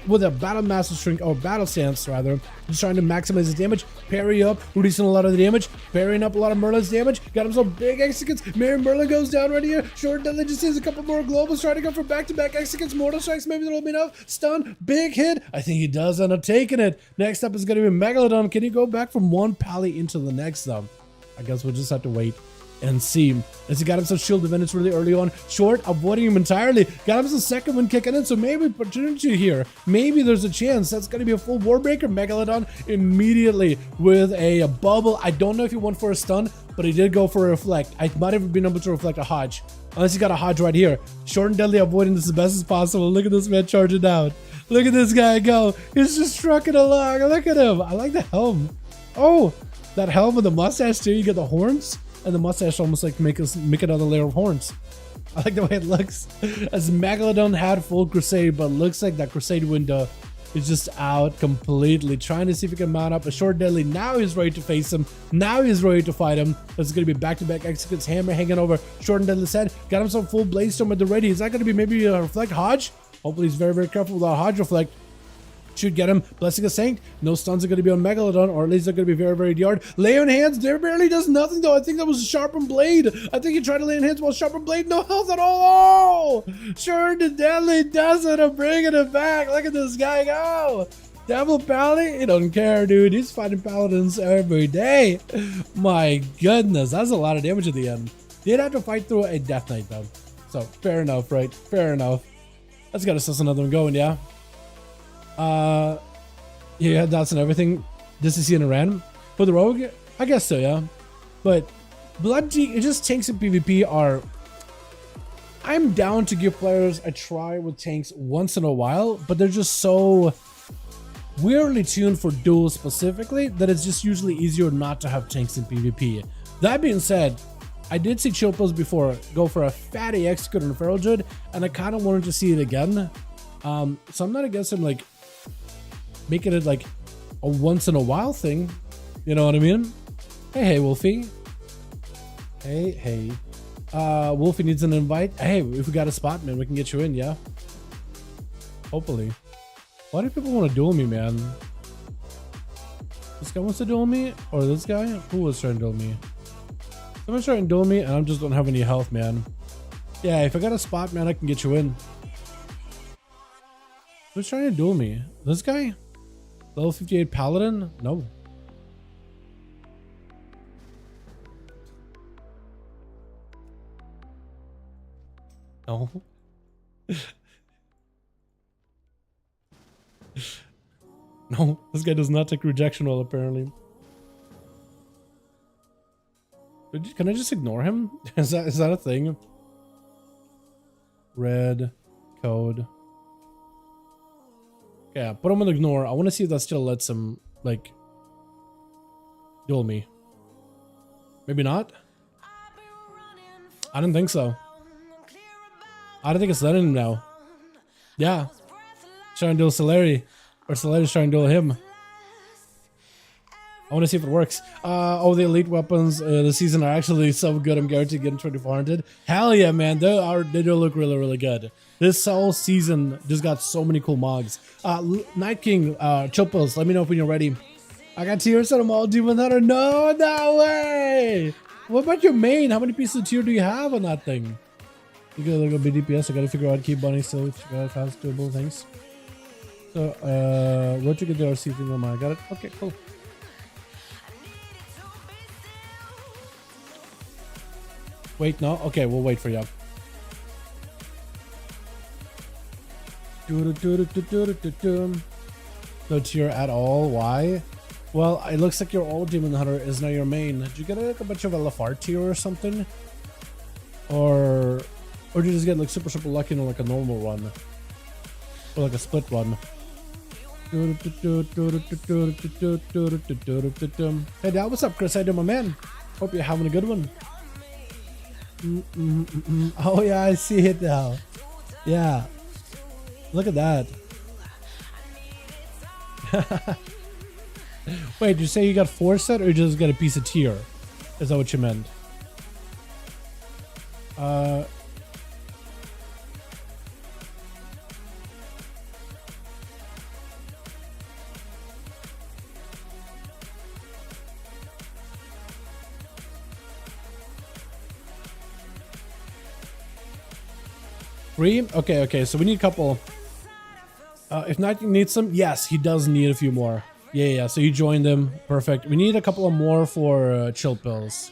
With a battle master shrink or battle stance rather, just trying to maximize his damage, parry up, reducing a lot of the damage, parrying up a lot of Merlin's damage, got himself big executes. Mary Merlin goes down right here. Short deadly just sees a couple more globals, trying to go for back-to-back executes, mortal strikes, maybe that'll be enough. Stun, big hit. I think he does end up taking it. Next up is going to be Megalodon. Can he go back from one pally into the next though? I guess we'll just have to wait and see. As he got himself shield defenders really early on, short, avoiding him entirely, got himself second one kicking in, so maybe opportunity here. Maybe there's a chance that's going to be a full Warbreaker. Megalodon immediately with a bubble. I don't know if he went for a stun, but he did go for a reflect. I might have been able to reflect a Hodge, unless he got a Hodge right here. Short and deadly avoiding this as best as possible. Look at this man charging down. Look at this guy go. He's just trucking along. Look at him. I like the helm. Oh, that helm with the mustache too. You get the horns. And the mustache almost like make another layer of horns. I like the way it looks. As Megalodon had full Crusade, but looks like that Crusade window is just out completely. Trying to see if he can mount up a short deadly. Now he's ready to face him. Now he's ready to fight him. This is going to be back-to-back executes. Hammer hanging over short and deadly's head. Got himself full Blaze Storm at the ready. Is that going to be maybe a Reflect Hodge? Hopefully he's very, very careful with that Hodge Reflect. Should get him. Blessing of Saint. No stuns are going to be on Megalodon, or at least they're going to be very, very hard. Lay on hands. There barely does nothing, though. I think that was a sharpened blade. I think he tried to lay on hands while sharpened blade. No health at all. Oh, sure, the deadly does it. I'm bringing it back. Look at this guy go. Devil Paladin. He doesn't care, dude. He's fighting paladins every day. My goodness. That's a lot of damage at the end. Did have to fight through a Death Knight, though. So, fair enough, right? Fair enough. Let's get us another one going, yeah? Yeah, that's and everything. This is in a random for the Rogue, I guess so, yeah. But Blood T, just tanks in PvP are. I'm down to give players a try with tanks once in a while, but they're just so weirdly tuned for duels specifically that it's just usually easier not to have tanks in PvP. That being said, I did see Chilpos before go for a fatty execute on a Feral Druid, and I kind of wanted to see it again. So I'm not against him like making it like a once in a while thing, you know what I mean? Hey Wolfie. Hey Wolfie needs an invite. Hey, if we got a spot, man, we can get you in, yeah, hopefully. Why do people want to duel me, man? This guy wants to duel me, or this guy? Who was trying to duel me? Someone's trying to duel me and I just don't have any health, man. Yeah, if I got a spot, man, I can get you in. Who's trying to duel me? This guy? Level 58 Paladin? No. No. No, this guy does not take rejection well, apparently. Can I just ignore him? Is that a thing? Red code. Yeah, put him on ignore. I want to see if that still lets him, like, duel me. Maybe not? I didn't think so. I don't think it's letting him now. Yeah. Trying to duel Celeri. Or Celeri's trying to duel him. I want to see if it works. Oh, the elite weapons this season are actually so good. I'm guaranteed getting 2400. Hell yeah, man. They do look really, really good. This whole season just got so many cool mods. Night King, Chilpos, let me know when you're ready. I got tiers on them all, Demon Hunter. No, no way. What about your main? How many pieces of tier do you have on that thing? You gotta look at BDPS. I gotta figure out keep bunny still. Fast doable things. So, where'd you get the RC thing on my? Got it? Okay, cool. Wait, no? Okay, we'll wait for you. No tier at all. Why? Well, it looks like your old Demon Hunter is now your main. Did you get like a bunch of LFR tier or something? Or did you just get like super lucky in like a normal run? Or like a split run? Hey Dad, what's up, Chris? How you doing, my man? Hope you're having a good one. Oh yeah, I see it now. Yeah. Look at that. Wait, did you say you got 4 set or you just got a piece of tier? Is that what you meant? Three? Okay, so we need a couple. If Night King needs some, yes, he does need a few more. Yeah, so you joined them. Perfect. We need a couple of more for chill pills.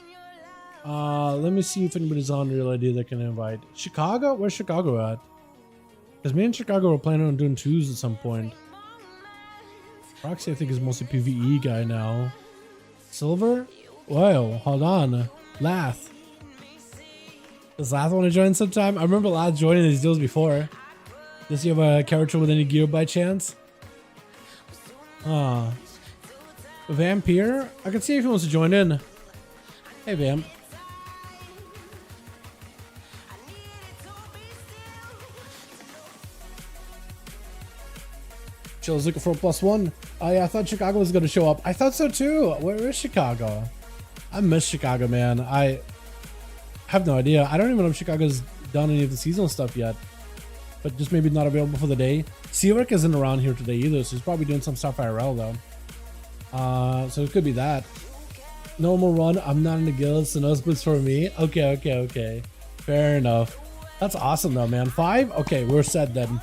Let me see if anybody's on Real ID that can invite. Chicago? Where's Chicago at? Because me and Chicago were planning on doing 2s at some point. Roxy, I think, is mostly PvE guy now. Silver? Whoa, hold on. Lath. Does Lath want to join sometime? I remember Lath joining these deals before. Does he have a character with any gear by chance? Vampire? I can see if he wants to join in. Hey, Vamp. Chill's looking for a +1. Oh yeah, I thought Chicago was going to show up. I thought so too. Where is Chicago? I miss Chicago, man. I have no idea. I don't even know if Chicago's done any of the seasonal stuff yet. But just maybe not available for the day. Seawork isn't around here today either, so he's probably doing some stuff IRL though. So it could be that. Normal run, I'm not in the guild, so no splits for me. Okay. Fair enough. That's awesome though, man. 5? Okay, we're set then.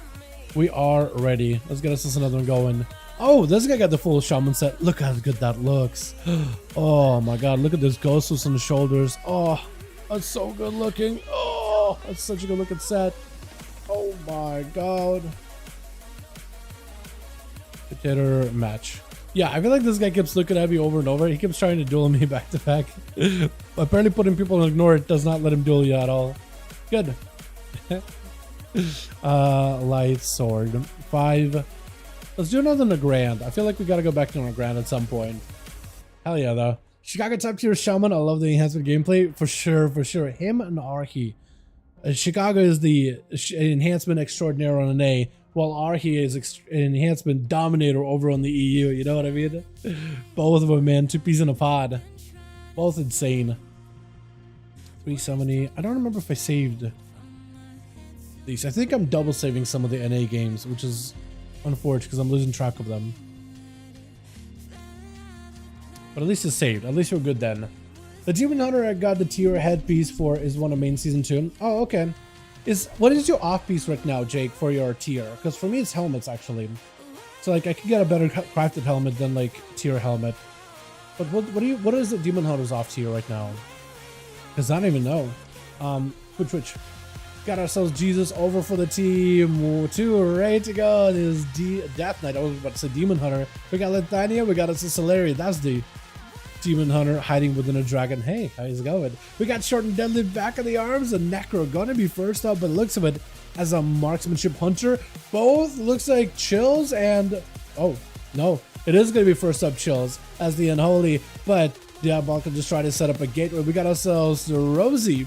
We are ready. Let's get us another one going. Oh, this guy got the full shaman set. Look how good that looks. Oh my god, look at this ghostless on the shoulders. Oh, that's so good looking. Oh, that's such a good looking set. Oh my god. Potato match. Yeah, I feel like this guy keeps looking at me over and over. He keeps trying to duel me back to back. Apparently putting people on ignore it does not let him duel you at all. Good. Light sword. 5. Let's do another Nagrand. I feel like we gotta go back to Nagrand at some point. Hell yeah, though. Chicago top tier shaman. I love the enhancement gameplay. For sure. Him and Arhi. Chicago is the enhancement extraordinaire on NA, while Arhi is enhancement dominator over on the EU. You know what I mean? Both of them, man. 2 peas in a pod. Both insane. 370. I don't remember if I saved these. I think I'm double saving some of the NA games, which is unfortunate because I'm losing track of them. But at least it's saved. At least we're good then. The Demon Hunter I got the tier headpiece for is one of main season 2. Oh, okay. What is your off piece right now, Jake, for your tier? Because for me it's helmets actually. So like I could get a better crafted helmet than like tier helmet. But what is the Demon Hunter's off tier right now? Because I don't even know. Twitch. Got ourselves Jesus over for the team. 2 ready to go. This is Death Knight. I was about to say Demon Hunter. We got Lithania. We got a Celeri. That's the Demon Hunter hiding within a dragon. Hey, how's it going? We got short and deadly back of the arms. And Necro gonna be first up, but looks of it as a marksmanship hunter. Both looks like Chills and oh no, it is gonna be first up Chills as the unholy, but Diabolical just tried to set up a gateway. We got ourselves the Rosie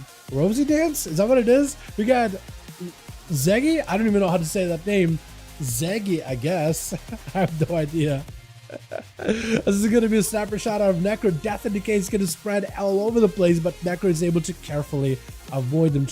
dance. Is that what it is? We got Zeggy. I don't even know how to say that name. Ziggy, I guess. I have no idea. This is going to be a snapper shot out of Necro. Death and Decay is going to spread all over the place, but Necro is able to carefully avoid them.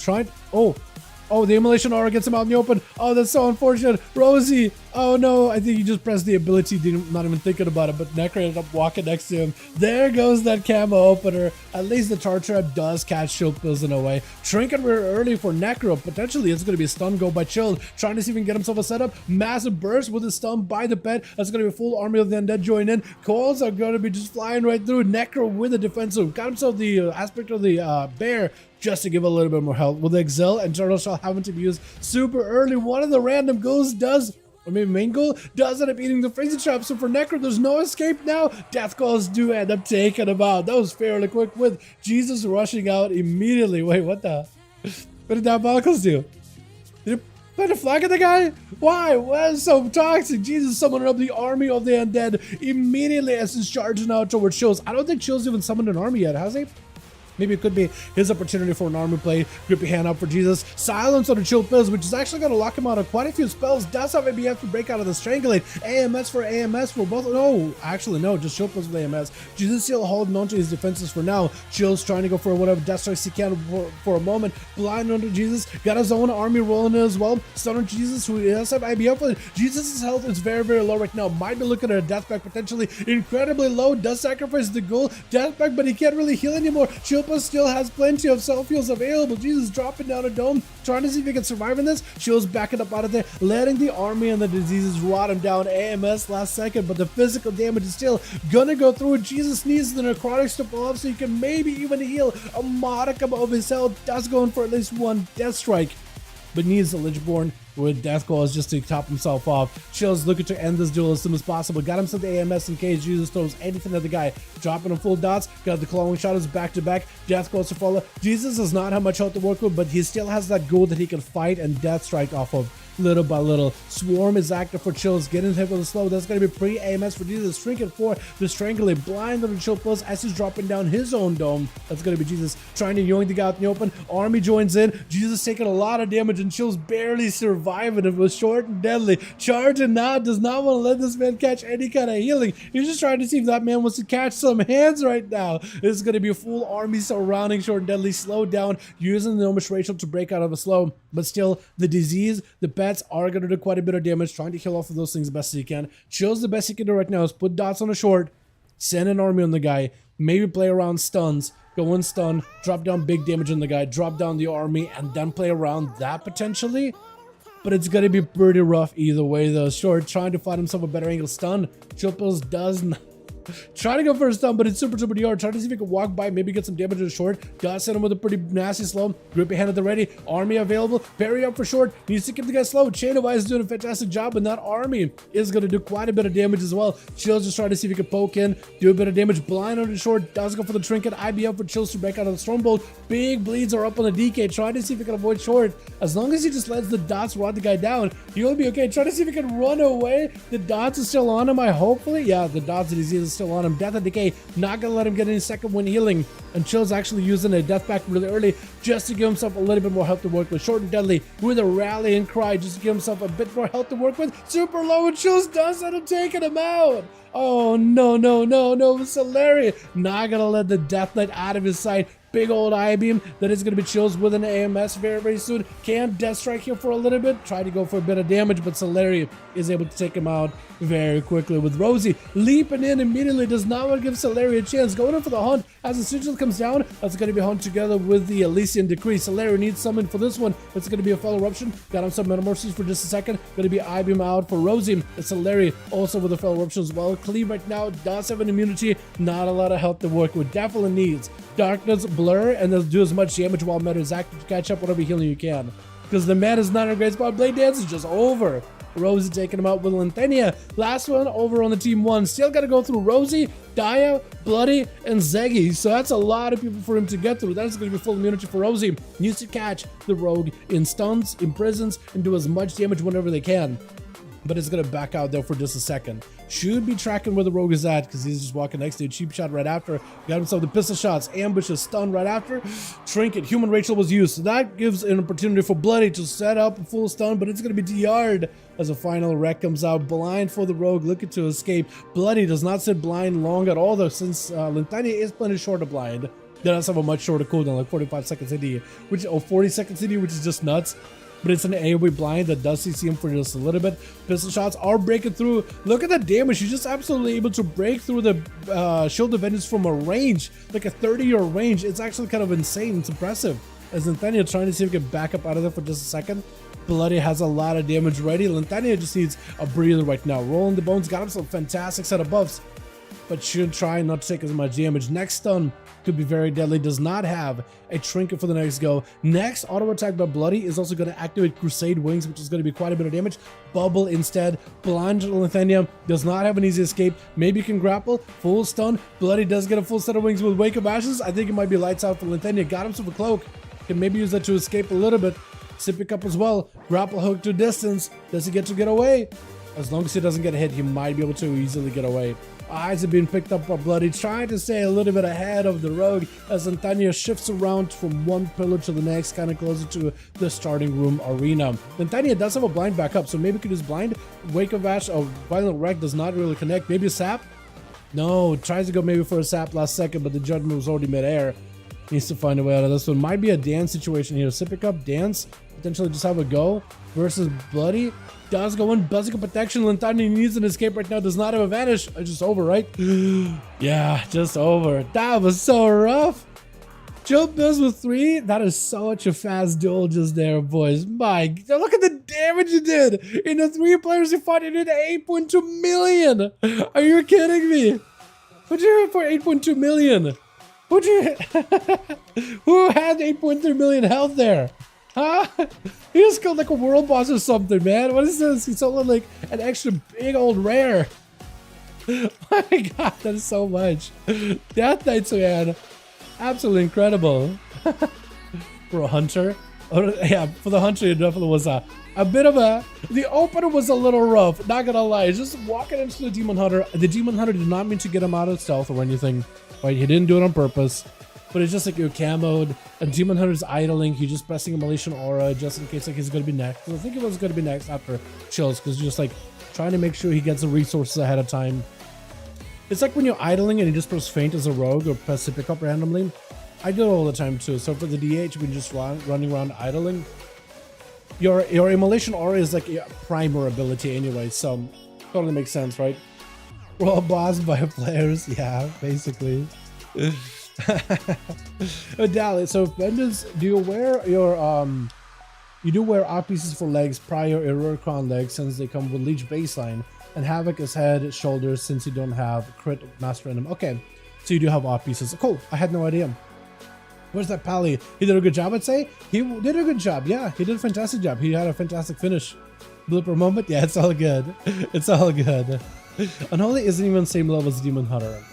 Oh, the immolation aura gets him out in the open. Oh, that's so unfortunate. Rosie. Oh no, I think he just pressed the ability, not even thinking about it, but Necro ended up walking next to him. There goes that camo opener. At least the Charge Trap does catch Shield Pills in a way. Trinket rear early for Necro. Potentially it's going to be a stun go by Chilled. Trying to see if he can get himself a setup. Massive burst with a stun by the pet. That's going to be a full army of the undead join in. Calls are going to be just flying right through. Necro with a defensive. Got himself the aspect of the bear, just to give a little bit more health. With the Exile and Turtle Shell having to be used super early. One of the random goals does, or maybe main goal, does end up eating the Frenzy Trap. So for Necro, there's no escape now. Death Calls do end up taking him out. That was fairly quick with Jesus rushing out immediately. Wait, what the? What did that Balkles do? Did it put a flag at the guy? Why? What is so toxic? Jesus summoning up the army of the undead immediately as he's charging out towards Chills. I don't think Chills even summoned an army yet, has he? Maybe it could be his opportunity for an army play. Grip your hand up for Jesus. Silence on the Chill Pills, which is actually going to lock him out of quite a few spells. Does have ABF to break out of the Strangulate. AMS for both. No, actually, no. Just Chill Pills with AMS. Jesus still holding on to his defenses for now. Chill's trying to go for whatever Death Strikes he can for a moment. Blind under Jesus. Got his own army rolling in as well. Stun on Jesus, who does have IBF with it. Jesus' health is very, very low right now. Might be looking at a Death Pack potentially incredibly low. Does sacrifice the goal. Death Pack, but he can't really heal anymore. Chill still has plenty of self-heals available. Jesus dropping down a dome, trying to see if he can survive in this. Chill's backing up out of there, letting the army and the diseases rot him down. AMS last second, but the physical damage is still gonna go through. Jesus needs the necrotics to pull up so he can maybe even heal a modicum of his health. Does going for at least one death strike, but needs the Lichborn with Death Claws just to top himself off. Chill's looking to end this duel as soon as possible. Got himself the AMS in case Jesus throws anything at the guy. Dropping him full dots. Got the clawing shadows back to back. Death Claws to follow. Jesus does not have much health to work with, but he still has that goal that he can fight and death strike off of. Little by little. Swarm is active for Chills, getting hit with a slow. That's going to be pre-AMS for Jesus. Trinket for the Strangulate. Blind on the Chill Plus as he's dropping down his own dome. That's going to be Jesus trying to yoink the guy out in the open. Army joins in. Jesus taking a lot of damage and Chill's barely surviving. It was short and deadly. Charging now, does not want to let this man catch any kind of healing. He's just trying to see if that man wants to catch some hands right now. This is going to be a full army surrounding Short and Deadly. Slowed down, using the Gnomish Racial to break out of a slow. But still, the disease, the pets are going to do quite a bit of damage, trying to heal off of those things the best as he can. Chills the best he can do right now is put dots on a short, send an army on the guy, maybe play around stuns, go in stun, drop down big damage on the guy, drop down the army, and then play around that potentially. But it's going to be pretty rough either way though. Short trying to find himself a better angle stun. Chill Pills does not. Trying to go for a stun, but it's super DR. Trying to see if he can walk by, maybe get some damage to the Short. Does hit him with a pretty nasty slow. Grip your hand at the ready. Army available. Parry up for Short. Needs to keep the guy slow. Chain of Eyes is doing a fantastic job, and that army is going to do quite a bit of damage as well. Chill's just trying to see if he can poke in, do a bit of damage. Blind on the Short. Does go for the Trinket. IBF for Chills to break out of the Stormbolt. Big bleeds are up on the DK. Trying to see if he can avoid Short. As long as he just lets the dots rod the guy down, he'll be okay. Trying to see if he can run away. The dots is still on him, hopefully. Yeah, the dots and disease is still on him. Death and Decay, not gonna let him get any second win healing. And Chill's actually using a death pack really early just to give himself a little bit more health to work with. Short and Deadly with a rallying cry just to give himself a bit more health to work with. Super low, and Chills does end up taking him out. Oh no, Solari not gonna let the Death Knight out of his sight. Big old I-beam that is going to be Chills with an AMS very soon. Can Death Strike here for a little bit. Try to go for a bit of damage, but Solari is able to take him out very quickly with Rosie leaping in immediately. Does not want to give Solari a chance. Going in for the hunt as the sigil comes down. That's going to be hunt together with the Elysian Decree. Solari needs summon for this one. It's going to be a Fell Eruption. Got him some Metamorphosis for just a second. Going to be I-beam out for Rosie. It's Solari also with a Fell Eruption as well. Cleave right now does have an immunity. Not a lot of health to work with. Definitely needs Darkness, Blur, and they'll do as much damage while Meta is active to catch up whatever healing you can. Because the Meta is not in a great spot. Blade Dance is just over. Rosie taking him out with Lanthania. Last one over on the team one. Still got to go through Rosie, Daya, Bloody, and Zeggy. So that's a lot of people for him to get through. That's going to be full immunity for Rosie. Needs to catch the rogue in stuns, in prisons, and do as much damage whenever they can. but it's gonna back out there for just a second. Should be tracking where the rogue is at because he's just walking next to a cheap shot right after. Got himself the pistol shots, ambushes, stun right after. Trinket, human Rachel was used, so that gives an opportunity for Bloody to set up a full stun, but it's gonna be DR'd as a final wreck comes out. Blind for the rogue, looking to escape. Bloody does not sit blind long at all though, since Lintania is plenty short of blind. Does have a much shorter cooldown, like 45 seconds CD, which 40 seconds CD, which is just nuts. But it's an AoE blind that does CC him for just a little bit. Pistol shots are breaking through. Look at the damage. He's just absolutely able to break through the shield of vengeance from a range, like a 30-yard range. It's actually kind of insane. It's impressive. As Lintania trying to see if he can back up out of there for just a second. Bloody has a lot of damage ready. Lintania just needs a breather right now. Rolling the bones, got himself a fantastic set of buffs, but should try not to take as much damage. Next stun could be very deadly. Does not have a trinket for the next go. Next auto attack by Bloody is also going to activate Crusade Wings, which is going to be quite a bit of damage. Bubble instead. Blind Lithania does not have an easy escape. Maybe can grapple. Full stun. Bloody does get a full set of wings with Wake of Ashes. I think it might be lights out for Lithania. Got himself a cloak. Can maybe use that to escape a little bit. Sipping up as well. Grapple hook to distance. Does he get away? As long as he doesn't get hit, he might be able to easily get away. Eyes have been picked up by Bloody, trying to stay a little bit ahead of the rogue as Lintania shifts around from one pillar to the next, kind of closer to the starting room arena. Lintania does have a blind back up, so maybe could use blind. Wake of Ash or Violent Wreck does not really connect. Maybe a sap? No, tries to go maybe for a sap last second, but the judgment was already midair. Needs to find a way out of this one. Might be a dance situation here. Sipic up, dance, potentially just have a go versus Bloody. Does go in, buzzing protection. Lintania needs an escape right now. Does not have a vanish. It's just over, right? Yeah, just over. That was so rough. Jump this with 3. That is such a fast duel just there, boys. My, look at the damage you did. In the 3 players you fought, you did 8.2 million. Are you kidding me? What'd you hit for 8.2 million? Who'd you hit? Who had 8.3 million health there? Huh? He just killed like a world boss or something, man. What is this? He sold like an extra big old rare. My god, that is so much. Death Knights, man. Absolutely incredible. For a hunter. Oh, yeah, for the hunter, it definitely was a bit of a... The opener was a little rough, not gonna lie. Just walking into the Demon Hunter. The Demon Hunter did not mean to get him out of stealth or anything. Right? He didn't do it on purpose. But it's just like you're camoed, and Demon Hunter's idling. He's just pressing a Malicious Aura just in case like he's gonna be next. I think it was gonna be next after Chills, because you're just like trying to make sure he gets the resources ahead of time. It's like when you're idling and you just press Feint as a rogue or press to pick up randomly. I do it all the time too. So for the DH, when you're just running around idling, your Immolation Aura is like a primer ability anyway, so totally makes sense, right? We're all bossed by players, yeah, basically. Dali, so Vengeance, do you wear your you do wear art pieces for legs prior Heroic Crown legs since they come with Leech baseline, and Havoc is head, shoulders since you don't have crit master in them. Okay, so you do have art pieces. Cool, I had no idea. Where's that Pally? He did a good job, I'd say. He did a good job, yeah, he did a fantastic job. He had a fantastic finish. Blooper moment, yeah, it's all good. It's all good. Unholy isn't even the same level as Demon Hunter.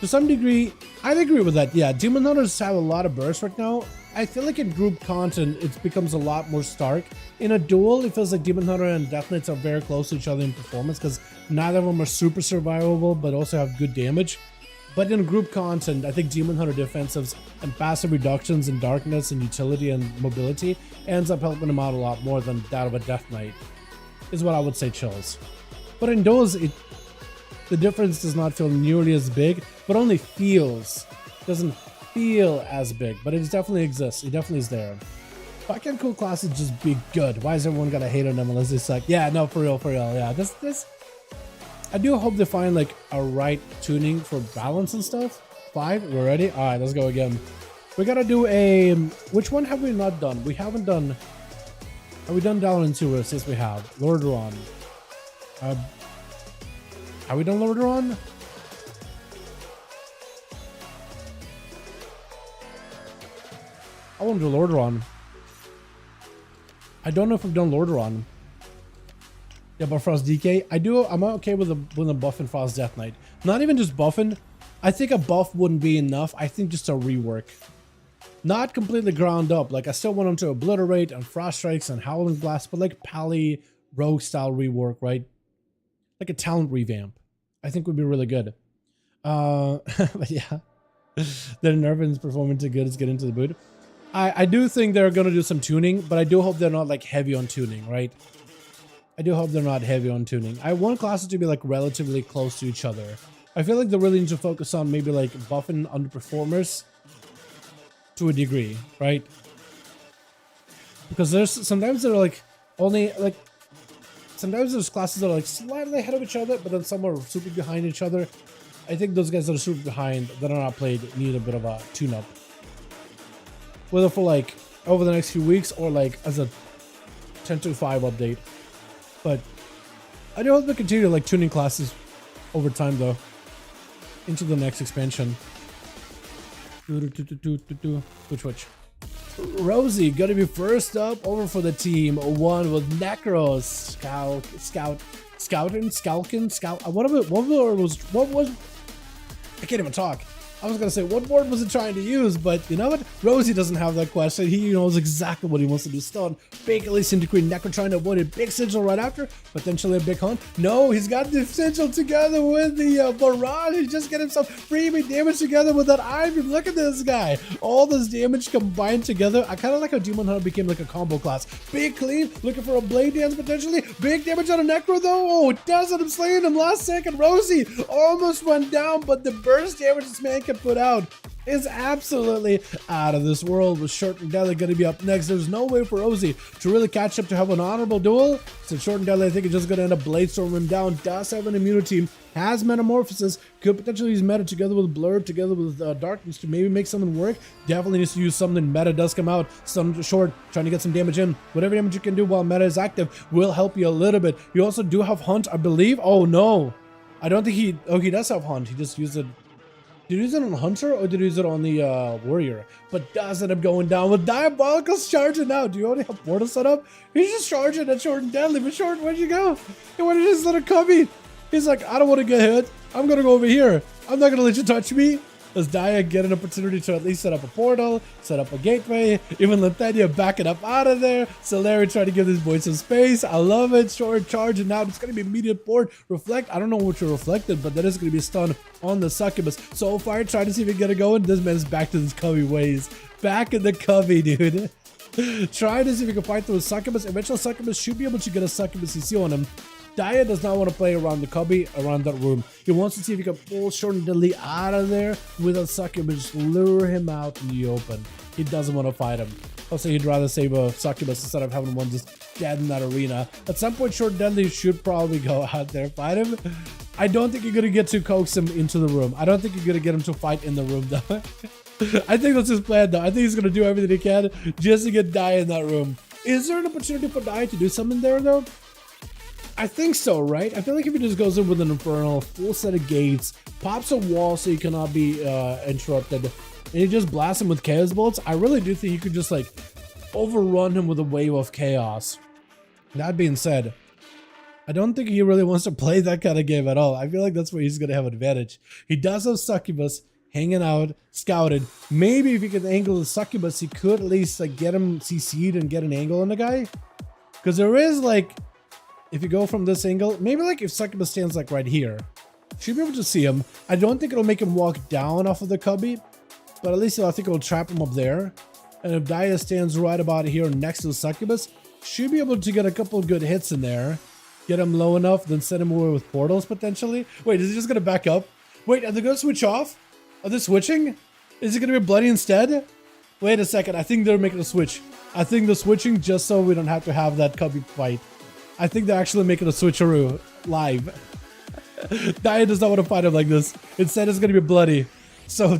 To some degree, I'd agree with that. Yeah, Demon Hunters have a lot of bursts right now. I feel like in group content, it becomes a lot more stark. In a duel, it feels like Demon Hunter and Death Knights are very close to each other in performance because neither of them are super survivable, but also have good damage. But in group content, I think Demon Hunter defensives and passive reductions in darkness and utility and mobility ends up helping them out a lot more than that of a Death Knight, is what I would say, Chills. But in duels, the difference does not feel nearly as big, but only feels. Doesn't feel as big, but it definitely exists. It definitely is there. Why can't cool classes just be good? Why is everyone gonna hate on them unless they suck? Yeah, no, for real, yeah. This. I do hope they find like a right tuning for balance and stuff. 5, we're ready? Alright, let's go again. We gotta do a... Which one have we not done? We haven't done... Have we done Dalaran 2? Yes, we have. Lordaeron. Have we done Lordaeron? I want to do Lordaeron. I don't know if we've done Lordaeron. Yeah, but Frost DK. I'm okay with the buff in Frost Death Knight. Not even just buffing. I think a buff wouldn't be enough. I think just a rework. Not completely ground up. Like, I still want him to obliterate and Frost Strikes and Howling Blast, but like Pally, rogue style rework, right? Like a talent revamp. I think would be really good. But yeah, their Nervin's performing too good. Let's get into the boot. I do think they're going to do some tuning, but I do hope they're not like heavy on tuning, right? I do hope they're not heavy on tuning. I want classes to be like relatively close to each other. I feel like they really need to focus on maybe like buffing underperformers to a degree, right? Because there's sometimes they're like only like sometimes there's classes that are like slightly ahead of each other, but then some are super behind each other. I think those guys that are super behind that are not played need a bit of a tune-up. Whether for like over the next few weeks or like as a 10.5 update. But I do hope they continue like tuning classes over time though. Into the next expansion. Which? Rosie gonna be first up over for the team. One with Necros. Scout. What was? I can't even talk. I was gonna say, what board was it trying to use? But you know what? Rosie doesn't have that question. He knows exactly what he wants to do. Stun, big Elysian Decree, Necro trying to avoid a big sigil right after, potentially a big hunt. No, he's got the sigil together with the barrage. He just get himself freebie damage together with that Ivy. Look at this guy. All this damage combined together. I kind of like how Demon Hunter became like a combo class. Big clean, looking for a blade dance potentially. Big damage on a Necro though. Oh, it does it. I'm slaying him last second. Rosie almost went down, but the burst damage this man can put out is absolutely out of this world. With Short and Deadly going to be up next. There's no way for Rosie to really catch up to have an honorable duel. So Short and Deadly, I think, is just going to end up bladestorming him down. Does have an immunity, has metamorphosis, could potentially use meta together with Blur, together with Darkness to maybe make something work. Definitely needs to use something. Meta does come out. Some Short trying to get some damage in. Whatever damage you can do while meta is active will help you a little bit. You also do have Hunt, I believe. Oh no, I don't think he. Oh, he does have Hunt. He just used it. Did he use it on Hunter or did he use it on the Warrior? But does end up going down with Diabolical's charging now. Do you already have Portal set up? He's just charging at Short and Deadly. But Short, where'd you go? He wanted his little cubby. He's like, I don't want to get hit. I'm going to go over here. I'm not going to let you touch me. Does Dia get an opportunity to at least set up a portal, set up a gateway, even Lithania backing up out of there. Larry trying to give this boy some space. I love it. Short charge, and now it's going to be immediate board. Reflect. I don't know what you reflected, but that is going to be a stun on the Succubus. Soulfire trying to see if he can get it going. This man's back to his cubby ways. Back in the cubby, dude. Trying to see if he can fight through a Succubus. Eventual Succubus should be able to get a Succubus CC on him. Dia does not want to play around the cubby, around that room. He wants to see if he can pull Short and Deadly out of there with a Succubus, just lure him out in the open. He doesn't want to fight him. Also, he'd rather save a Succubus instead of having one just dead in that arena. At some point, Short and Deadly should probably go out there, fight him. I don't think you're going to get to coax him into the room. I don't think you're going to get him to fight in the room, though. I think that's his plan, though. I think he's going to do everything he can just to get Dia in that room. Is there an opportunity for Dia to do something there, though? I think so, right? I feel like if he just goes in with an Infernal, full set of gates, pops a wall so he cannot be interrupted, and he just blasts him with Chaos Bolts, I really do think he could just like overrun him with a wave of chaos. That being said, I don't think he really wants to play that kind of game at all. I feel like that's where he's going to have an advantage. He does have Succubus hanging out, scouted. Maybe if he could angle the Succubus, he could at least like get him CC'd and get an angle on the guy. Because there is like, if you go from this angle, maybe like if Succubus stands like right here, should be able to see him. I don't think it'll make him walk down off of the cubby, but at least I think it'll trap him up there. And if Dia stands right about here next to the Succubus, should be able to get a couple of good hits in there. Get him low enough, then send him away with portals potentially. Wait, is he just going to back up? Wait, are they going to switch off? Are they switching? Is it going to be Bloody instead? Wait a second, I think they're making a switch. I think they're switching just so we don't have to have that cubby fight. I think they're actually making a switcheroo live. Dia does not want to fight him like this. Instead, it's going to be Bloody. So,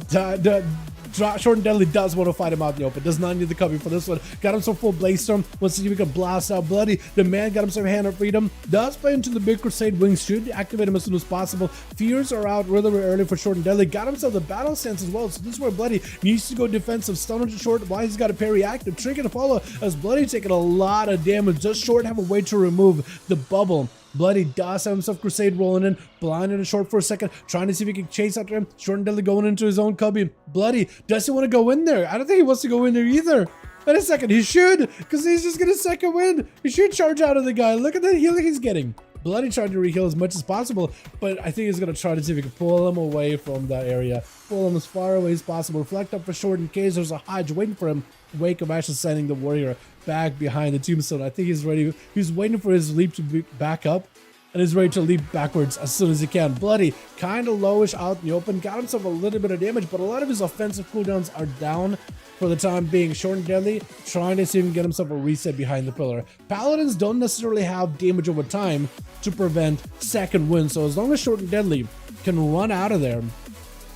Short and Deadly does want to fight him out in the open. Does not need the cubby for this one. Got him some full Blaze Storm. Wants to see if he can blast out Bloody. The man got him some Hand of Freedom. Does play into the big Crusade Wings. Should activate him as soon as possible. Fears are out really early for Short and Deadly. Got himself the Battle Stance as well. So this is where Bloody needs to go defensive. Stun to Short. Why he's got a parry active. Trinket to follow as Bloody taking a lot of damage. Just Short have a way to remove the bubble. Bloody does have himself Crusade rolling in, blinded and Short for a second, trying to see if he can chase after him. Short and Deadly going into his own cubby. Bloody, does he want to go in there? I don't think he wants to go in there either. Wait a second, he should, because he's just gonna second wind. He should charge out of the guy. Look at the healing he's getting. Bloody trying to reheal as much as possible, but I think he's gonna try to see if he can pull him away from that area. Pull him as far away as possible. Reflect up for short in case there's a Hodge waiting for him. Wake of actually sending the warrior back behind the tombstone. I think he's ready. He's waiting for his leap to be back up. And is ready to leap backwards as soon as he can. Bloody, kind of lowish out in the open. Got himself a little bit of damage, but a lot of his offensive cooldowns are down for the time being. Short and deadly, trying to see if he can get himself a reset behind the pillar. Paladins don't necessarily have damage over time to prevent second wind, so as long as short and deadly can run out of there,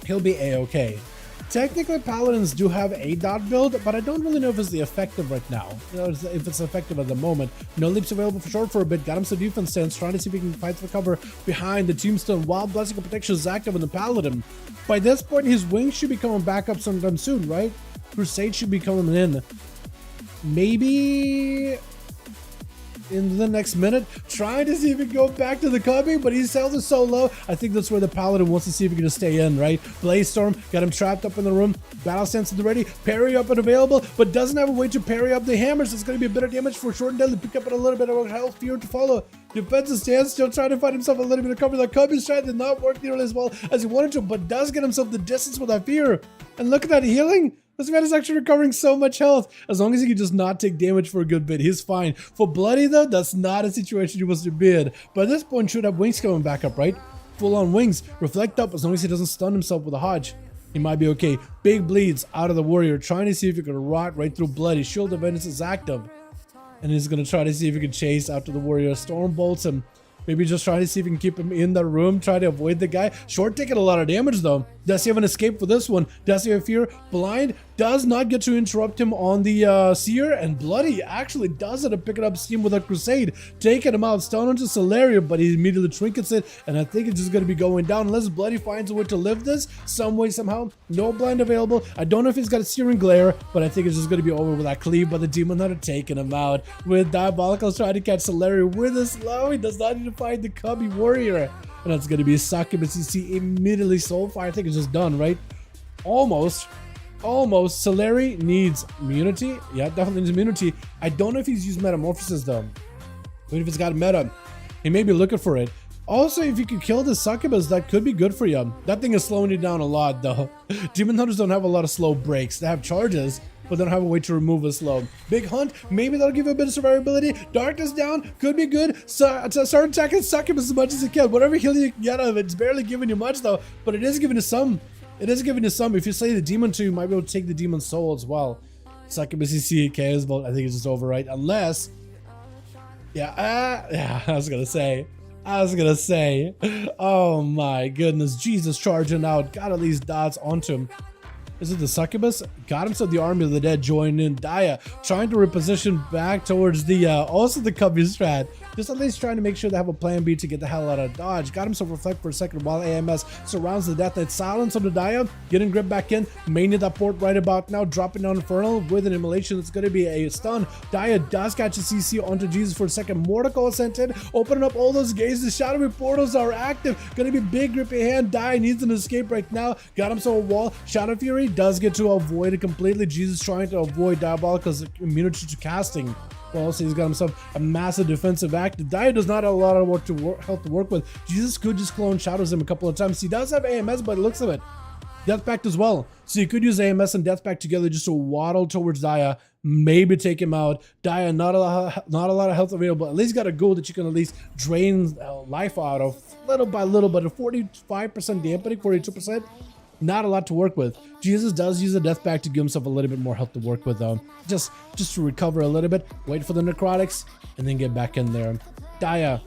he'll be a-okay. Technically, Paladins do have a dot build, but I don't really know if it's the effective right now. You know, if it's effective at the moment. No leaps available for short for a bit. Got him some defense stance, trying to see if he can fight for cover behind the tombstone while Blessing of Protection is active on the Paladin. By this point, his wings should be coming back up sometime soon, right? Crusade should be coming in. Maybe in the next minute, trying to see if he can go back to the cubby, but his health is so low. I think that's where the Paladin wants to see if he can just stay in, right? Blaze Storm got him trapped up in the room. Battle Stance is ready. Parry up and available, but doesn't have a way to parry up the hammers. It's going to be a bit of damage for short and deadly. Pick up a little bit of health. Fear to follow. Defensive stance, still trying to find himself a little bit of cover. The Cubby strat did not work nearly as well as he wanted to, but does get himself the distance with that fear. And look at that healing. This man is actually recovering so much health. As long as he can just not take damage for a good bit, he's fine. For Bloody, though, that's not a situation he wants to be in. But at this point, should have wings coming back up, right? Full on wings. Reflect up as long as he doesn't stun himself with a Hodge. He might be okay. Big bleeds out of the warrior, trying to see if he can rot right through Bloody. Shield of Vengeance is active. And he's going to try to see if he can chase after the warrior. Storm bolts him. Maybe just try to see if he can keep him in the room, try to avoid the guy. Short taking a lot of damage though. Does he have an escape for this one? Does he have fear? Blind does not get to interrupt him on the Seer, and Bloody actually does it to pick it up steam with a Crusade. Taking him out, stun onto Solaria, but he immediately trinkets it, and I think it's just going to be going down unless Bloody finds a way to live this some way, somehow. No blind available. I don't know if he's got a Searing Glare, but I think it's just going to be over with that cleave by the Demon Hunter taking him out. With Diabolical trying to catch Solaria with a slow. He does not need to fight the Cubby Warrior. And that's going to be Succubus. You see immediately Soulfire. I think it's just done, right? Almost. Solari needs immunity. Yeah, definitely needs immunity. I don't know if he's used Metamorphosis though. But if it's got meta, he may be looking for it. Also, if you could kill the Succubus, that could be good for you. That thing is slowing you down a lot though. Demon Hunters don't have a lot of slow breaks. They have charges, but they don't have a way to remove a slow. Big Hunt, maybe that'll give you a bit of survivability. Darkness down, could be good. Start attacking Succubus as much as you can. Whatever heal you can get out of it, it's barely giving you much though, but it is giving you some. It is giving you some. If you slay the demon too, you might be able to take the demon soul as well. Succubus CK as well. I think it's just over, right? Unless, yeah, I was gonna say, oh my goodness, Jesus charging out, got all these dots onto him. Is it the Succubus? Got himself the Army of the Dead joined in. Daya trying to reposition back towards the also the Cubby strat. Just at least trying to make sure they have a plan B to get the hell out of dodge. Got himself Reflect for a second while AMS surrounds the Death Knight. Silence on the Daya. Getting grip back in. Maining that port right about now. Dropping down Infernal with an immolation. It's going to be a stun. Daya does catch a CC onto Jesus for a second. Mortical sent in. Opening up all those gates. The shadowy portals are active. Going to be big grippy hand. Daya needs an escape right now. Got himself a wall. Shadow Fury does get to avoid it completely. Jesus trying to avoid Diabolical's immunity to casting. Well, so he's got himself a massive defensive act. Daya does not have a lot of health to work with. Jesus could just clone shadows him a couple of times. He does have AMS, but it looks of it. Death Pact as well. So you could use AMS and Death Pact together just to waddle towards Daya, maybe take him out. Daya, not a lot of health available. At least got a goal that you can at least drain life out of little by little, but a 45% dampening, 42%. Not a lot to work with. Jesus does use a Death Pact to give himself a little bit more health to work with though. Just to recover a little bit, wait for the necrotics, and then get back in there. Daya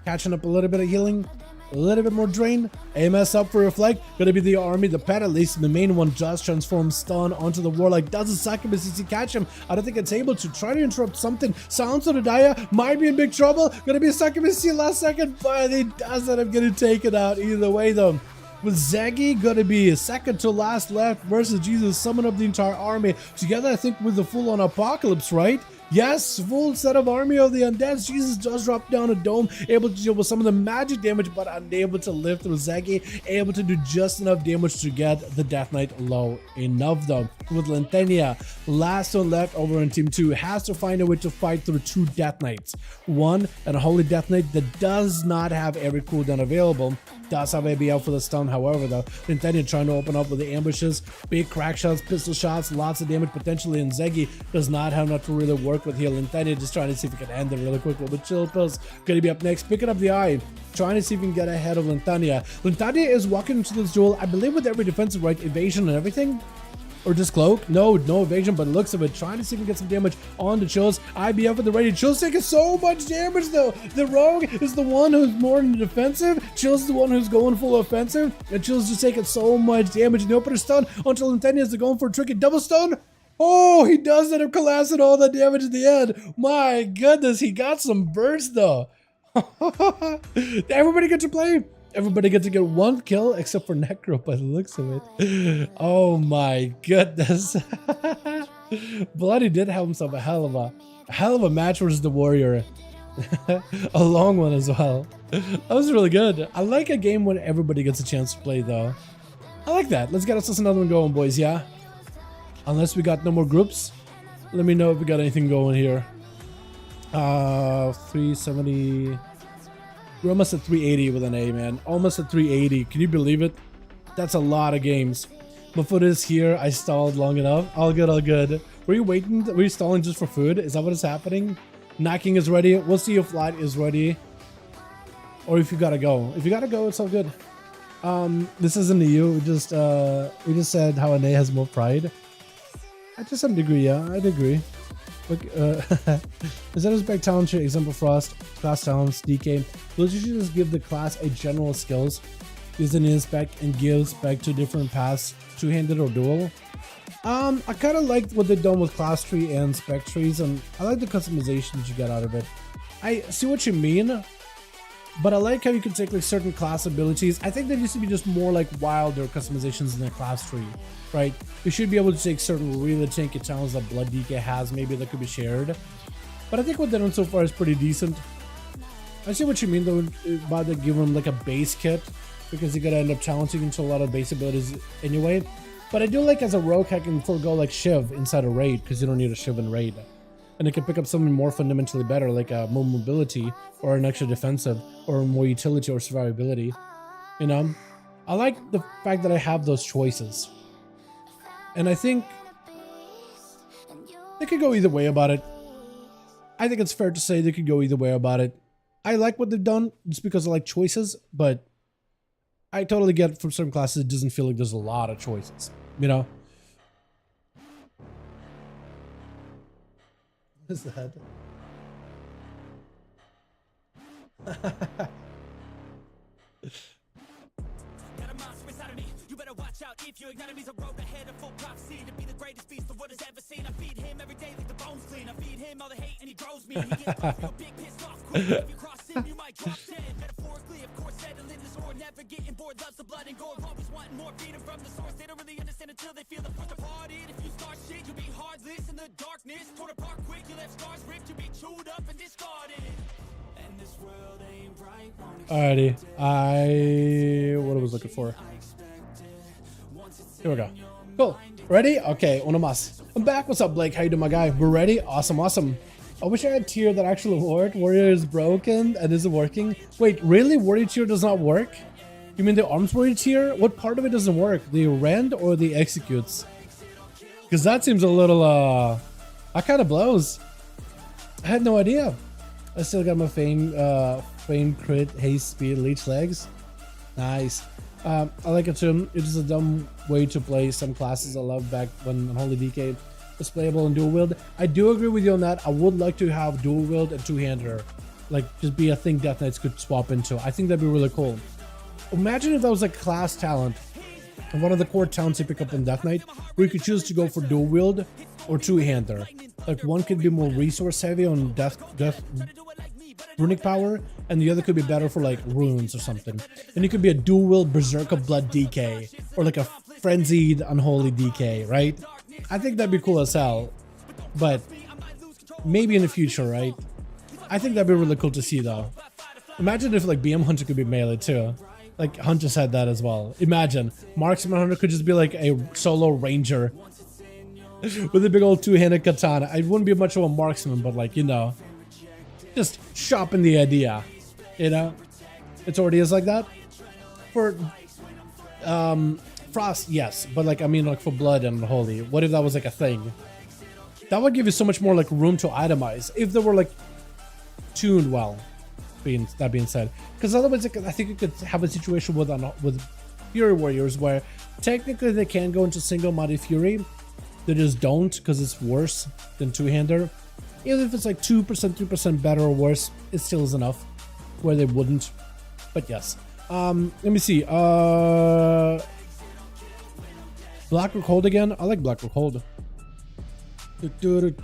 catching up a little bit of healing, a little bit more drain. AMS up for Reflect. Gonna be the army, the pet at least. The main one does transform stun onto the Warlock. Does the Succubus as he catch him? I don't think it's able to. Try to interrupt something. Silence on the Daya. Might be in big trouble. Gonna be a Succubus see last second, but he doesn't. I'm gonna take it out either way though. With Zaggy gonna be second to last left versus Jesus, summon up the entire army together. I think with the full-on apocalypse, right? Yes, full set of army of the undead. Jesus does drop down a dome, able to deal with some of the magic damage, but unable to live through Zeki, able to do just enough damage to get the Death Knight low enough though. With Lentenia, last one left over in Team 2, has to find a way to fight through 2 Death Knights. One, and a Holy Death Knight that does not have every cooldown available. Does have ABL for the stun, however though, Lentenia trying to open up with the ambushes, big crack shots, pistol shots, lots of damage potentially, and Zeki does not have enough to really work with here. Lentenia just trying to see if he can end it really quickly, but Chill Pills gonna be up next, picking up the eye, trying to see if he can get ahead of Lentenia. Lentenia is walking into this duel, I believe with every defensive right, evasion and everything. Or just cloak? No evasion, but looks of it. Trying to see if we can get some damage on the Chills. IBF at the ready. Chills taking so much damage though. The Rogue is the one who's more in the defensive. Chills is the one who's going full offensive. And Chills just taking so much damage. And the opener stun until Lentenia is going for a tricky double stun. Oh, he does end up collapsing all that damage at the end. My goodness, he got some burst though. Everybody get to play. Everybody gets to get 1 kill except for Necro by the looks of it. Oh my goodness. Bloody did have himself a hell of a match versus the Warrior. A long one as well. That was really good. I like a game when everybody gets a chance to play though. I like that. Let's get us another one going, boys, yeah? Unless we got no more groups. Let me know if we got anything going here. 370... We're almost at 380 with an A, man. Almost at 380. Can you believe it? That's a lot of games. But for this here, I stalled long enough. All good, all good. Were you waiting? Were you stalling just for food? Is that what is happening? Knocking is ready. We'll see if flight is ready. Or if you gotta go. If you gotta go, it's all good. This isn't EU. We just said how an A has more pride. To some degree, yeah, I'd agree. Look, is that respect talent trait, example frost, class talents, DK. Those usually just give the class a general skills, use an inspect and give spec to different paths, two-handed or dual. I kind of liked what they've done with class tree and spec trees, and I like the customizations you get out of it. I see what you mean, but I like how you can take like certain class abilities. I think there used to be just more like wilder customizations in the class tree, right? You should be able to take certain really tanky talents that Blood DK has, maybe that could be shared. But I think what they've done so far is pretty decent. I see what you mean though, by the give him like a base kit, because you're gonna end up challenging into a lot of base abilities anyway. But I do like as a rogue I can forego like Shiv inside a raid, because you don't need a Shiv in raid. And it can pick up something more fundamentally better, like more mobility, or an extra defensive, or more utility or survivability. You know? I like the fact that I have those choices. And I think they could go either way about it. I think it's fair to say they could go either way about it. I like what they've done just because I like choices, but I totally get from certain classes it doesn't feel like there's a lot of choices, you know? What is that? If your enemy's a road ahead of full prophecy to be the greatest beast the world has ever seen. I feed him every day like the bones clean. I feed him all the hate and he grows me. He gets real big, pissed off quick. If you cross him, you might drop dead. Metaphorically, of course, settling this war, never getting bored. Loves the blood and gore, always wanting more. Feeding from the source, they don't really understand until they feel the force departed. If you start shit, you'll be heartless in the darkness. Torn apart quick, you left scars ripped, you'll be chewed up and discarded. And this world ain't right. Alrighty, what I was looking for. Here we go. Cool. Ready? Okay, uno más. I'm back. What's up, Blake? How you doing, my guy? We're ready? Awesome, awesome. I wish I had tier that actually worked. Warrior is broken and isn't working. Wait, really? Warrior tier does not work? You mean the arms warrior tier? What part of it doesn't work? The rend or the executes? Because that seems a little, that kind of blows. I had no idea. I still got my fame crit, haste, speed, leech legs. Nice. I like it too. It is a dumb way to play some classes I loved back when Holy DK was playable in dual wield. I do agree with you on that. I would like to have dual wield and two-hander, like just be a thing Death Knights could swap into. I think that'd be really cool. Imagine if that was like class talent and one of the core talents you pick up in Death Knight, where you could choose to go for dual wield or two-hander. Like one could be more resource heavy on death runic power, and the other could be better for like runes or something. And it could be a dual wield berserk of blood DK, or like a frenzied unholy DK, right? I think that'd be cool as hell. But maybe in the future, right? I think that'd be really cool to see though. Imagine if like BM Hunter could be melee too. Like Hunter said that as well. Imagine Marksman Hunter could just be like a solo ranger with a big old two-handed katana. I wouldn't be much of a marksman, but like, you know, just shopping the idea, you know? It's already is like that. For Frost, yes, but like, I mean, like for Blood and Holy, what if that was like a thing? That would give you so much more like room to itemize if they were like tuned well. That being said, because otherwise I think you could have a situation with Fury Warriors where technically they can go into single modded Fury, they just don't because it's worse than two-hander. Even if it's like 2%, 3% better or worse, it still is enough where they wouldn't. But yes, let me see. Blackrock Hold again. I like Blackrock Hold. Alrighty,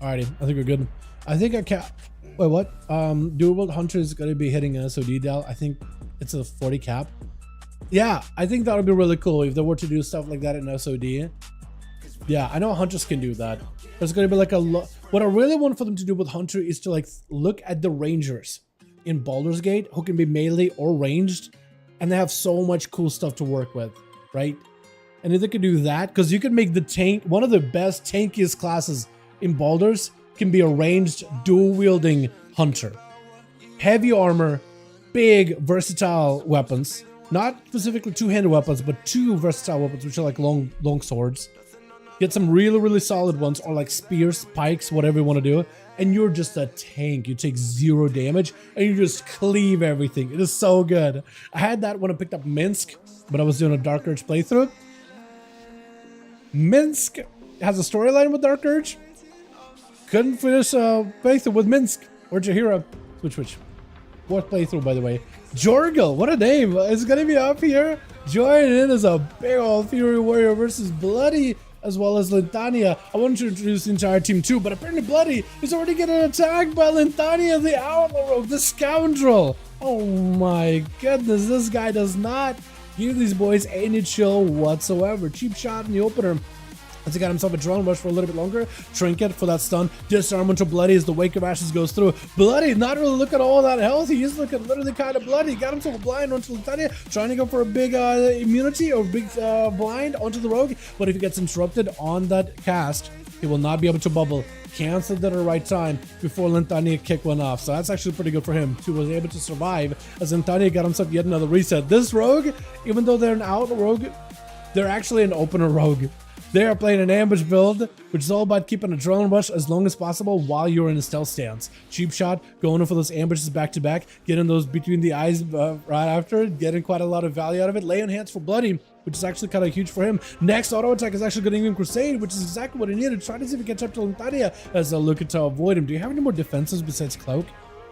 I think we're good. I think I can. Wait, what? Duel Hunter is going to be hitting an SOD Dal. I think it's a 40 cap. Yeah, I think that would be really cool if they were to do stuff like that in SOD. Yeah, I know Hunters can do that. There's going to be like a what I really want for them to do with Hunter is to like look at the Rangers in Baldur's Gate who can be melee or ranged, and they have so much cool stuff to work with, right? And if they could do that, because you can make the tank, one of the best tankiest classes in Baldur's can be a ranged dual-wielding hunter. Heavy armor, big, versatile weapons. Not specifically two-handed weapons, but two versatile weapons, which are like long swords. Get some really, really solid ones, or like spears, pikes, whatever you want to do. And you're just a tank. You take 0 damage, and you just cleave everything. It is so good. I had that when I picked up Minsk, but I was doing a Dark Urge playthrough. Minsk has a storyline with Dark Urge. Couldn't finish a playthrough with Minsk or Jahira. Switch. Fourth playthrough, by the way. Jorgel, what a name. It's gonna be up here. Joining in as a big old Fury Warrior versus Bloody, as well as Lintania. I wanted to introduce the entire team too, but apparently Bloody is already getting attacked by Lintania, the Outlaw Rogue, the scoundrel. Oh my goodness, this guy does not give these boys any chill whatsoever. Cheap shot in the opener. As he got himself a drone rush for a little bit longer. Trinket for that stun. Disarm onto Bloody as the Wake of Ashes goes through. Bloody not really looking all that healthy. He's looking literally kind of bloody. Got himself a blind onto Lintania. Trying to go for a big immunity or big blind onto the Rogue. But if he gets interrupted on that cast, he will not be able to bubble. Canceled at the right time before Lintania kicked one off. So that's actually pretty good for him. He was able to survive as Lintania got himself yet another reset. This Rogue, even though they're an out Rogue, they're actually an opener Rogue. They are playing an ambush build, which is all about keeping a adrenaline rush as long as possible while you're in a stealth stance. Cheap shot, going in for those ambushes back to back, getting those between the eyes right after, getting quite a lot of value out of it. Lay on hands for Bloody, which is actually kind of huge for him. Next auto attack is actually getting in Crusade, which is exactly what he needed. Try to see if he can catch up to Lintania as they're looking to avoid him. Do you have any more defenses besides Cloak?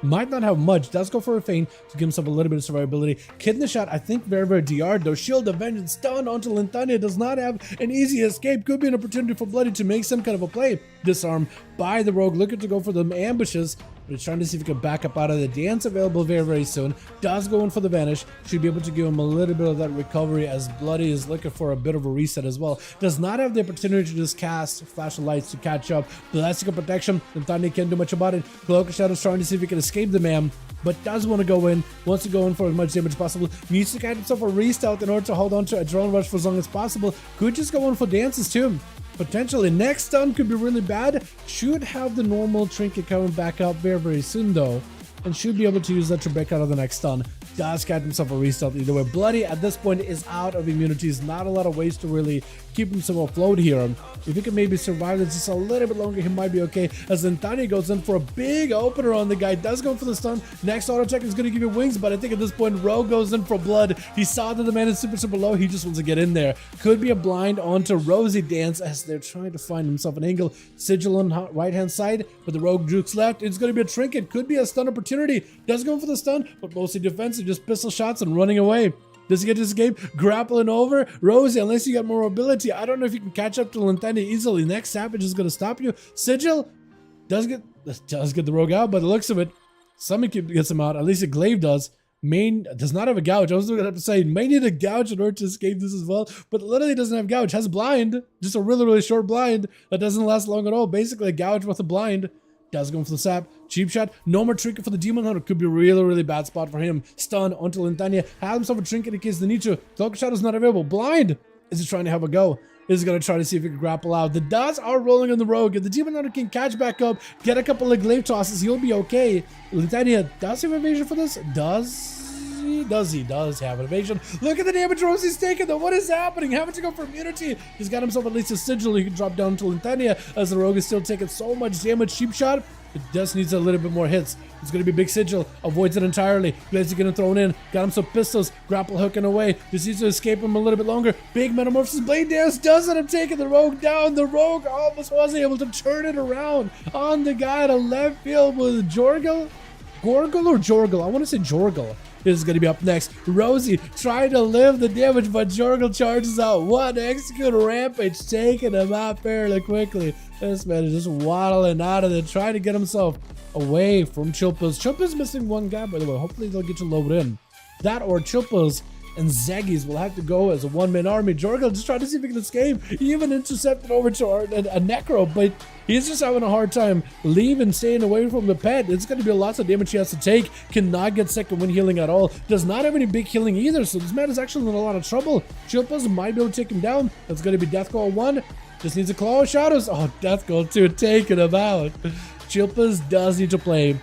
Might not have much. Does go for a feint to give himself a little bit of survivability. Kidney shot, I think very, very DR'd though. Shield of Vengeance stun onto Lintania. Does not have an easy escape. Could be an opportunity for Bloody to make some kind of a play. Disarm by the Rogue, looking to go for the ambushes. But he's trying to see if he can back up out of the dance, available very, very soon. Does go in for the Vanish. Should be able to give him a little bit of that recovery as Bloody is looking for a bit of a reset as well. Does not have the opportunity to just cast Flash of Lights to catch up. Elastic Protection, Lintania can't do much about it. Cloak of Shadows trying to see if he can escape the man, but does want to go in, wants to go in for as much damage as possible. Needs to get himself a restart in order to hold on to a drone rush for as long as possible. Could just go in for dances too. Potentially. Next stun could be really bad. Should have the normal trinket coming back up very, very soon though, and should be able to use that to break out of the next stun. Does get himself a restart either way. Bloody at this point is out of immunities. Not a lot of ways to really keep himself afloat here. If he can maybe survive this just a little bit longer, he might be okay. As Lintania goes in for a big opener on the guy. Does go for the stun. Next auto check is going to give you wings, but I think at this point Rogue goes in for blood. He saw that the man is super, super low. He just wants to get in there. Could be a blind onto Rosie Dance as they're trying to find himself an angle. Sigil on right hand side, but the Rogue jukes left. It's going to be a trinket. Could be a stun opportunity. Does go for the stun, but mostly defensive. Just pistol shots and running away. Does he get to escape? Grappling over? Rosie, unless you got more mobility, I don't know if you can catch up to Lintania easily. Next Savage is going to stop you. Sigil does get the Rogue out, by the looks of it. Somebody gets him out. At least a Glaive does. Main does not have a gouge. I was going to say may need a gouge in order to escape this as well, but literally doesn't have gouge. Has blind, just a really, really short blind that doesn't last long at all. Basically a gouge with a blind. Does go for the sap. Cheap shot. No more trinket for the demon hunter. Could be a really, really bad spot for him. Stun until Lintania has himself a trinket in case they need to. Cloak shot is not available. Blind. Is he trying to have a go? Is going to try to see if he can grapple out. The dots are rolling on the rogue. If the demon hunter can catch back up, get a couple of glaive tosses, he'll be okay. Lintania does have evasion for this? He does have an evasion. Look at the damage rolls he's taking though. What is happening? Having to go for immunity. He's got himself at least a sigil he can drop down to Lintania as the rogue is still taking so much damage. Cheap shot. It just needs a little bit more hits. It's going to be big sigil. Avoids it entirely. Blades are getting thrown in. Got him some pistols. Grapple hooking away. Just needs to escape him a little bit longer. Big metamorphosis. Blade dance does end up taking the rogue down. The rogue almost wasn't able to turn it around on the guy to left field with Gorgle or Jorgle? I want to say Jorgle. This is going to be up next. Rosie trying to live the damage, but Jorgle charges out. One execute rampage, taking him out fairly quickly. This man is just waddling out of there, trying to get himself away from Chilpos. Chilpos missing one guy, by the way. Hopefully they'll get you loaded in. That or Chilpos and Zeggies will have to go as a one-man army. Jorgle just trying to see if he can escape. He even intercepted over to a Necro, but he's just having a hard time leaving, staying away from the pet. It's going to be lots of damage he has to take. Cannot get second wind healing at all. Does not have any big healing either, so this man is actually in a lot of trouble. Chilpos might be able to take him down. That's going to be Death Call 1. Just needs a Claw of Shadows. Oh, Death Call 2 taking him out. Chilpos does need to play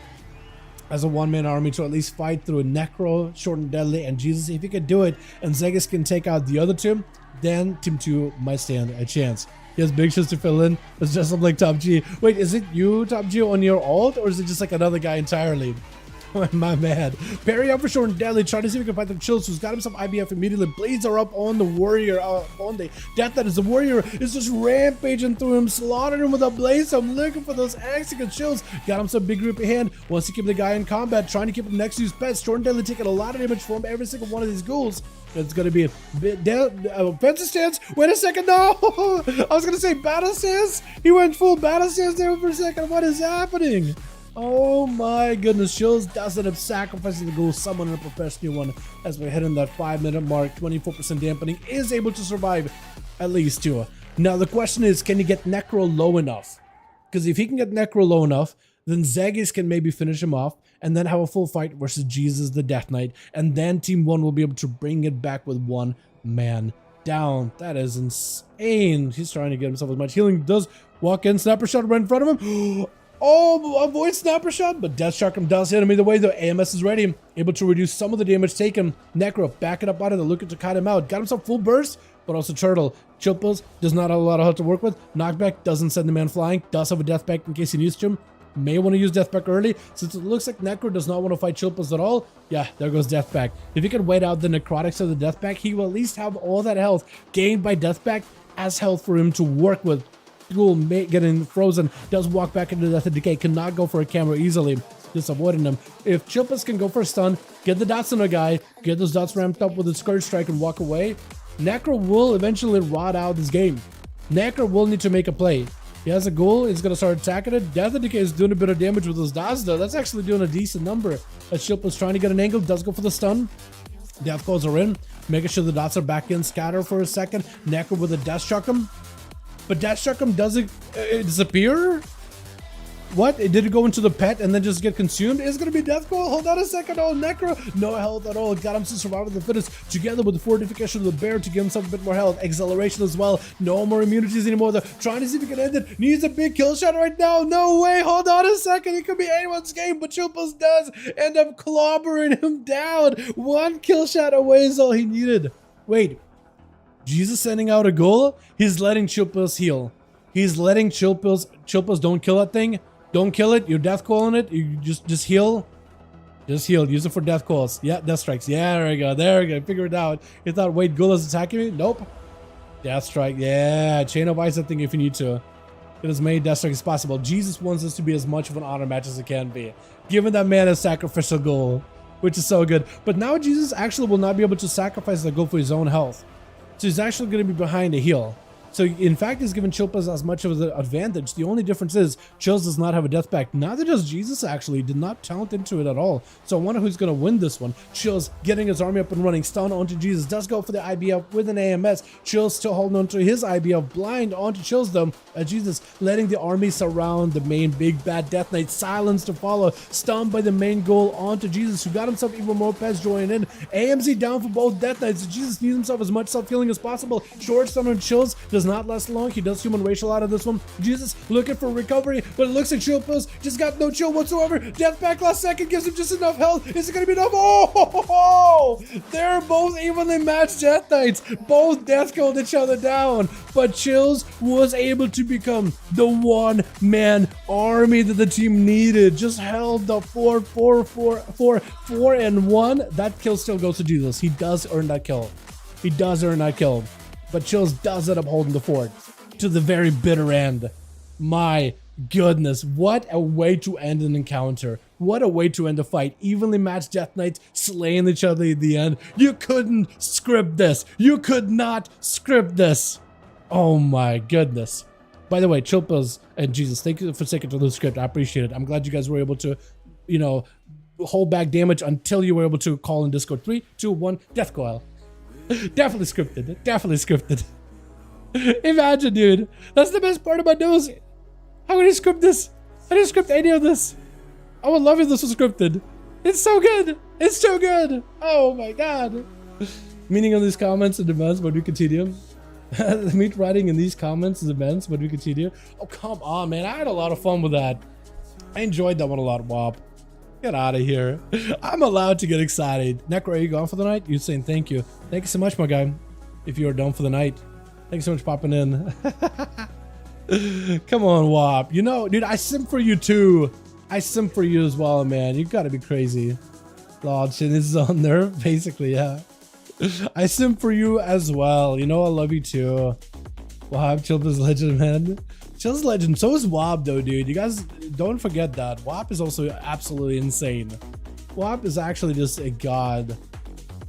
as a one-man army to at least fight through a Necro, Short and Deadly, and Jesus. If he can do it and Zegis can take out the other two, then Team 2 might stand a chance. He has big shoes to fill in. It's just like Top G. Wait, is it you, Top G, on your ult, or is it just like another guy entirely? My man. Parry up for Short and Deadly, trying to see if he can fight the Chills, who's got himself IBF immediately. Blades are up on the warrior, on the death that is the warrior is just rampaging through him, slaughtering him with a blaze. I'm looking for those execute Chills. Got him some big group of hand. Wants to keep the guy in combat, trying to keep him next to his pets. Short and Deadly taking a lot of damage from every single one of these ghouls. It's going to be a bit offensive stance. Wait a second, no! I was going to say battle stance. He went full battle stance there for a second. What is happening? Oh my goodness. Chills does end up sacrificing the ghoul, summoning a professional one as we're hitting that 5-minute mark. 24% dampening, is able to survive at least 2. Now the question is, can he get Necro low enough? Because if he can get Necro low enough, then Zegis can maybe finish him off and then have a full fight versus Jesus the Death Knight, and then Team 1 will be able to bring it back with one man down. That is insane. He's trying to get himself as much healing. Does walk in, Snapper Shot right in front of him. Oh, avoid Snapper Shot, but Death Chakram does hit him either way though. AMS is ready, able to reduce some of the damage taken. Necro backing up out of the looking to cut him out. Got himself full burst, but also Turtle. Chilpos does not have a lot of health to work with. Knockback doesn't send the man flying. Does have a death back in case he needs to. May want to use death back early, since it looks like Necro does not want to fight Chilpos at all. Yeah, there goes death back. If he can wait out the necrotics of the death back, he will at least have all that health gained by death back as health for him to work with. Ghoul getting frozen, does walk back into Death and Decay, cannot go for a camera easily, just avoiding him. If Chilpos can go for a stun, get the dots on a guy, get those dots ramped up with a Scourge Strike and walk away, Necro will eventually rot out this game. Necro will need to make a play. He has a ghoul, he's gonna start attacking it. Death and Decay is doing a bit of damage with those dots though. That's actually doing a decent number. As Chilpos trying to get an angle, does go for the stun. Death calls are in, making sure the dots are back in, scatter for a second. Necro with a Death Chuck him. But Death Chakram doesn't disappear? What? It did go into the pet and then just get consumed? It's gonna be Death Call. Hold on a second. Oh, Necro. No health at all. Got him to survive with the fittest. Together with the fortification of the bear to give himself a bit more health. Acceleration as well. No more immunities anymore. They're trying to see if he can end it. Needs a big kill shot right now. No way. Hold on a second. It could be anyone's game, but Chilpos does end up clobbering him down. One kill shot away is all he needed. Wait. Jesus sending out a goal? He's letting Chilpos heal. He's letting Chilpos don't kill that thing. Don't kill it. You're death calling it. You just heal. Just heal. Use it for death calls. Yeah, death strikes. Yeah, there we go. There we go. Figure it out. You thought wait, Ghoul is attacking me? Nope. Death strike. Yeah. Chain of ice that thing if you need to. Get as many death strikes as possible. Jesus wants this to be as much of an honor match as it can be. Giving that man a sacrificial goal, which is so good. But now Jesus actually will not be able to sacrifice the goal for his own health. So he's actually going to be behind a heal. So in fact, he's given Chilpas as much of the advantage. The only difference is Chills does not have a death pact. Neither does Jesus, actually. Did not count into it at all. So I wonder who's going to win this one. Chills getting his army up and running. Stun onto Jesus. Does go for the IBF with an AMS. Chills still holding on to his IBF. Blind onto Chills though. Jesus letting the army surround the main big bad Death Knight. Silence to follow. Stunned by the main goal onto Jesus, who got himself even more pets joining in. AMZ down for both Death Knights. Jesus needs himself as much self-healing as possible. Short stun on Chills does not last long. He does human racial out of this one. Jesus looking for recovery, but it looks like Chill Pills just got no chill whatsoever. Death pack last second gives him just enough health. Is it gonna be enough? Oh, they're both evenly matched Death Knights. Both death killed each other down, but Chills was able to become the one-man army that the team needed. Just held the 4-4-4-4-4-1. That kill still goes to Jesus. He does earn that kill. He does earn that kill. But Chills does end up holding the fort to the very bitter end. My goodness, what a way to end an encounter. What a way to end a fight. Evenly matched Death Knights slaying each other at the end. You couldn't script this. You could not script this. Oh my goodness. By the way, Chilpas and Jesus, thank you for sticking to the script. I appreciate it. I'm glad you guys were able to, you know, hold back damage until you were able to call in Discord. 3, 2, 1, Death Coil. Definitely scripted. Definitely scripted. Imagine, dude. That's the best part about Duels. How would I script this? I didn't script any of this. I would love if this was scripted. It's so good. It's so good. Oh my god. Meaning of these comments and demands, but we continue. Me writing in these comments and demands, but we continue. Oh, come on, man. I had a lot of fun with that. I enjoyed that one a lot, WAP. Get out of here. I'm allowed to get excited. Necro, are you gone for the night? You're saying thank you. Thank you so much, my guy. If you're done for the night. Thank you so much for popping in. Come on, WAP. You know, dude, I simp for you too. I simp for you as well, man. You gotta be crazy. Lord, shit is on there. Basically, yeah. I simp for you as well. You know, I love you too. WAP, Chilpa's legend, man. Chill's legend. So is WAP though, dude. You guys don't forget that. WAP is also absolutely insane. WAP is actually just a god.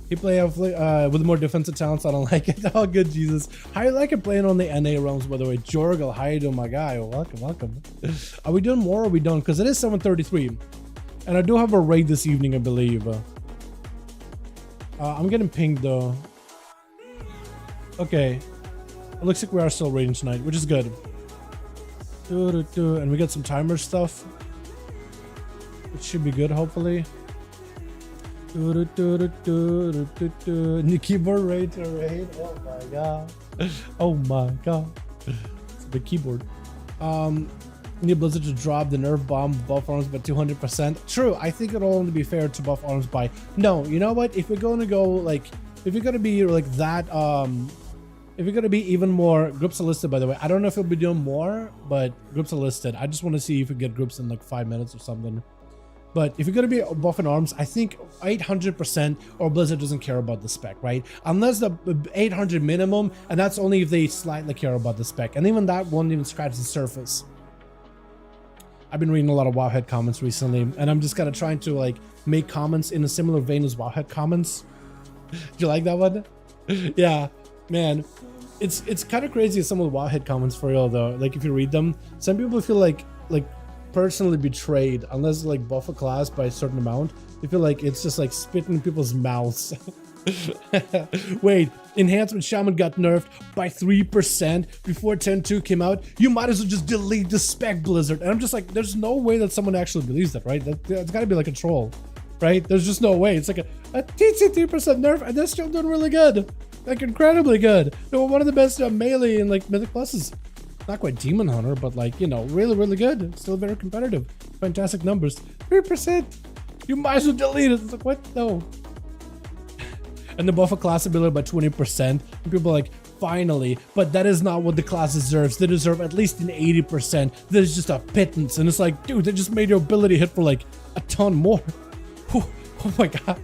He play with more defensive talents. I don't like it. Oh, good Jesus. How you like it playing on the NA realms, by the way? Jorgal, how you doing, my guy? Welcome, welcome. Are we doing more or are we done? Because it is 7:33. And I do have a raid this evening, I believe. I'm getting pinged though. Okay. It looks like we are still raiding tonight, which is good. And we got some timer stuff. It should be good, hopefully. New keyboard raid to raid. Oh my god. Oh my god. It's a big keyboard. Need Blizzard to drop the nerf bomb buff arms by 200%. True, I think it'll only be fair to buff arms by. No, you know what? If we're going to go like, if you're going to be like that, if you're going to be even more, groups are listed, by the way. I don't know if we'll be doing more, but groups are listed. I just want to see if we get groups in like 5 minutes or something. But if you're going to be buffing arms, I think 800% or Blizzard doesn't care about the spec, right? Unless the 800 minimum, and that's only if they slightly care about the spec. And even that won't even scratch the surface. I've been reading a lot of Wowhead comments recently, and I'm just kind of trying to like make comments in a similar vein as Wowhead comments. Do you like that one? Yeah, man. It's kind of crazy some of the Wowhead comments for real though. Like if you read them, some people feel like personally betrayed unless like buff a class by a certain amount. They feel like it's just like spitting in people's mouths. Wait, enhancement shaman got nerfed by 3% before 10.2 came out. You might as well just delete the spec, Blizzard. And I'm just like, there's no way that someone actually believes that, right? That's gotta be like a troll, right? There's just no way. It's like a teensy 3% nerf and they're still doing really good, like incredibly good. They were one of the best melee and like mythic pluses. Not quite Demon Hunter, but like, you know, really, really good. Still very competitive. Fantastic numbers. 3%. You might as well delete it. It's like, what? No. And the buff a class ability by 20%. And people are like, finally. But that is not what the class deserves. They deserve at least an 80%. That is just a pittance. And it's like, dude, they just made your ability hit for like a ton more. Oh my god.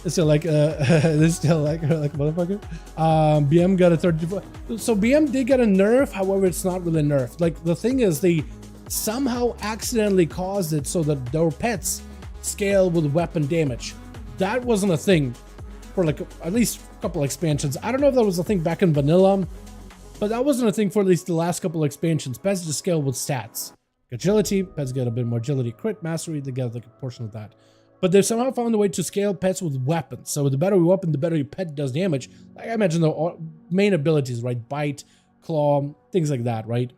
So like this still like motherfucker. BM got a 34. So BM did get a nerf, however it's not really nerfed. Like the thing is they somehow accidentally caused it so that their pets scale with weapon damage. That wasn't a thing. for like at least a couple expansions. I don't know if that was a thing back in vanilla, but that wasn't a thing for at least the last couple expansions. Pets just scale with stats. Agility, pets get a bit more agility. Crit mastery, they get like a portion of that. But they've somehow found a way to scale pets with weapons. So the better your weapon, the better your pet does damage. Like I mentioned, the main abilities, right? Bite, claw, things like that, right?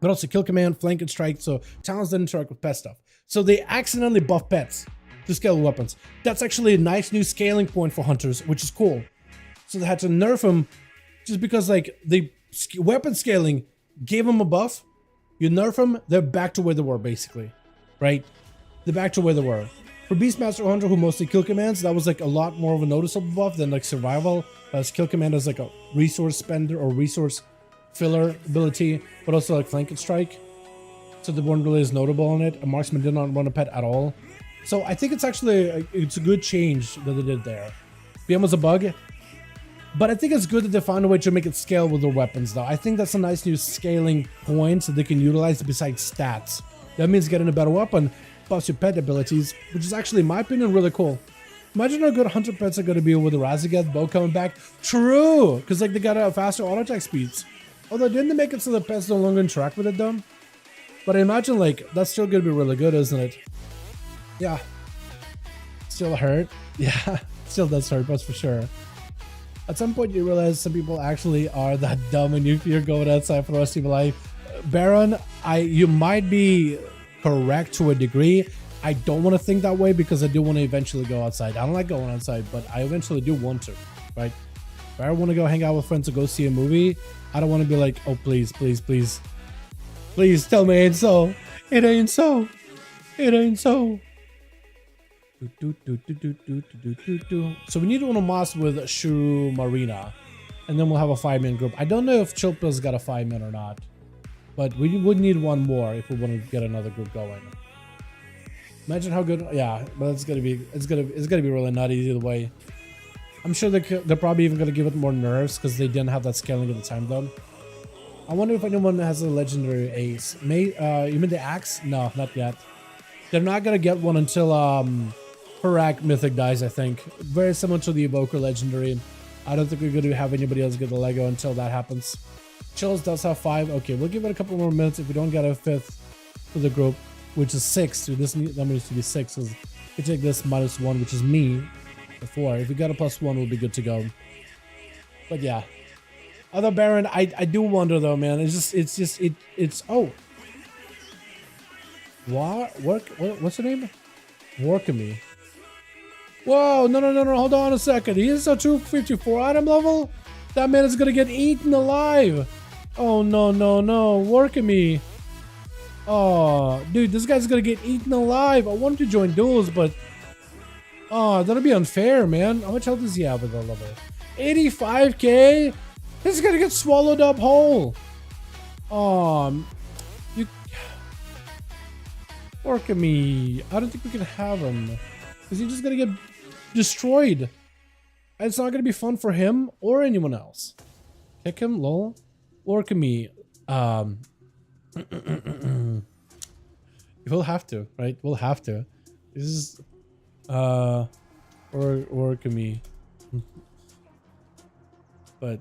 But also kill command, flank and strike. So talents that interact with pet stuff. So they accidentally buff pets to scale weapons. That's actually a nice new scaling point for hunters, which is cool. So they had to nerf them just because like the weapon scaling gave them a buff. You nerf them, they're back to where they were basically, right? They're back to where they were. For Beastmaster Hunter, who mostly kill commands, that was like a lot more of a noticeable buff than like survival. As kill command as like a resource spender or resource filler ability, but also like flank and strike. So the one really is notable on it. A marksman did not run a pet at all. So I think it's actually it's a good change that they did there. BM was a bug, but I think it's good that they found a way to make it scale with their weapons though. I think that's a nice new scaling point that they can utilize besides stats. That means getting a better weapon buffs your pet abilities, which is actually, in my opinion, really cool. Imagine how good hunter pets are going to be with the Razageth bow coming back. True, because like they got a faster auto attack speeds. Although didn't they make it so the pets no longer interact with it though? But I imagine like that's still going to be really good, isn't it? Yeah. Still hurt. Yeah, still does hurt, that's for sure. At some point you realize some people actually are that dumb and you fear going outside for the rest of your life. Baron, you might be correct to a degree. I don't want to think that way because I do want to eventually go outside. I don't like going outside, but I eventually do want to, right? If I want to go hang out with friends or go see a movie, I don't want to be like, oh, please, please, please. Please tell me it ain't so. It ain't so. It ain't so. So we need one of Moss with Shuru Marina, and then we'll have a 5-man group. I don't know if Chilpa's got a 5-man or not, but we would need one more if we want to get another group going. Imagine how good, yeah, but it's gonna be really nutty either way. I'm sure they're probably even gonna give it more nerfs because they didn't have that scaling at the time though. I wonder if anyone has a legendary ace. You mean the axe? No, not yet. They're not gonna get one until Harak Mythic dies, I think. Very similar to the Evoker legendary. I don't think we're gonna have anybody else get the Lego until that happens. Chills does have 5. Okay, we'll give it a couple more minutes if we don't get a 5th for the group, which is 6. So this number needs to be 6. Because we take this -1, which is me, the 4. If we got a +1, we'll be good to go. But yeah, other Baron, I do wonder though, man. It's oh, what's the name? Warkami. Whoa, no, hold on a second. He is a 254 item level? That man is gonna get eaten alive. Oh no, Warkami. Oh, dude, this guy's gonna get eaten alive. I wanted to join duels, but oh, that'll be unfair, man. How much health does he have with that level? 85k? This is gonna get swallowed up whole. Warkami. I don't think we can have him because he's just gonna get destroyed. It's not gonna be fun for him or anyone else. Kick him, lol. Warkami. We'll have to, right? We'll have to. This is Warkami. But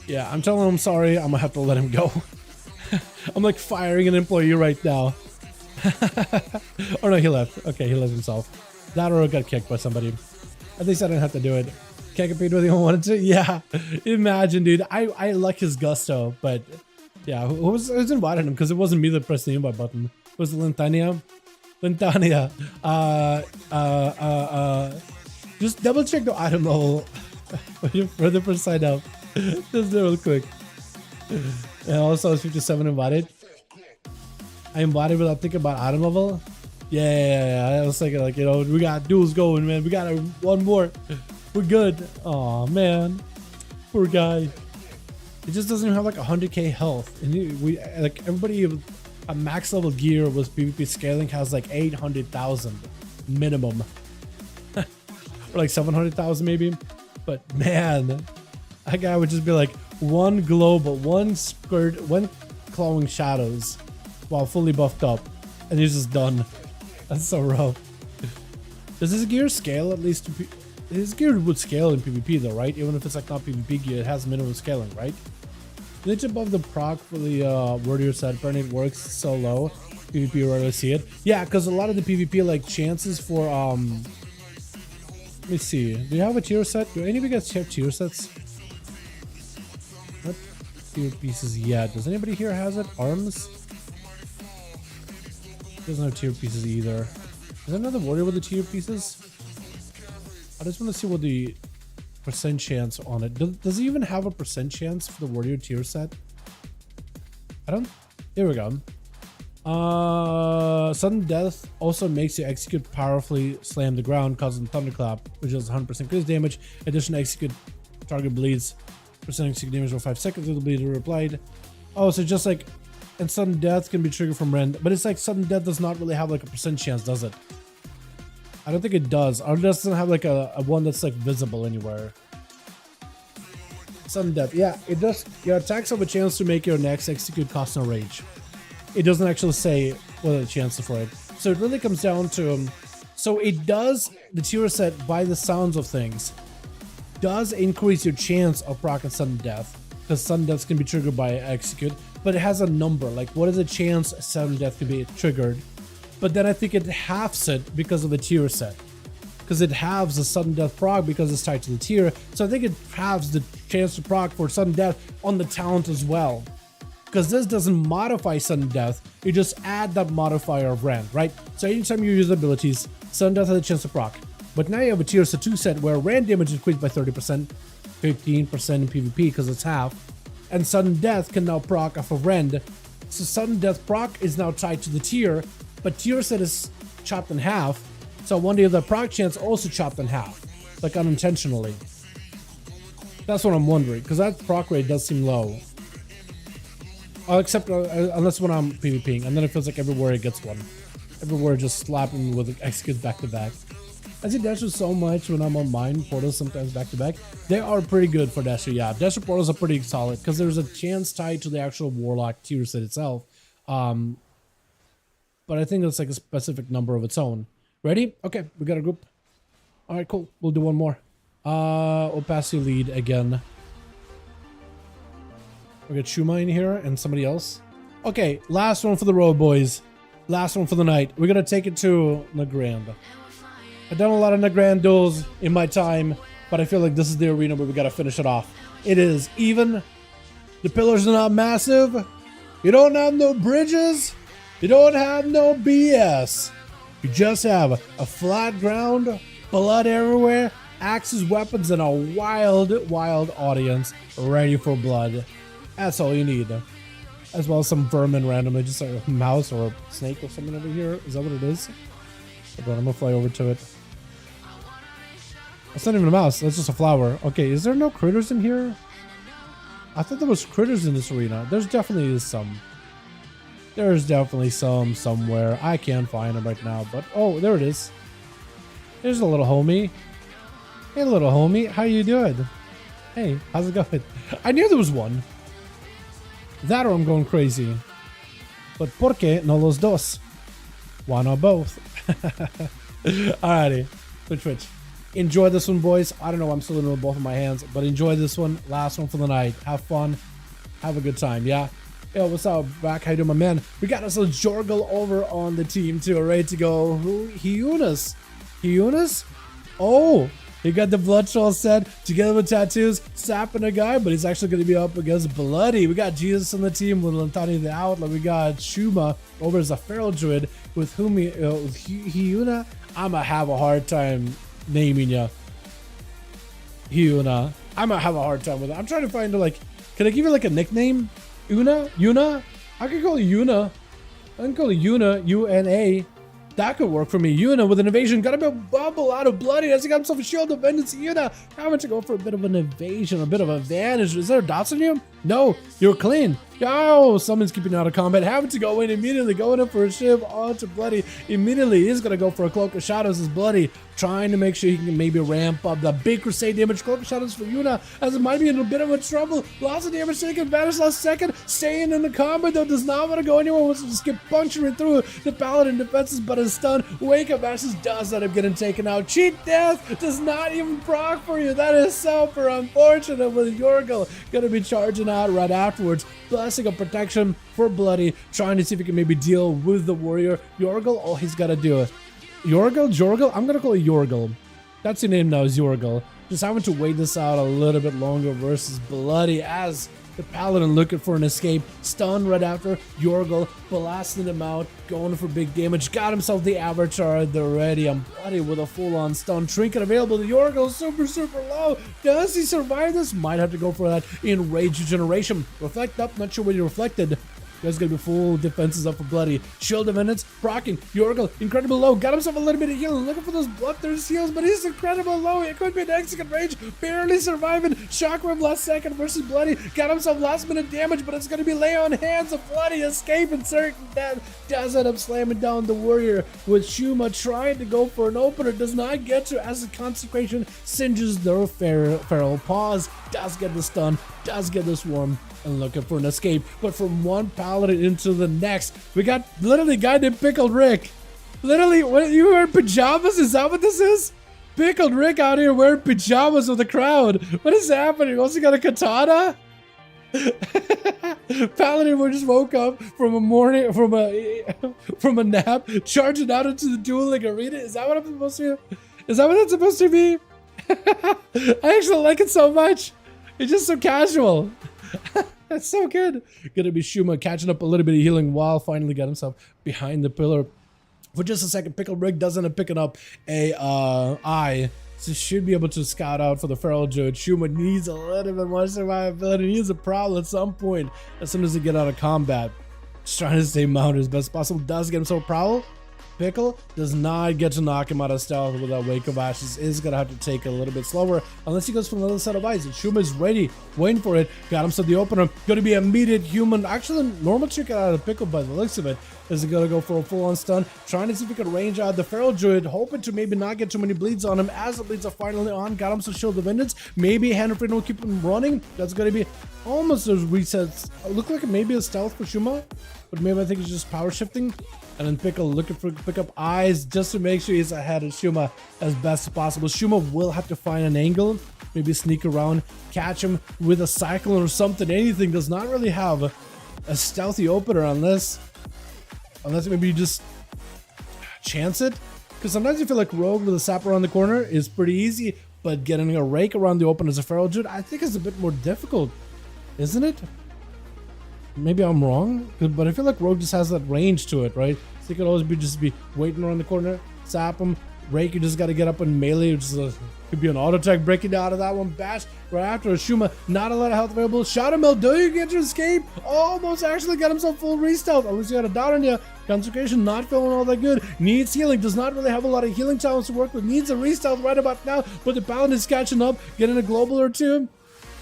yeah, I'm telling him sorry. I'm gonna have to let him go. I'm like firing an employee right now. Oh no, he left. Okay, he left himself. That or got kicked by somebody. At least I didn't have to do it. Can't compete with anyone wanted to. Yeah, imagine, dude. I like his gusto, but yeah, who was inviting him? Because it wasn't me that pressed the invite button. It was Lintania. Just double check the item level when you further first sign up. Just real quick. And also I was 57 invited. I invited without thinking about item level. Yeah. I was thinking like, you know, we got duels going, man. We got one more. We're good. Oh man, poor guy. It just doesn't even have like 100k health. And we like everybody at max level gear was PvP scaling has like 800,000 minimum. or like 700,000 maybe. But man, that guy would just be like one global, one skirt, one clawing shadows while fully buffed up, and he's just done. That's so rough. Does his gear scale at least? His gear would scale in PvP though, right? Even if it's like not PvP gear, it has minimum scaling, right? Glitch above the proc for the warrior set, apparently it works so low. PvP rarely see it. Yeah, because a lot of the PvP like chances for let me see. Do you have a tier set? Do any of you guys have tier sets? Not tier pieces yet. Does anybody here has it? Arms? Doesn't have tier pieces either. Is there another warrior with the tier pieces? I just want to see what the percent chance on it. Does he even have a percent chance for the warrior tier set? I don't. Here we go. Sudden death also makes you execute powerfully slam the ground, causing thunderclap, which is 100% increased damage. Addition execute target bleeds. Percent execute damage for 5 seconds. It'll bleed replied. Oh, so just like, and sudden death can be triggered from rend, but it's like sudden death does not really have like a percent chance, does it? I don't think it does. Or it doesn't have like a one that's like visible anywhere. Sudden death, yeah, it does. Your attacks have a chance to make your next execute cost no rage. It doesn't actually say what are the chances for it. So it really comes down to, so it does, the tier set by the sounds of things, does increase your chance of proccing sudden death, because sudden deaths can be triggered by execute, but it has a number, like what is the chance sudden death can be triggered? But then I think it halves it because of the tier set, because it halves the sudden death proc because it's tied to the tier. So I think it halves the chance to proc for sudden death on the talent as well, because this doesn't modify sudden death, you just add that modifier of rend, right? So anytime you use abilities, sudden death has a chance to proc. But now you have a tier 2 set where rend damage is increased by 30%, 15% in PvP because it's half, and sudden death can now proc off of rend. So sudden death proc is now tied to the tier, but tier set is chopped in half. So one day the proc chance also chopped in half, like unintentionally. That's what I'm wondering, because that proc rate does seem low. Except unless when I'm PvPing, and then it feels like everywhere it gets one. Everywhere just slapping with executes back to back. I see Dasher so much when I'm on mine, portals sometimes back to back. They are pretty good for Dasher, yeah. Dasher portals are pretty solid because there's a chance tied to the actual Warlock tier set itself. But I think it's like a specific number of its own. Ready? Okay, we got a group. All right, cool. We'll do one more. We'll pass you lead again. We got Shuma in here and somebody else. Okay, last one for the road, boys. Last one for the night. We're gonna take it to Nagrand. I've done a lot of Nagrand duels in my time, but I feel like this is the arena where we gotta finish it off. It is even. The pillars are not massive. You don't have no bridges. You don't have no BS. You just have a flat ground, blood everywhere, axes, weapons, and a wild, wild audience ready for blood. That's all you need. As well as some vermin randomly, just like a mouse or a snake or something over here. Is that what it is? Hold on, I'm gonna fly over to it. That's not even a mouse, that's just a flower. Okay, is there no critters in here? I thought there was critters in this arena. There's definitely is some. There's definitely some somewhere. I can't find them right now, but oh, there it is. There's a little homie. Hey, little homie, how you doing? Hey, how's it going? I knew there was one. That or I'm going crazy. But por qué no los dos? Why not both? Alrighty, switch. Enjoy this one, boys. I don't know, I'm still in with both of my hands, but enjoy this one. Last one for the night. Have fun. Have a good time, yeah? Yo, what's up, back? How you doing, my man? We got us a Jorgle over on the team, too. Ready to go. Who? Hyunas. Hyunas? Oh, he got the blood troll set together with tattoos, sapping a guy, but he's actually going to be up against Bloody. We got Jesus on the team with Lantani the Outlaw. We got Shuma over as a feral druid with whom Hyuna. I'm going to have a hard time naming ya. Hyuna. I'm going to have a hard time with it. I'm trying to find, like, can I give you, like, a nickname? Yuna? I could call you Yuna. I can call you Yuna, U-N-A. That could work for me. Yuna with an evasion. Got a bit of bubble out of Bloody. Has he got himself a shield of vengeance? Yuna. How much to go for a bit of an evasion, a bit of advantage? Is there dots on you? No, you're clean. Oh, someone's keeping out of combat, having to go in immediately, going in for a shiv onto Bloody. Immediately, he's going to go for a Cloak of Shadows as Bloody, trying to make sure he can maybe ramp up the big Crusade damage. Cloak of Shadows for Yuna, as it might be in a bit of a trouble. Lots of damage taken, Vanish last second, staying in the combat though, does not want to go anywhere, wants to just get puncturing through the Paladin defenses, but is stunned. Wake Up Ashes does end up getting taken out. Cheat Death does not even proc for you. That is super unfortunate, with Yorgel going to be charging out right afterwards. Blessing of Protection for Bloody, trying to see if he can maybe deal with the warrior. Yorgel, all he's got to do it. Jorgel? I'm going to call it Yorgel. That's your name now, is Yorgel. Just having to wait this out a little bit longer versus Bloody as the Paladin looking for an escape. Stunned right after. Yorgel blasting him out, going for big damage. Got himself the Avatar there ready. I'm Bloody with a full-on stun. Trinket available to Yorgel, super low. Does he survive this? Might have to go for that in Rage Regeneration. Reflect up, not sure what he reflected. Guys gonna be full defenses up for Bloody. Shield of Minutes, procking. Yorgel, incredibly low. Got himself a little bit of healing. Looking for those bloodthirst heals, but he's incredibly low. It could be an execute rage. Barely surviving. Shockwave last second versus Bloody. Got himself last minute damage, but it's gonna be lay on hands of Bloody. Escaping certain death. Does end up slamming down the warrior with Shuma trying to go for an opener. Does not get to as the consecration singes their feral paws. Does get the stun. Does get the swarm. And looking for an escape, but from one Paladin into the next, we got literally a guy named Pickled Rick. Literally, what, you wearing pajamas? Is that what this is? Pickled Rick out here wearing pajamas with the crowd. What is happening? Also got a katana? Paladin just woke up from a nap, charging out into the dueling arena. Is that what I'm supposed to? Is that what that's supposed to be? I actually like it so much. It's just so casual. That's so good. Gonna be Shuma catching up a little bit of healing while finally got himself behind the pillar. For just a second, Pickled Rick does end up picking up a eye. So should be able to scout out for the Feral Druid. Shuma needs a little bit more survivability. He is a problem at some point as soon as they get out of combat. Just trying to stay mounted as best as possible. Does get himself a prowl. Pickle does not get to knock him out of stealth with that Wake of Ashes. Is gonna have to take a little bit slower unless he goes for another set of eyes. And Shuma is ready, waiting for it. Got himself the opener. Gonna be immediate human. Actually, normal trick out of Pickle by the looks of it. Is gonna go for a full-on stun, trying to see if he can range out the Feral Druid, hoping to maybe not get too many bleeds on him. As the bleeds are finally on, got him some Shield of Vengeance. Maybe Hand of Freedom will keep him running. That's gonna be almost those resets. Look like maybe a stealth for Shuma, but maybe I think it's just power shifting. And then Pickle looking for pick up eyes just to make sure he's ahead of Shuma as best as possible. Shuma will have to find an angle, maybe sneak around, catch him with a Cyclone or something. Anything. Does not really have a stealthy opener unless maybe you just chance it. Because sometimes you feel like Rogue with a sap around the corner is pretty easy, but getting a rake around the open as a Feral Druid, I think is a bit more difficult, isn't it? Maybe I'm wrong, but I feel like Rogue just has that range to it, right? So you could always just be waiting around the corner, sap him, rake, you just got to get up and melee, which is could be an auto attack breaking out of that one. Bash right after a Shuma, not a lot of health available. Shadow Mill, do you get to escape? Almost actually got himself full re-stealth. At least you got a dot on you. Consecration not feeling all that good. Needs healing, does not really have a lot of healing talents to work with. Needs a re-stealth right about now, but the Paladin is catching up, getting a global or two.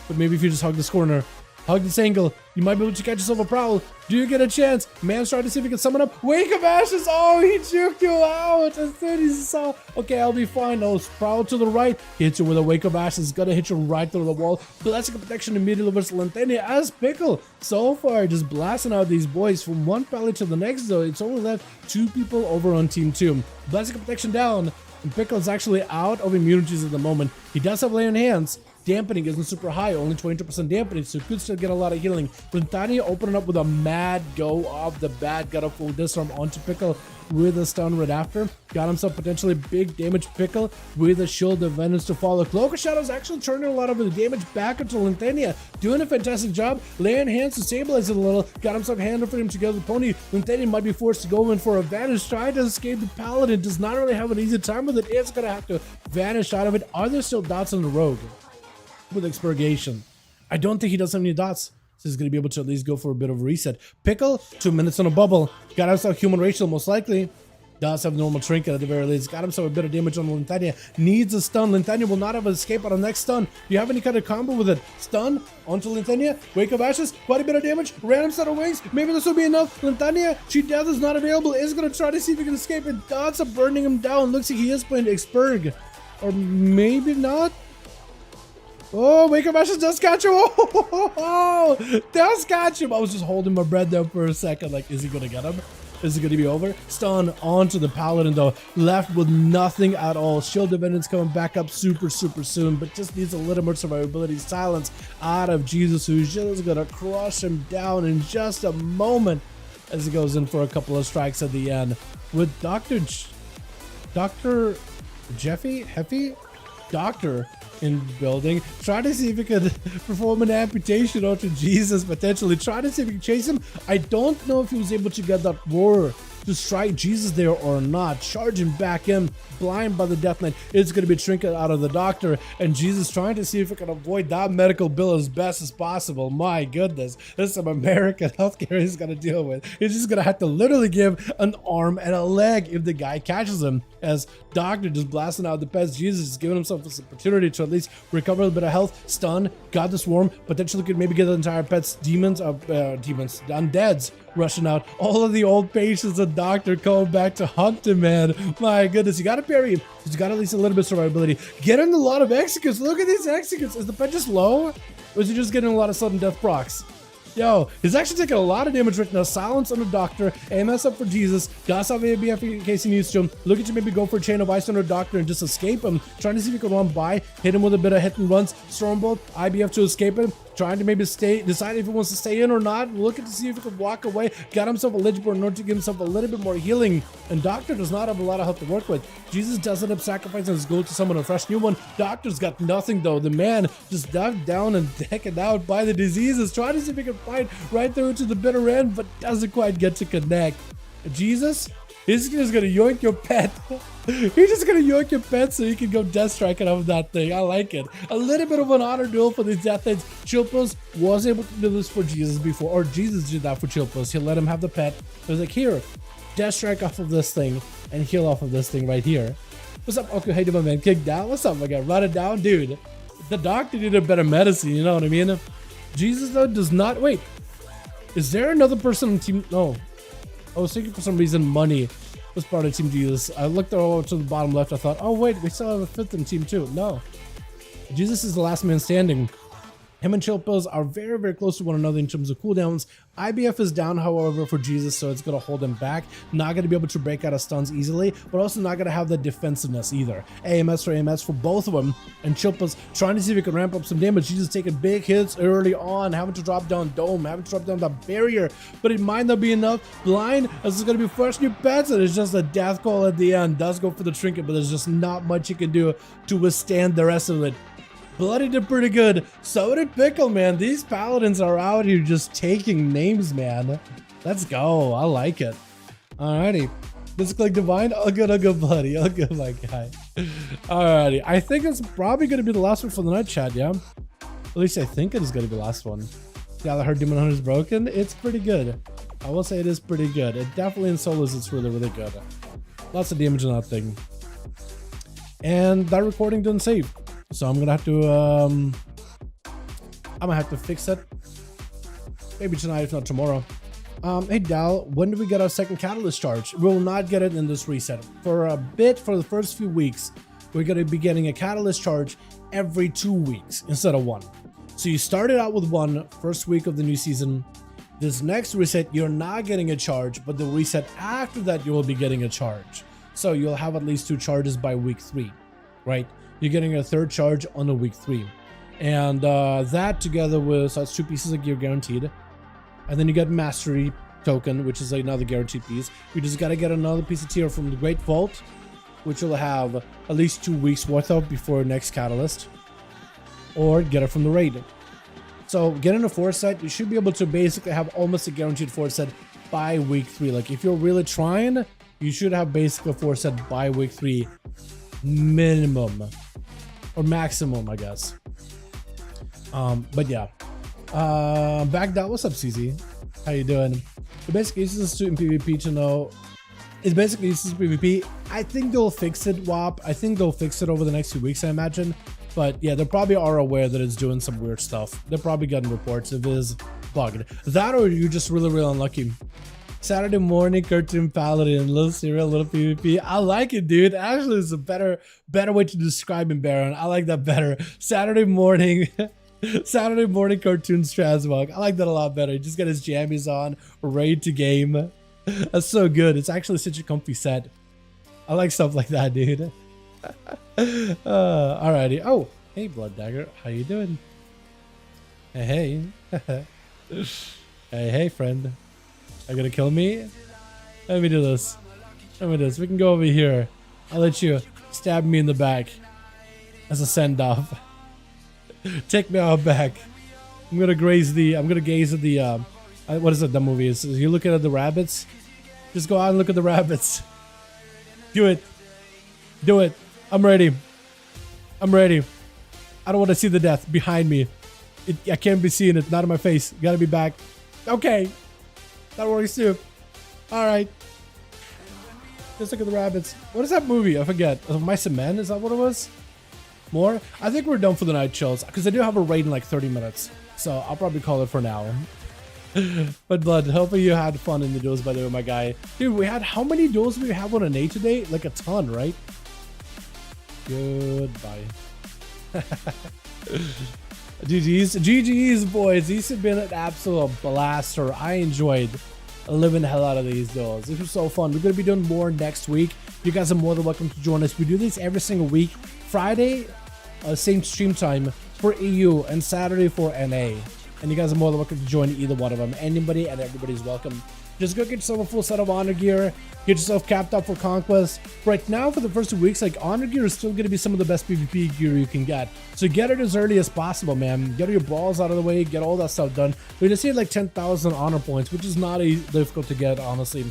But maybe if you just hug this corner, hug this angle, you might be able to catch yourself a prowl. Do you get a chance? Man's trying to see if he can summon up. Wake of Ashes! Oh, he juked you out! As soon as he saw, okay, I'll be fine. Oh, prowl to the right. Hits you with a Wake of Ashes. Gonna hit you right through the wall. Blessing of Protection immediately versus Lantenia as Pickle. So far, just blasting out these boys from one pally to the next, though. It's only left 2 people over on Team 2. Blessing of Protection down. And Pickle is actually out of immunities at the moment. He does have Lay on Hands. Dampening isn't super high, only 22% dampening, so could still get a lot of healing. Lantania opening up with a mad go off the bat, got a full disarm onto Pickle with a stun right after. Got himself potentially big damage Pickle with a Shield of Vengeance to follow. Cloak of Shadows actually turning a lot of the damage back into Lantania, doing a fantastic job. Laying hands to stabilize it a little, got himself Hand of Freedom together with Pony. Lantania might be forced to go in for a vanish, trying to escape the Paladin. Does not really have an easy time with it. It's gonna have to vanish out of it. Are there still dots on the Rogue with Expurgation? I don't think he does have any dots, so he's going to be able to at least go for a bit of a reset. Pickle, 2 minutes on a bubble. Got himself human racial, most likely. Does have normal trinket at the very least. Got himself a bit of damage on Lintania. Needs a stun. Lintania will not have an escape on the next stun. Do you have any kind of combo with it? Stun onto Lintania. Wake of Ashes. Quite a bit of damage. Random set of wings. Maybe this will be enough. Lintania, she death is not available. Is going to try to see if he can escape. And Dots are burning him down. Looks like he is playing Xberg. Or maybe not. Oh, Wake of Ashes does catch him. Oh, does catch him. I was just holding my breath there for a second. Like, is he going to get him? Is it going to be over? Stun onto the Paladin though. Left with nothing at all. Shield Dividends coming back up super soon, but just needs a little more survivability. Silence out of Jesus, who's just going to crush him down in just a moment as he goes in for a couple of strikes at the end. With Dr. Jeffy? Doctor in building, try to see if he could perform an amputation onto Jesus, potentially try to see if he can chase him. I don't know if he was able to get that roar to strike Jesus there or not. Charging back in, blind by the Death Knight. It's going to be trinket out of the Doctor, and Jesus trying to see if he can avoid that medical bill as best as possible. My goodness, this is some American healthcare he's going to deal with. He's just going to have to literally give an arm and a leg if the guy catches him, as Doctor just blasting out the pets. Jesus is giving himself this opportunity to at least recover a bit of health. Stun, got the swarm, potentially could maybe get the entire pets. Undeads rushing out. All of the old patients and Doctor coming back to hunt him, man. My goodness, you gotta parry. He's got at least a little bit of survivability. Getting a lot of executes. Look at these executes. Is the pet just low? Or is he just getting a lot of sudden death procs? Yo, he's actually taking a lot of damage right now. Silence on the Doctor. AMS up for Jesus. Does have ABF in case he needs to. Look at you maybe go for a chain of ice on the Doctor and just escape him. Trying to see if he can run by. Hit him with a bit of hit and runs. Stormbolt. IBF to escape him. Trying to maybe decide if he wants to stay in or not. Looking to see if he can walk away. Got himself a Lich Board in order to give himself a little bit more healing. And Doctor does not have a lot of health to work with. Jesus does end up sacrificing his gold to summon a fresh new one. Doctor's got nothing though. The man just dived down and taken out by the diseases. Trying to see if he can fight right through to the bitter end, but doesn't quite get to connect. Jesus, he's just gonna yoink your pet. He's just gonna yoink your pet so you can go death striking off that thing. I like it. A little bit of an honor duel for these death things. Chilpos was able to do this for Jesus before, or Jesus did that for Chilpos. He let him have the pet. It was like, here, death strike off of this thing and heal off of this thing right here. What's up, okay, hey, my man? Kick down. What's up, my guy? Run it down, dude. The Doctor needed a better medicine. You know what I mean? Jesus though does not wait. Is there another person on team? No. I was thinking for some reason Money was part of Team Jesus. I looked over to the bottom left. I thought, oh wait, we still have a fifth in Team 2. No. Jesus is the last man standing. Him and Chilpos are very close to one another in terms of cooldowns. IBF is down, however, for Jesus, so it's going to hold him back. Not going to be able to break out of stuns easily, but also not going to have the defensiveness either. AMS for both of them. And Chilpos trying to see if he can ramp up some damage. Jesus taking big hits early on, having to drop down Dome, having to drop down the barrier, but it might not be enough. Blind, this is going to be fresh new pets, and it's just a death call at the end. Does go for the trinket, but there's just not much you can do to withstand the rest of it. Bloody did pretty good. So did Pickle, man. These Paladins are out here just taking names, man. Let's go. I like it. Alrighty. Let's click Divine. I'll go, buddy. I'll go, my guy. Alrighty. I think it's probably going to be the last one for the night, chat, yeah? At least I think it is going to be the last one. Yeah, I heard Demon Hunter is broken. It's pretty good. I will say it is pretty good. It definitely in solos, it's really good. Lots of damage on that thing. And that recording didn't save. So I'm gonna have to fix it. Maybe tonight, if not tomorrow. Hey Dal, when do we get our second catalyst charge? We will not get it in this reset. For the first few weeks, we're gonna be getting a catalyst charge every 2 weeks instead of one. So you started out with one first week of the new season. This next reset, you're not getting a charge, but the reset after that, you will be getting a charge. So you'll have at least 2 charges by week 3, right? You're getting a 3rd charge on a week 3. And that together with, so that's 2 pieces of gear guaranteed. And then you get Mastery Token, which is another guaranteed piece. You just got to get another piece of tier from the Great Vault, which will have at least 2 weeks worth of before next Catalyst. Or get it from the raid. So getting a 4 set, you should be able to basically have almost a guaranteed 4 set by week 3. Like if you're really trying, you should have basically a 4 set by week 3 minimum. Or maximum, I guess. But yeah. Back down. What's up, CZ? How you doing? The basic uses to in PvP to know It's basically useless PvP. I think they'll fix it, WAP. I think they'll fix it over the next few weeks, I imagine. But yeah, they probably are aware that it's doing some weird stuff. They're probably getting reports if it is bugged. That or you're just really, really unlucky. Saturday morning cartoon paladin, little serial, little PvP. I like it, dude. Actually, it's a better way to describe him, Baron. I like that better. Saturday morning cartoon Strasbourg. I like that a lot better. He just got his jammies on, ready to game. That's so good. It's actually such a comfy set. I like stuff like that, dude. Alrighty. Oh, hey, Blood Dagger. How you doing? Hey, hey. Hey, friend. Are you gonna kill me? Let me do this. Let me do this. We can go over here. I'll let you stab me in the back as a send-off. Take me out back. I'm gonna gaze at the what is it, the movie is? You looking at the rabbits? Just go out and look at the rabbits. Do it. Do it. I'm ready. I'm ready. I don't want to see the death behind me. I can't be seeing it. Not in my face. Gotta be back. Okay. That works too. Alright. Let's look at the rabbits. What is that movie? I forget. Mice and Men? Is that what it was? More? I think we're done for the night chills. Because I do have a raid in like 30 minutes. So I'll probably call it for now. But Blood, hopefully you had fun in the duels, by the way, my guy. Dude, we had, how many duels did we have on an A today? Like a ton, right? Goodbye. GG's, boys. These have been an absolute blaster. I enjoyed living the hell out of these duels. This was so fun. We're going to be doing more next week. You guys are more than welcome to join us. We do this every single week. Friday, same stream time for EU, and Saturday for NA. And you guys are more than welcome to join either one of them. Anybody and everybody's welcome. Just go get yourself a full set of honor gear. Get yourself capped up for conquest. Right now, for the first 2 weeks, like, honor gear is still going to be some of the best PvP gear you can get. So get it as early as possible, man. Get your balls out of the way. Get all that stuff done. We just need like 10,000 honor points, which is not difficult to get, honestly.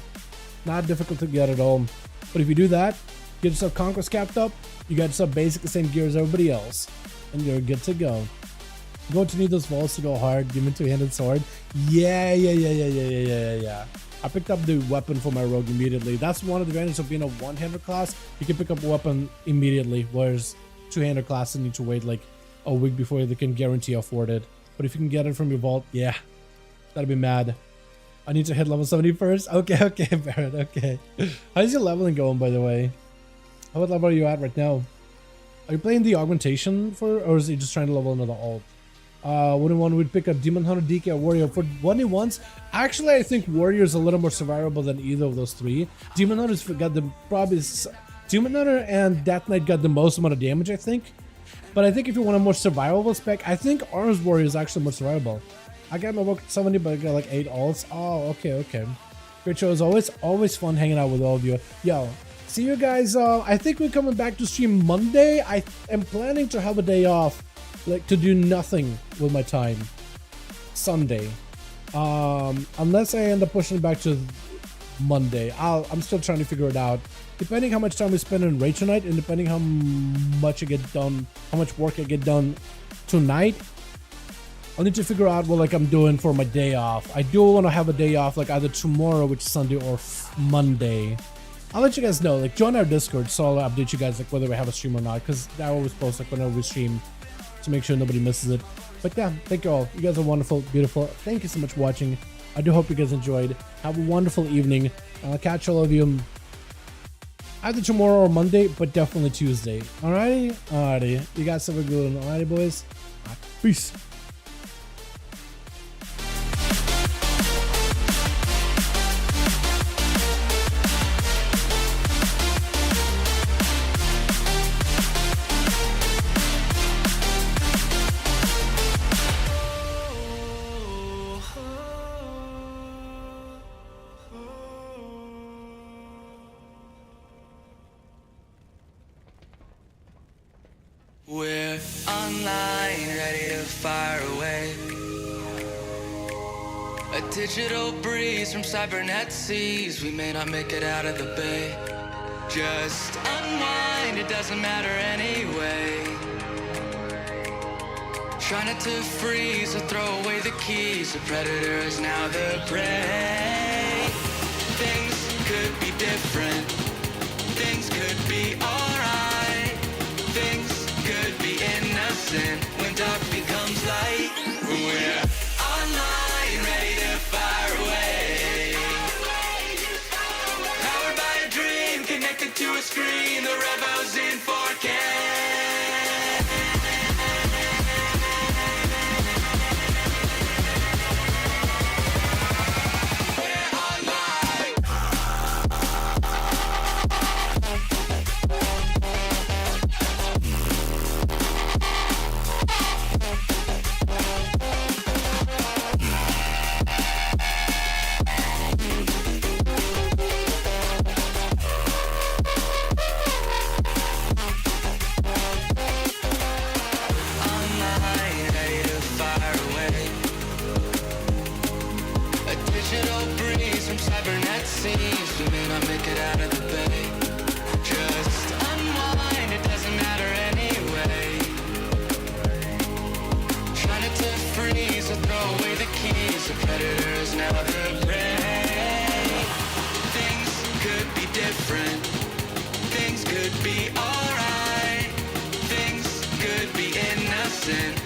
Not difficult to get at all. But if you do that, get yourself conquest capped up. You got yourself basically the same gear as everybody else. And you're good to go. Going to need those vaults to go hard. Give me a two-handed sword. Yeah. I picked up the weapon for my rogue immediately. That's one of the advantages of being a one-handed class. You can pick up a weapon immediately, whereas two-handed classes need to wait like a week before they can guarantee afford it. But if you can get it from your vault, yeah, that'd be mad. I need to hit level 70 first. Okay, Barrett. Okay. How's your leveling going, by the way? What level are you at right now? Are you playing the augmentation for, or is he just trying to level another alt? 1v1 would pick up Demon Hunter, DK, or Warrior. For 1v1s, actually I think Warrior is a little more survivable than either of those three. Demon Hunter's got the probably Demon Hunter and Death Knight got the most amount of damage, I think. But I think if you want a more survivable spec, I think Arms Warrior is actually more survivable. I got my work 70, but I got like 8 alts. Oh, okay. Great show as always. Always fun hanging out with all of you. Yo, see you guys. I think we're coming back to stream Monday. I am planning to have a day off, like to do nothing with my time. Sunday, unless I end up pushing it back to Monday. I'm still trying to figure it out. Depending how much time we spend in raid tonight, and depending how much I get done, how much work I get done tonight, I'll need to figure out what like I'm doing for my day off. I do want to have a day off like either tomorrow, which is Sunday, or Monday. I'll let you guys know. Like, join our Discord, so I'll update you guys like whether we have a stream or not, because I always post like whenever we stream to make sure nobody misses it. But yeah, thank you all. You guys are wonderful, beautiful. Thank you so much for watching. I do hope you guys enjoyed. Have a wonderful evening. I'll catch all of you either tomorrow or Monday, but definitely Tuesday. Alrighty. You guys have a good one. Alrighty, boys. Peace. We're online, ready to fire away. A digital breeze from cybernet seas. We may not make it out of the bay. Just unwind, it doesn't matter anyway. Try not to freeze or throw away the keys. The predator is now the prey. Things could be different. lesson when dark becomes light. We're online, ready to fire away. Powered by a dream, connected to a screen. The Revo's in 4K. We may not make it out of the bay. Just unwind, it doesn't matter anyway. Trying to freeze or throw away the keys. The predator is now the prey. Things could be different. Things could be alright. Things could be innocent.